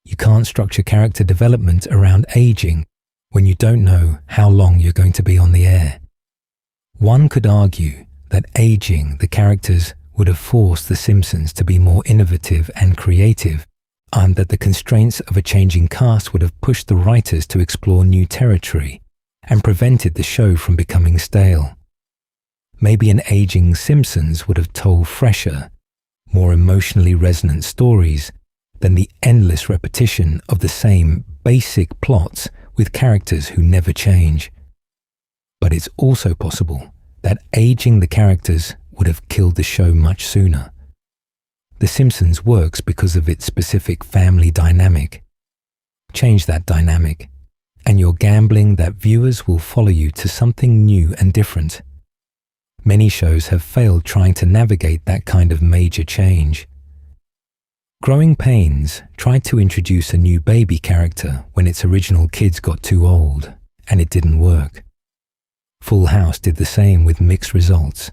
You can't structure character development around aging when you don't know how long you're going to be on the air. One could argue that aging the characters would have forced The Simpsons to be more innovative and creative, and that the constraints of a changing cast would have pushed the writers to explore new territory and prevented the show from becoming stale. Maybe an aging Simpsons would have told fresher, more emotionally resonant stories than the endless repetition of the same basic plots with characters who never change. But it's also possible that aging the characters would have killed the show much sooner. The Simpsons works because of its specific family dynamic. Change that dynamic, and you're gambling that viewers will follow you to something new and different. Many shows have failed trying to navigate that kind of major change. Growing Pains tried to introduce a new baby character when its original kids got too old, and it didn't work. Full House did the same with mixed results.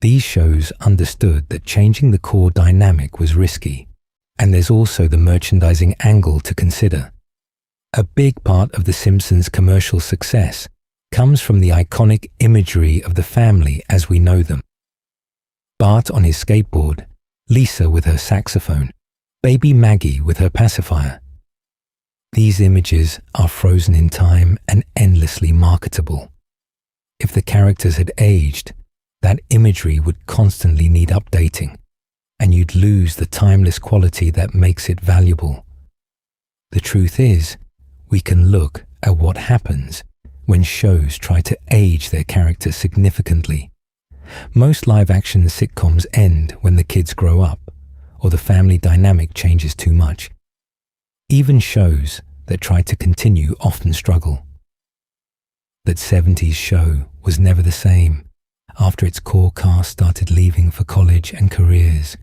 These shows understood that changing the core dynamic was risky, and there's also the merchandising angle to consider. A big part of The Simpsons' commercial success comes from the iconic imagery of the family as we know them. Bart on his skateboard, Lisa with her saxophone, baby Maggie with her pacifier. These images are frozen in time and endlessly marketable. If the characters had aged, that imagery would constantly need updating, and you'd lose the timeless quality that makes it valuable. The truth is, we can look at what happens when shows try to age their characters significantly. Most live-action sitcoms end when the kids grow up, or the family dynamic changes too much. Even shows that try to continue often struggle. That 70s show was never the same after its core cast started leaving for college and careers.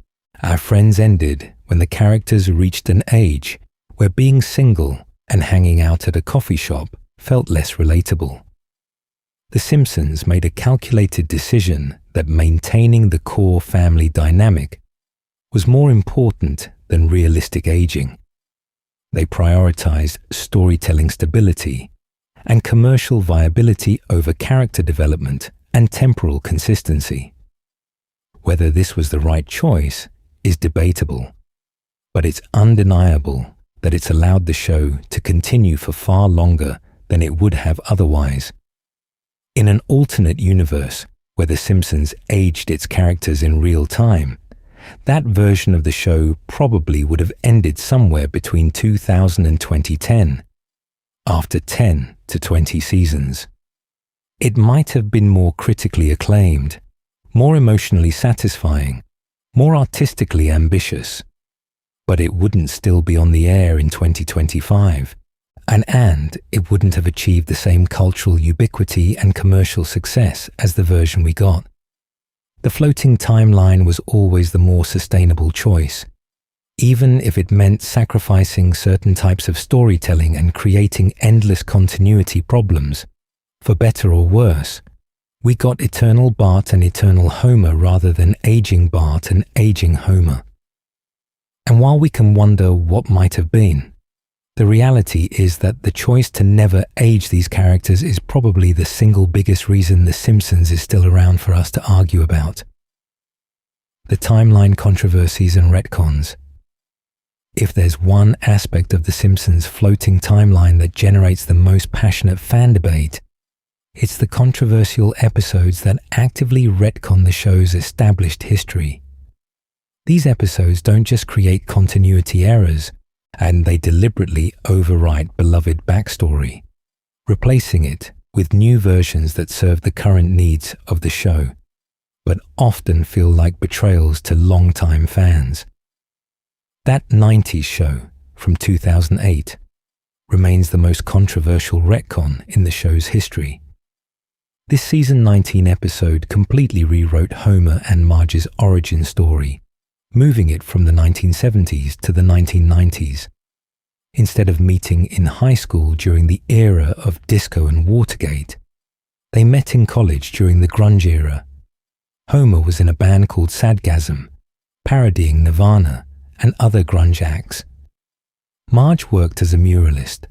Our Friends ended when the characters reached an age where being single and hanging out at a coffee shop felt less relatable. The Simpsons made a calculated decision that maintaining the core family dynamic was more important than realistic aging. They prioritized storytelling stability and commercial viability over character development and temporal consistency. Whether this was the right choice is debatable, but it's undeniable that it's allowed the show to continue for far longer than it would have otherwise. In an alternate universe where The Simpsons aged its characters in real time, that version of the show probably would have ended somewhere between 2000 and 2010, after 10 to 20 seasons. It might have been more critically acclaimed, more emotionally satisfying, more artistically ambitious, but it wouldn't still be on the air in 2025, and it wouldn't have achieved the same cultural ubiquity and commercial success as the version we got. The floating timeline was always the more sustainable choice, even if it meant sacrificing certain types of storytelling and creating endless continuity problems. For better or worse, we got eternal Bart and eternal Homer rather than aging Bart and aging Homer. And while we can wonder what might have been, the reality is that the choice to never age these characters is probably the single biggest reason The Simpsons is still around for us to argue about. The timeline controversies and retcons. If there's one aspect of The Simpsons' floating timeline that generates the most passionate fan debate, it's the controversial episodes that actively retcon the show's established history. These episodes don't just create continuity errors, and they deliberately overwrite beloved backstory, replacing it with new versions that serve the current needs of the show, but often feel like betrayals to longtime fans. That 90s show from 2008 remains the most controversial retcon in the show's history. This season 19 episode completely rewrote Homer and Marge's origin story, moving it from the 1970s to the 1990s. Instead of meeting in high school during the era of disco and Watergate, they met in college during the grunge era. Homer was in a band called Sadgasm, parodying Nirvana and other grunge acts. Marge worked as a muralist.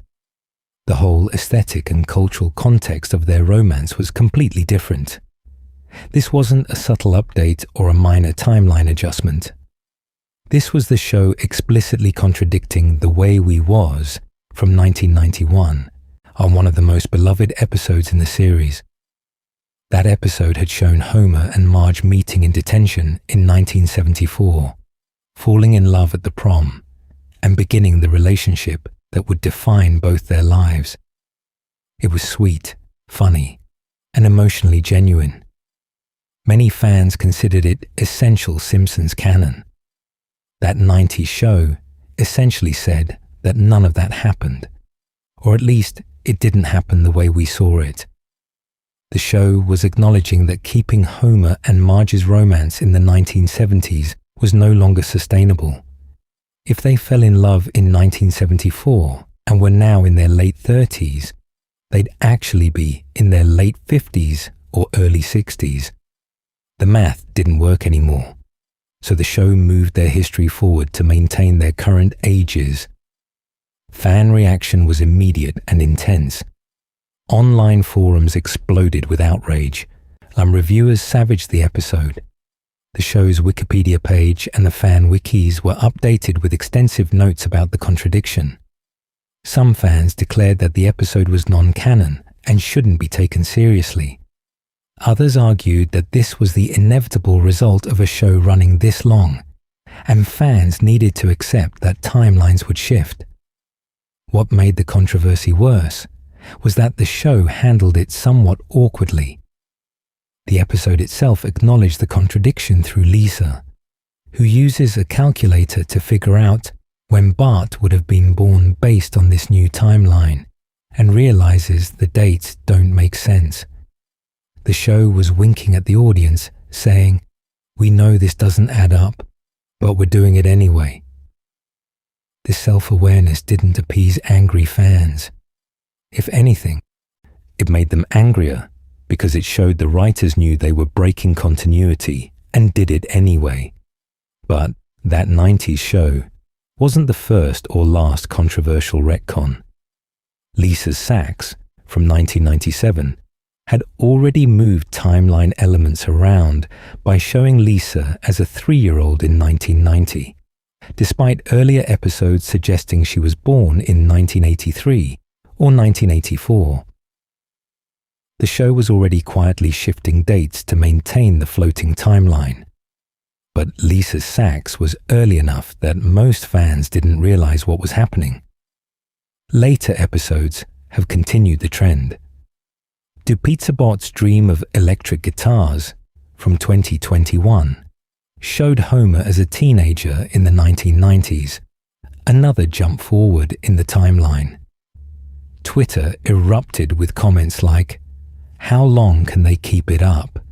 The whole aesthetic and cultural context of their romance was completely different. This wasn't a subtle update or a minor timeline adjustment. This was the show explicitly contradicting The Way We Was from 1991 on one of the most beloved episodes in the series. That episode had shown Homer and Marge meeting in detention in 1974, falling in love at the prom, and beginning the relationship that would define both their lives. It was sweet, funny, and emotionally genuine. Many fans considered it essential Simpsons canon. That 90s show essentially said that none of that happened, or at least it didn't happen the way we saw it. The show was acknowledging that keeping Homer and Marge's romance in the 1970s was no longer sustainable. If they fell in love in 1974 and were now in their late 30s, they'd actually be in their late 50s or early 60s. The math didn't work anymore, so the show moved their history forward to maintain their current ages. Fan reaction was immediate and intense. Online forums exploded with outrage, and reviewers savaged the episode. The show's Wikipedia page and the fan wikis were updated with extensive notes about the contradiction. Some fans declared that the episode was non-canon and shouldn't be taken seriously. Others argued that this was the inevitable result of a show running this long, and fans needed to accept that timelines would shift. What made the controversy worse was that the show handled it somewhat awkwardly. The episode itself acknowledged the contradiction through Lisa, who uses a calculator to figure out when Bart would have been born based on this new timeline, and realizes the dates don't make sense. The show was winking at the audience, saying, "We know this doesn't add up, but we're doing it anyway." This self-awareness didn't appease angry fans. If anything, it made them angrier because it showed the writers knew they were breaking continuity and did it anyway. But that 90s show wasn't the first or last controversial retcon. Lisa Sachs, from 1997, had already moved timeline elements around by showing Lisa as a 3-year-old in 1990, despite earlier episodes suggesting she was born in 1983 or 1984. The show was already quietly shifting dates to maintain the floating timeline. But Lisa Sachs was early enough that most fans didn't realize what was happening. Later episodes have continued the trend. Do Pizza Bots Dream of Electric Guitars, from 2021, showed Homer as a teenager in the 1990s, another jump forward in the timeline. Twitter erupted with comments like, "How long can they keep it up?"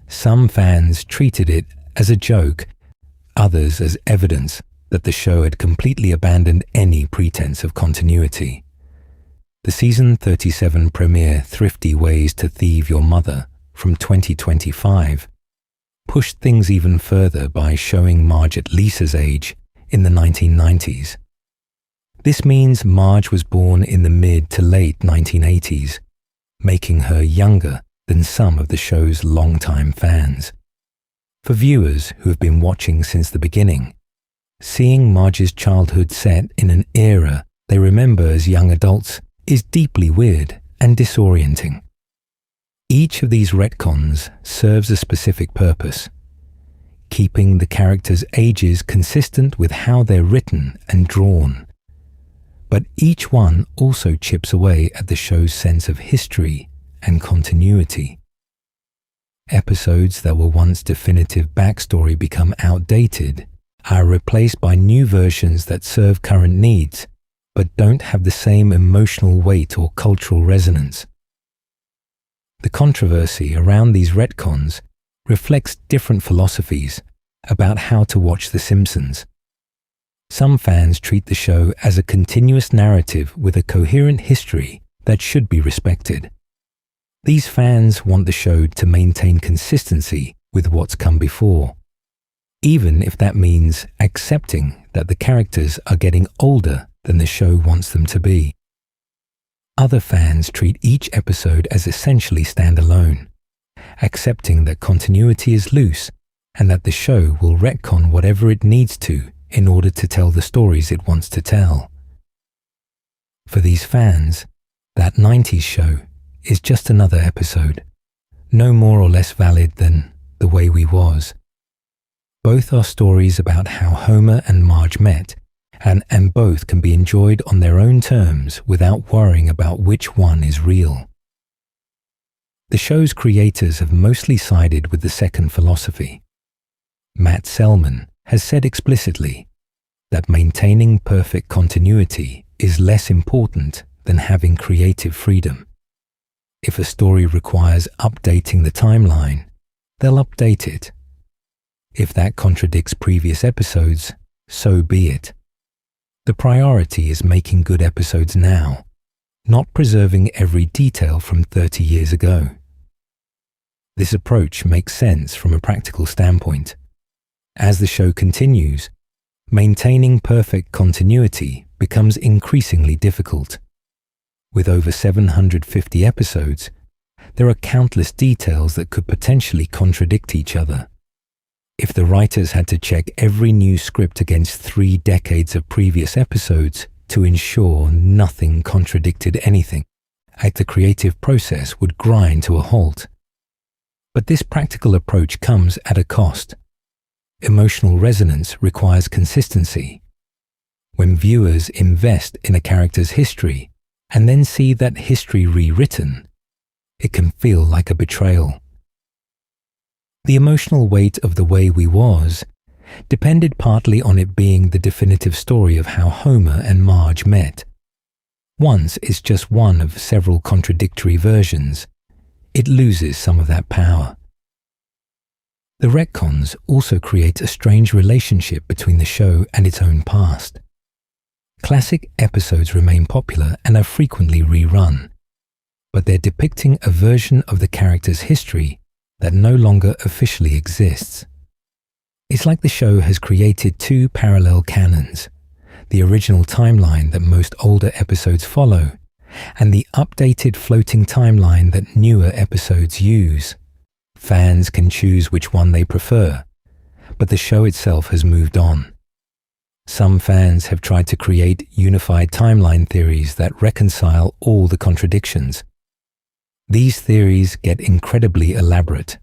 Some fans treated it as a joke, others as evidence that the show had completely abandoned any pretense of continuity. The season 37 premiere Thrifty Ways to Thieve Your Mother, from 2025, pushed things even further by showing Marge at Lisa's age in the 1990s. This means Marge was born in the mid to late 1980s, making her younger than some of the show's longtime fans. For viewers who have been watching since the beginning, seeing Marge's childhood set in an era they remember as young adults is deeply weird and disorienting. Each of these retcons serves a specific purpose, keeping the characters' ages consistent with how they're written and drawn. But each one also chips away at the show's sense of history and continuity. Episodes that were once definitive backstory become outdated, are replaced by new versions that serve current needs, but don't have the same emotional weight or cultural resonance. The controversy around these retcons reflects different philosophies about how to watch The Simpsons. Some fans treat the show as a continuous narrative with a coherent history that should be respected. These fans want the show to maintain consistency with what's come before, even if that means accepting that the characters are getting older than the show wants them to be. Other fans treat each episode as essentially standalone, accepting that continuity is loose and that the show will retcon whatever it needs to in order to tell the stories it wants to tell. For these fans, that 90s show is just another episode, no more or less valid than The Way We Was. Both are stories about how Homer and Marge met, and both can be enjoyed on their own terms without worrying about which one is real. The show's creators have mostly sided with the second philosophy. Matt Selman has said explicitly that maintaining perfect continuity is less important than having creative freedom. If a story requires updating the timeline, they'll update it. If that contradicts previous episodes, so be it. The priority is making good episodes now, not preserving every detail from 30 years ago. This approach makes sense from a practical standpoint. As the show continues, maintaining perfect continuity becomes increasingly difficult. With over 750 episodes, there are countless details that could potentially contradict each other. If the writers had to check every new script against 3 decades of previous episodes to ensure nothing contradicted anything, the creative process would grind to a halt. But this practical approach comes at a cost. Emotional resonance requires consistency. When viewers invest in a character's history and then see that history rewritten, it can feel like a betrayal. The emotional weight of The Way We Was depended partly on it being the definitive story of how Homer and Marge met. Once it's just one of several contradictory versions, it loses some of that power. The retcons also create a strange relationship between the show and its own past. Classic episodes remain popular and are frequently rerun, but they're depicting a version of the character's history that no longer officially exists. It's like the show has created two parallel canons, the original timeline that most older episodes follow, and the updated floating timeline that newer episodes use. Fans can choose which one they prefer, but the show itself has moved on. Some fans have tried to create unified timeline theories that reconcile all the contradictions. These theories get incredibly elaborate,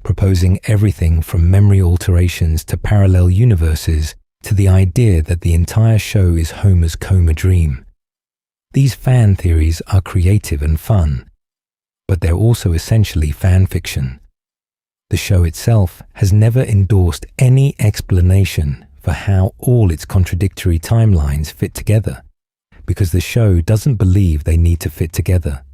proposing everything from memory alterations to parallel universes to the idea that the entire show is Homer's coma dream. These fan theories are creative and fun, but they're also essentially fan fiction. The show itself has never endorsed any explanation for how all its contradictory timelines fit together, because the show doesn't believe they need to fit together.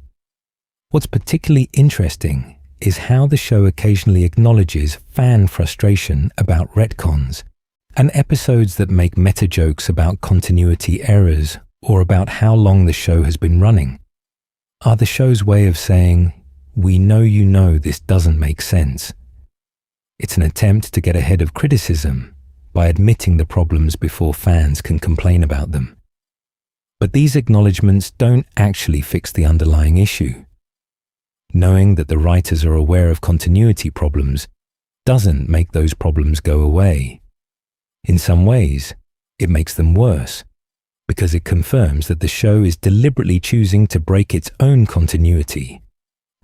What's particularly interesting is how the show occasionally acknowledges fan frustration about retcons and episodes that make meta jokes about continuity errors or about how long the show has been running are the show's way of saying, "We know you know this doesn't make sense." It's an attempt to get ahead of criticism by admitting the problems before fans can complain about them. But these acknowledgements don't actually fix the underlying issue. Knowing that the writers are aware of continuity problems doesn't make those problems go away. In some ways, it makes them worse, because it confirms that the show is deliberately choosing to break its own continuity,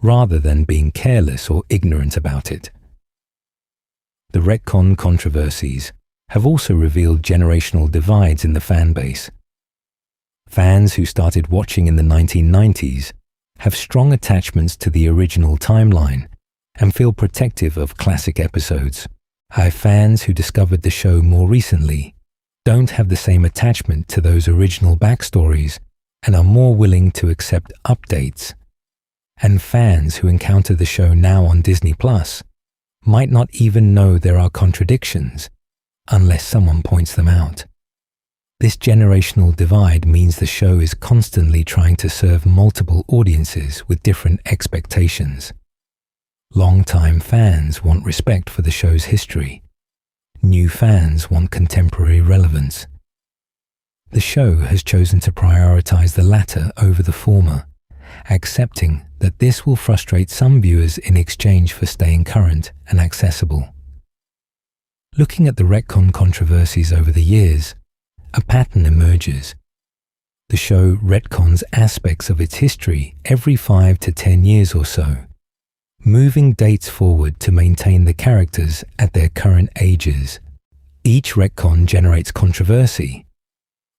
rather than being careless or ignorant about it. The retcon controversies have also revealed generational divides in the fan base. Fans who started watching in the 1990s have strong attachments to the original timeline and feel protective of classic episodes. While fans who discovered the show more recently don't have the same attachment to those original backstories and are more willing to accept updates. And fans who encounter the show now on Disney Plus might not even know there are contradictions unless someone points them out. This generational divide means the show is constantly trying to serve multiple audiences with different expectations. Long-time fans want respect for the show's history. New fans want contemporary relevance. The show has chosen to prioritize the latter over the former, accepting that this will frustrate some viewers in exchange for staying current and accessible. Looking at the retcon controversies over the years, a pattern emerges. The show retcons aspects of its history every 5 to 10 years or so, moving dates forward to maintain the characters at their current ages. Each retcon generates controversy,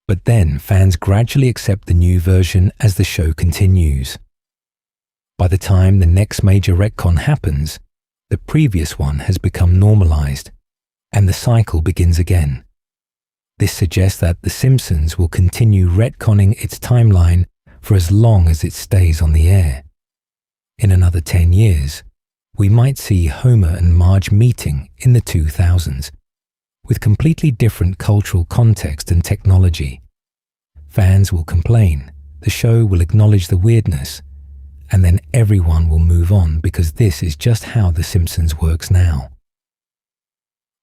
but then fans gradually accept the new version as the show continues. By the time the next major retcon happens, the previous one has become normalized, and the cycle begins again. This suggests that The Simpsons will continue retconning its timeline for as long as it stays on the air. In another 10 years, we might see Homer and Marge meeting in the 2000s, with completely different cultural context and technology. Fans will complain, the show will acknowledge the weirdness, and then everyone will move on because this is just how The Simpsons works now.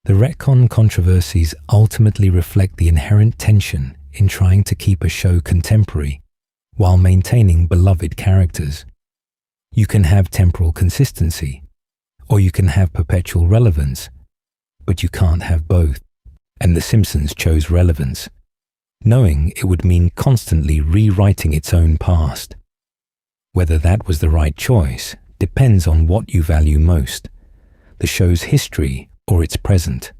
The retcon controversies ultimately reflect the inherent tension in trying to keep a show contemporary while maintaining beloved characters. You can have temporal consistency, or you can have perpetual relevance, but you can't have both, and The Simpsons chose relevance, knowing it would mean constantly rewriting its own past. Whether that was the right choice depends on what you value most, the show's history or its present.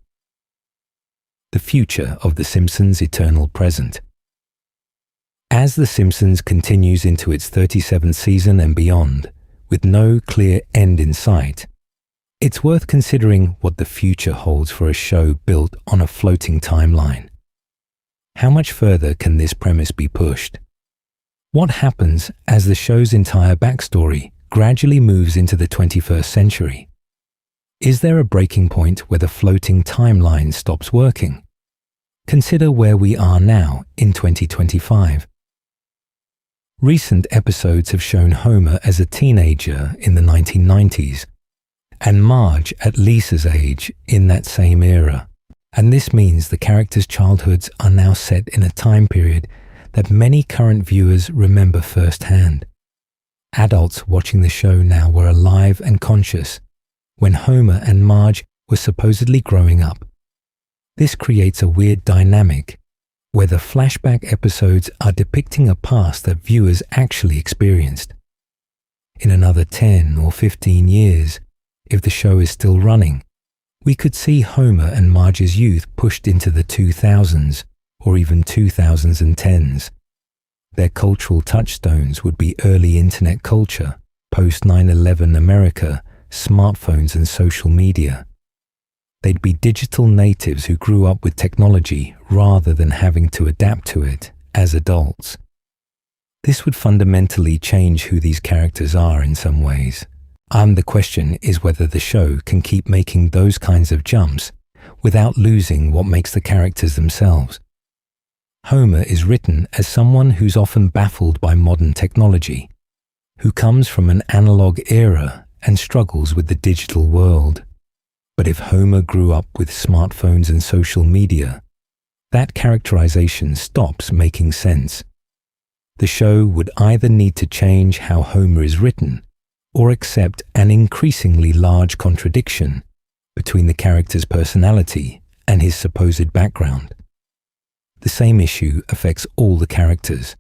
The future of The Simpsons' eternal present. As The Simpsons continues into its 37th season and beyond, with no clear end in sight, it's worth considering what the future holds for a show built on a floating timeline. How much further can this premise be pushed? What happens as the show's entire backstory gradually moves into the 21st century? Is there a breaking point where the floating timeline stops working? Consider where we are now in 2025. Recent episodes have shown Homer as a teenager in the 1990s, and Marge at Lisa's age in that same era. And this means the characters' childhoods are now set in a time period that many current viewers remember firsthand. Adults watching the show now were alive and conscious when Homer and Marge were supposedly growing up. This creates a weird dynamic where the flashback episodes are depicting a past that viewers actually experienced. In another 10 or 15 years, if the show is still running, we could see Homer and Marge's youth pushed into the 2000s or even 2010s. Their cultural touchstones would be early internet culture, post 9/11 America, smartphones and social media. They'd be digital natives who grew up with technology rather than having to adapt to it as adults. This would fundamentally change who these characters are in some ways. And the question is whether the show can keep making those kinds of jumps without losing what makes the characters themselves. Homer is written as someone who's often baffled by modern technology, who comes from an analog era and struggles with the digital world. But if Homer grew up with smartphones and social media, that characterization stops making sense. The show would either need to change how Homer is written or accept an increasingly large contradiction between the character's personality and his supposed background. The same issue affects all the characters.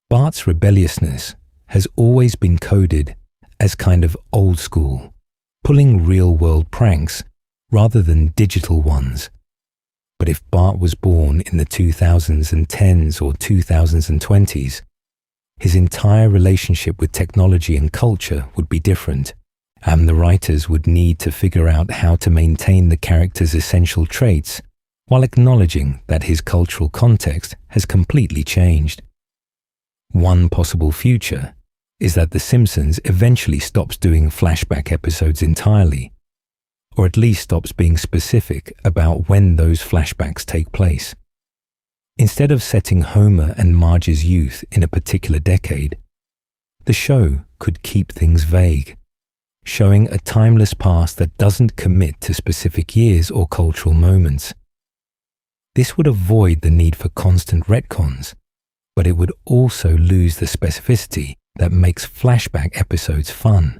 Bart's rebelliousness has always been coded as kind of old school, pulling real-world pranks rather than digital ones. But if Bart was born in the 2010s or 2020s, his entire relationship with technology and culture would be different, and the writers would need to figure out how to maintain the character's essential traits while acknowledging that his cultural context has completely changed. One possible future is that The Simpsons eventually stops doing flashback episodes entirely, or at least stops being specific about when those flashbacks take place. Instead of setting Homer and Marge's youth in a particular decade, the show could keep things vague, showing a timeless past that doesn't commit to specific years or cultural moments. This would avoid the need for constant retcons, but it would also lose the specificity that makes flashback episodes fun.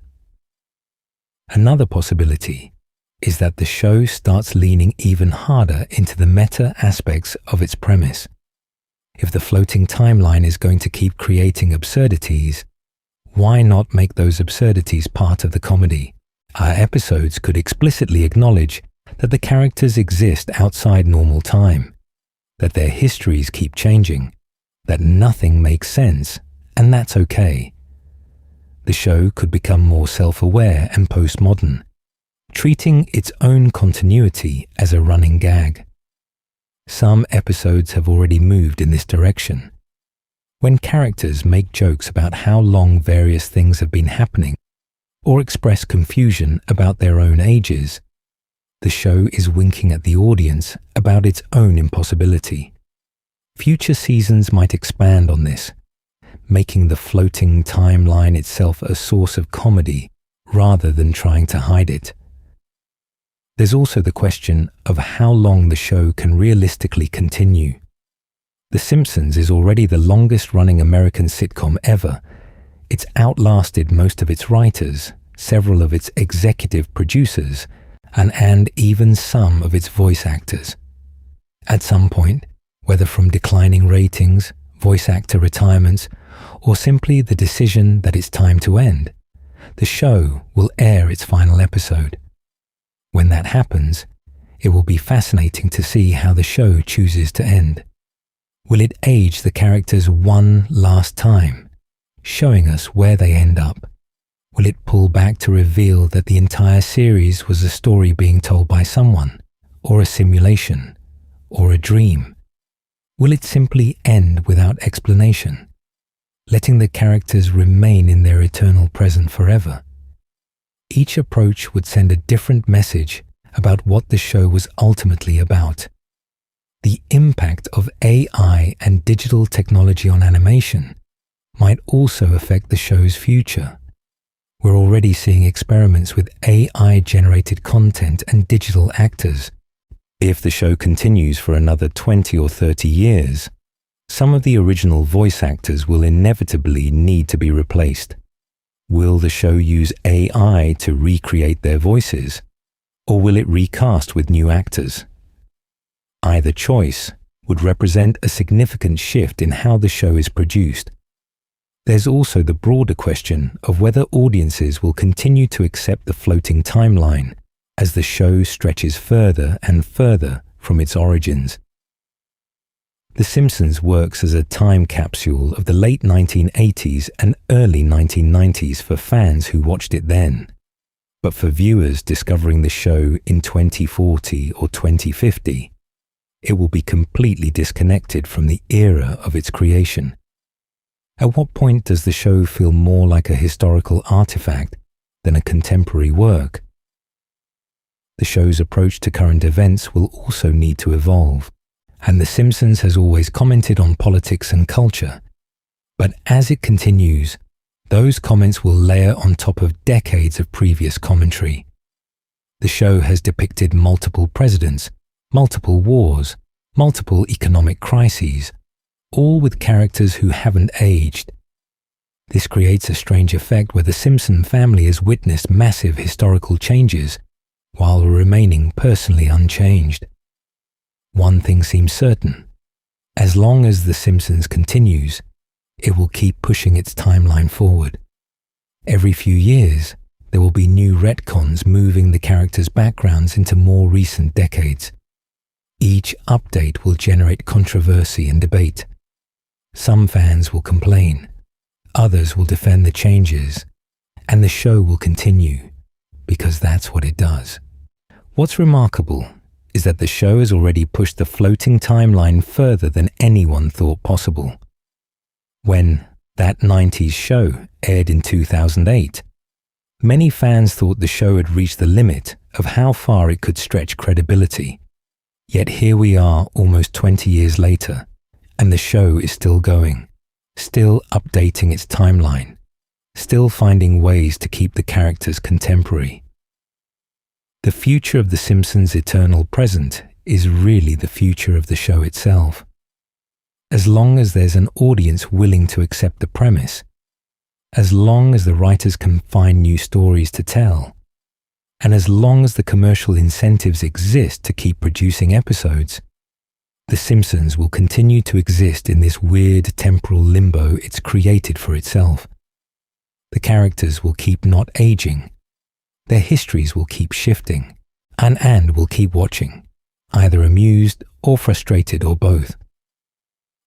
Another possibility is that the show starts leaning even harder into the meta aspects of its premise. If the floating timeline is going to keep creating absurdities, why not make those absurdities part of the comedy? Our episodes could explicitly acknowledge that the characters exist outside normal time, that their histories keep changing, that nothing makes sense, and that's okay. The show could become more self-aware and postmodern, treating its own continuity as a running gag. Some episodes have already moved in this direction. When characters make jokes about how long various things have been happening, or express confusion about their own ages, the show is winking at the audience about its own impossibility. Future seasons might expand on this, making the floating timeline itself a source of comedy rather than trying to hide it. There's also the question of how long the show can realistically continue. The Simpsons is already the longest-running American sitcom ever. It's outlasted most of its writers, several of its executive producers, and even some of its voice actors. At some point, whether from declining ratings, voice actor retirements, or simply the decision that it's time to end, the show will air its final episode. When that happens, it will be fascinating to see how the show chooses to end. Will it age the characters one last time, showing us where they end up? Will it pull back to reveal that the entire series was a story being told by someone, or a simulation, or a dream? Will it simply end without explanation, letting the characters remain in their eternal present forever? Each approach would send a different message about what the show was ultimately about. The impact of AI and digital technology on animation might also affect the show's future. We're already seeing experiments with AI-generated content and digital actors. If the show continues for another 20 or 30 years, some of the original voice actors will inevitably need to be replaced. Will the show use AI to recreate their voices, or will it recast with new actors? Either choice would represent a significant shift in how the show is produced. There's also the broader question of whether audiences will continue to accept the floating timeline as the show stretches further and further from its origins. The Simpsons works as a time capsule of the late 1980s and early 1990s for fans who watched it then. But for viewers discovering the show in 2040 or 2050, it will be completely disconnected from the era of its creation. At what point does the show feel more like a historical artifact than a contemporary work? The show's approach to current events will also need to evolve, and The Simpsons has always commented on politics and culture. But as it continues, those comments will layer on top of decades of previous commentary. The show has depicted multiple presidents, multiple wars, multiple economic crises, all with characters who haven't aged. This creates a strange effect where the Simpson family has witnessed massive historical changes while remaining personally unchanged. One thing seems certain: as long as The Simpsons continues, it will keep pushing its timeline forward. Every few years, there will be new retcons moving the characters' backgrounds into more recent decades. Each update will generate controversy and debate. Some fans will complain, others will defend the changes, and the show will continue, because that's what it does. What's remarkable is that the show has already pushed the floating timeline further than anyone thought possible. When That 90s Show aired in 2008, many fans thought the show had reached the limit of how far it could stretch credibility. Yet here we are almost 20 years later, and the show is still going, still updating its timeline, still finding ways to keep the characters contemporary. The future of The Simpsons' eternal present is really the future of the show itself. As long as there's an audience willing to accept the premise, as long as the writers can find new stories to tell, and as long as the commercial incentives exist to keep producing episodes, The Simpsons will continue to exist in this weird temporal limbo it's created for itself. The characters will keep not aging. Their histories will keep shifting, and will keep watching, either amused or frustrated or both.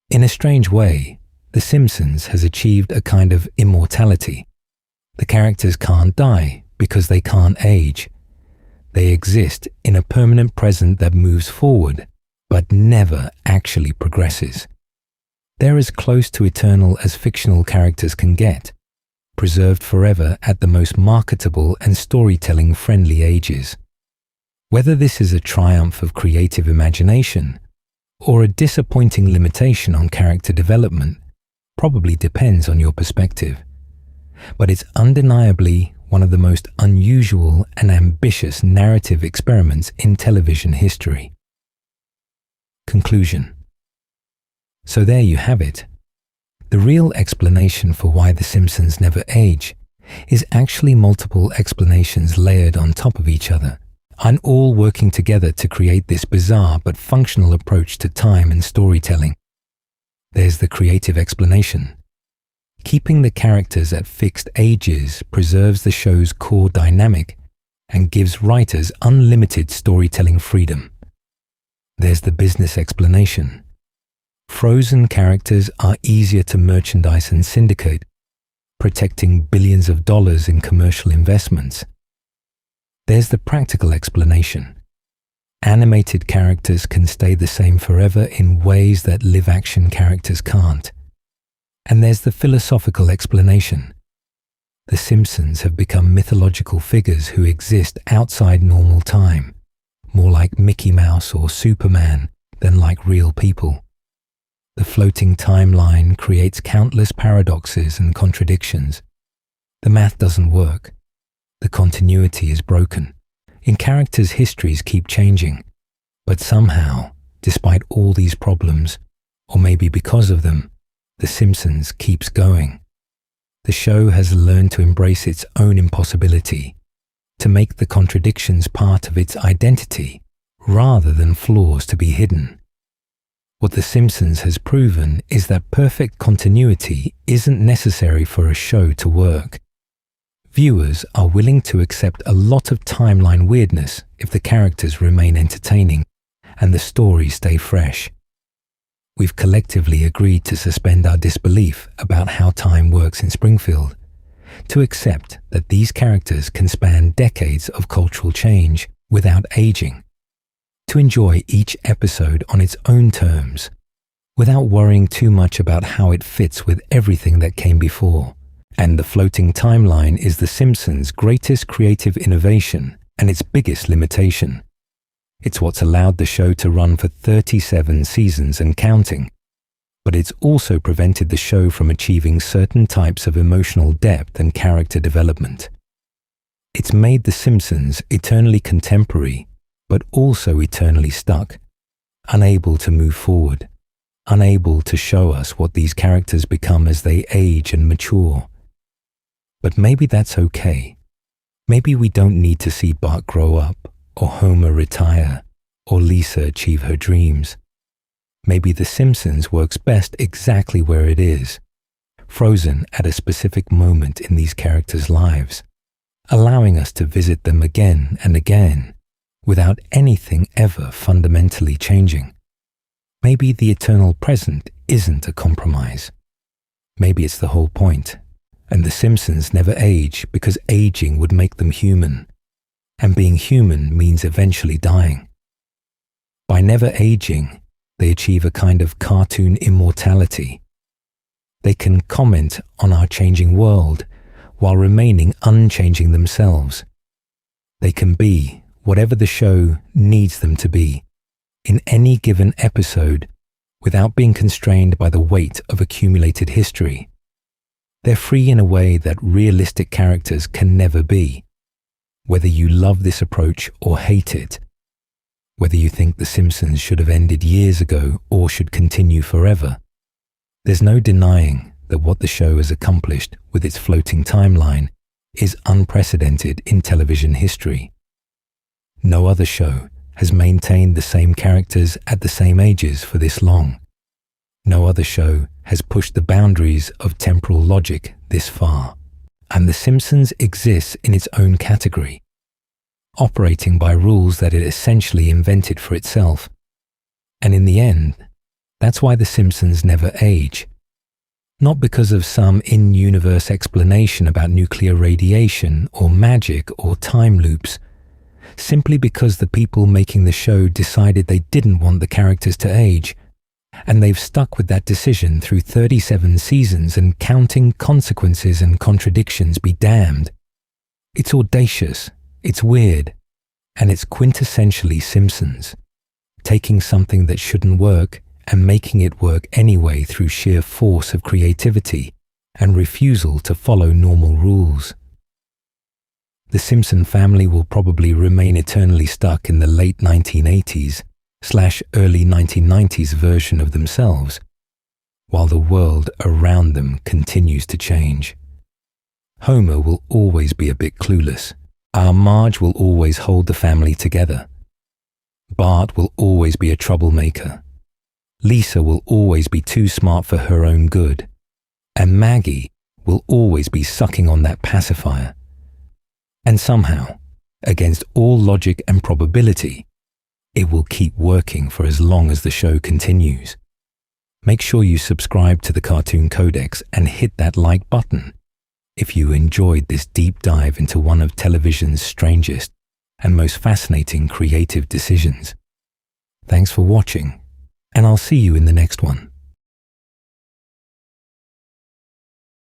In a strange way, The Simpsons has achieved a kind of immortality. The characters can't die because they can't age. They exist in a permanent present that moves forward, but never actually progresses. They're as close to eternal as fictional characters can get, preserved forever at the most marketable and storytelling-friendly ages. Whether this is a triumph of creative imagination or a disappointing limitation on character development probably depends on your perspective. But it's undeniably one of the most unusual and ambitious narrative experiments in television history. Conclusion. So there you have it. The real explanation for why The Simpsons never age is actually multiple explanations layered on top of each other, and all working together to create this bizarre but functional approach to time and storytelling. There's the creative explanation. Keeping the characters at fixed ages preserves the show's core dynamic and gives writers unlimited storytelling freedom. There's the business explanation. Frozen characters are easier to merchandise and syndicate, protecting billions of dollars in commercial investments. There's the practical explanation. Animated characters can stay the same forever in ways that live-action characters can't. And there's the philosophical explanation. The Simpsons have become mythological figures who exist outside normal time, more like Mickey Mouse or Superman than like real people. The floating timeline creates countless paradoxes and contradictions. The math doesn't work. The continuity is broken. In characters' histories keep changing. But somehow, despite all these problems, or maybe because of them, The Simpsons keeps going. The show has learned to embrace its own impossibility, to make the contradictions part of its identity, rather than flaws to be hidden. What The Simpsons has proven is that perfect continuity isn't necessary for a show to work. Viewers are willing to accept a lot of timeline weirdness if the characters remain entertaining and the stories stay fresh. We've collectively agreed to suspend our disbelief about how time works in Springfield, to accept that these characters can span decades of cultural change without aging, to enjoy each episode on its own terms, without worrying too much about how it fits with everything that came before. And the floating timeline is The Simpsons' greatest creative innovation and its biggest limitation. It's what's allowed the show to run for 37 seasons and counting, but it's also prevented the show from achieving certain types of emotional depth and character development. It's made The Simpsons eternally contemporary, but also eternally stuck, unable to move forward, unable to show us what these characters become as they age and mature. But maybe that's okay. Maybe we don't need to see Bart grow up, or Homer retire, or Lisa achieve her dreams. Maybe The Simpsons works best exactly where it is, frozen at a specific moment in these characters' lives, allowing us to visit them again and again, without anything ever fundamentally changing. Maybe the eternal present isn't a compromise. Maybe it's the whole point, and The Simpsons never age because aging would make them human. And being human means eventually dying. By never aging, they achieve a kind of cartoon immortality. They can comment on our changing world while remaining unchanging themselves. They can be whatever the show needs them to be in any given episode without being constrained by the weight of accumulated history. They're free in a way that realistic characters can never be. Whether you love this approach or hate it, whether you think The Simpsons should have ended years ago or should continue forever, there's no denying that what the show has accomplished with its floating timeline is unprecedented in television history. No other show has maintained the same characters at the same ages for this long. No other show has pushed the boundaries of temporal logic this far. And The Simpsons exists in its own category, operating by rules that it essentially invented for itself. And in the end, that's why The Simpsons never age. Not because of some in-universe explanation about nuclear radiation or magic or time loops, simply because the people making the show decided they didn't want the characters to age, and they've stuck with that decision through 37 seasons and counting. Consequences and contradictions be damned. It's audacious, it's weird, and it's quintessentially Simpsons, taking something that shouldn't work and making it work anyway through sheer force of creativity and refusal to follow normal rules. The Simpson family will probably remain eternally stuck in the late 1980s/early 1990s version of themselves, while the world around them continues to change. Homer will always be a bit clueless. Our Marge will always hold the family together. Bart will always be a troublemaker. Lisa will always be too smart for her own good. And Maggie will always be sucking on that pacifier. And somehow, against all logic and probability, it will keep working for as long as the show continues. Make sure you subscribe to the Cartoon Codex and hit that like button if you enjoyed this deep dive into one of television's strangest and most fascinating creative decisions. Thanks for watching, and I'll see you in the next one.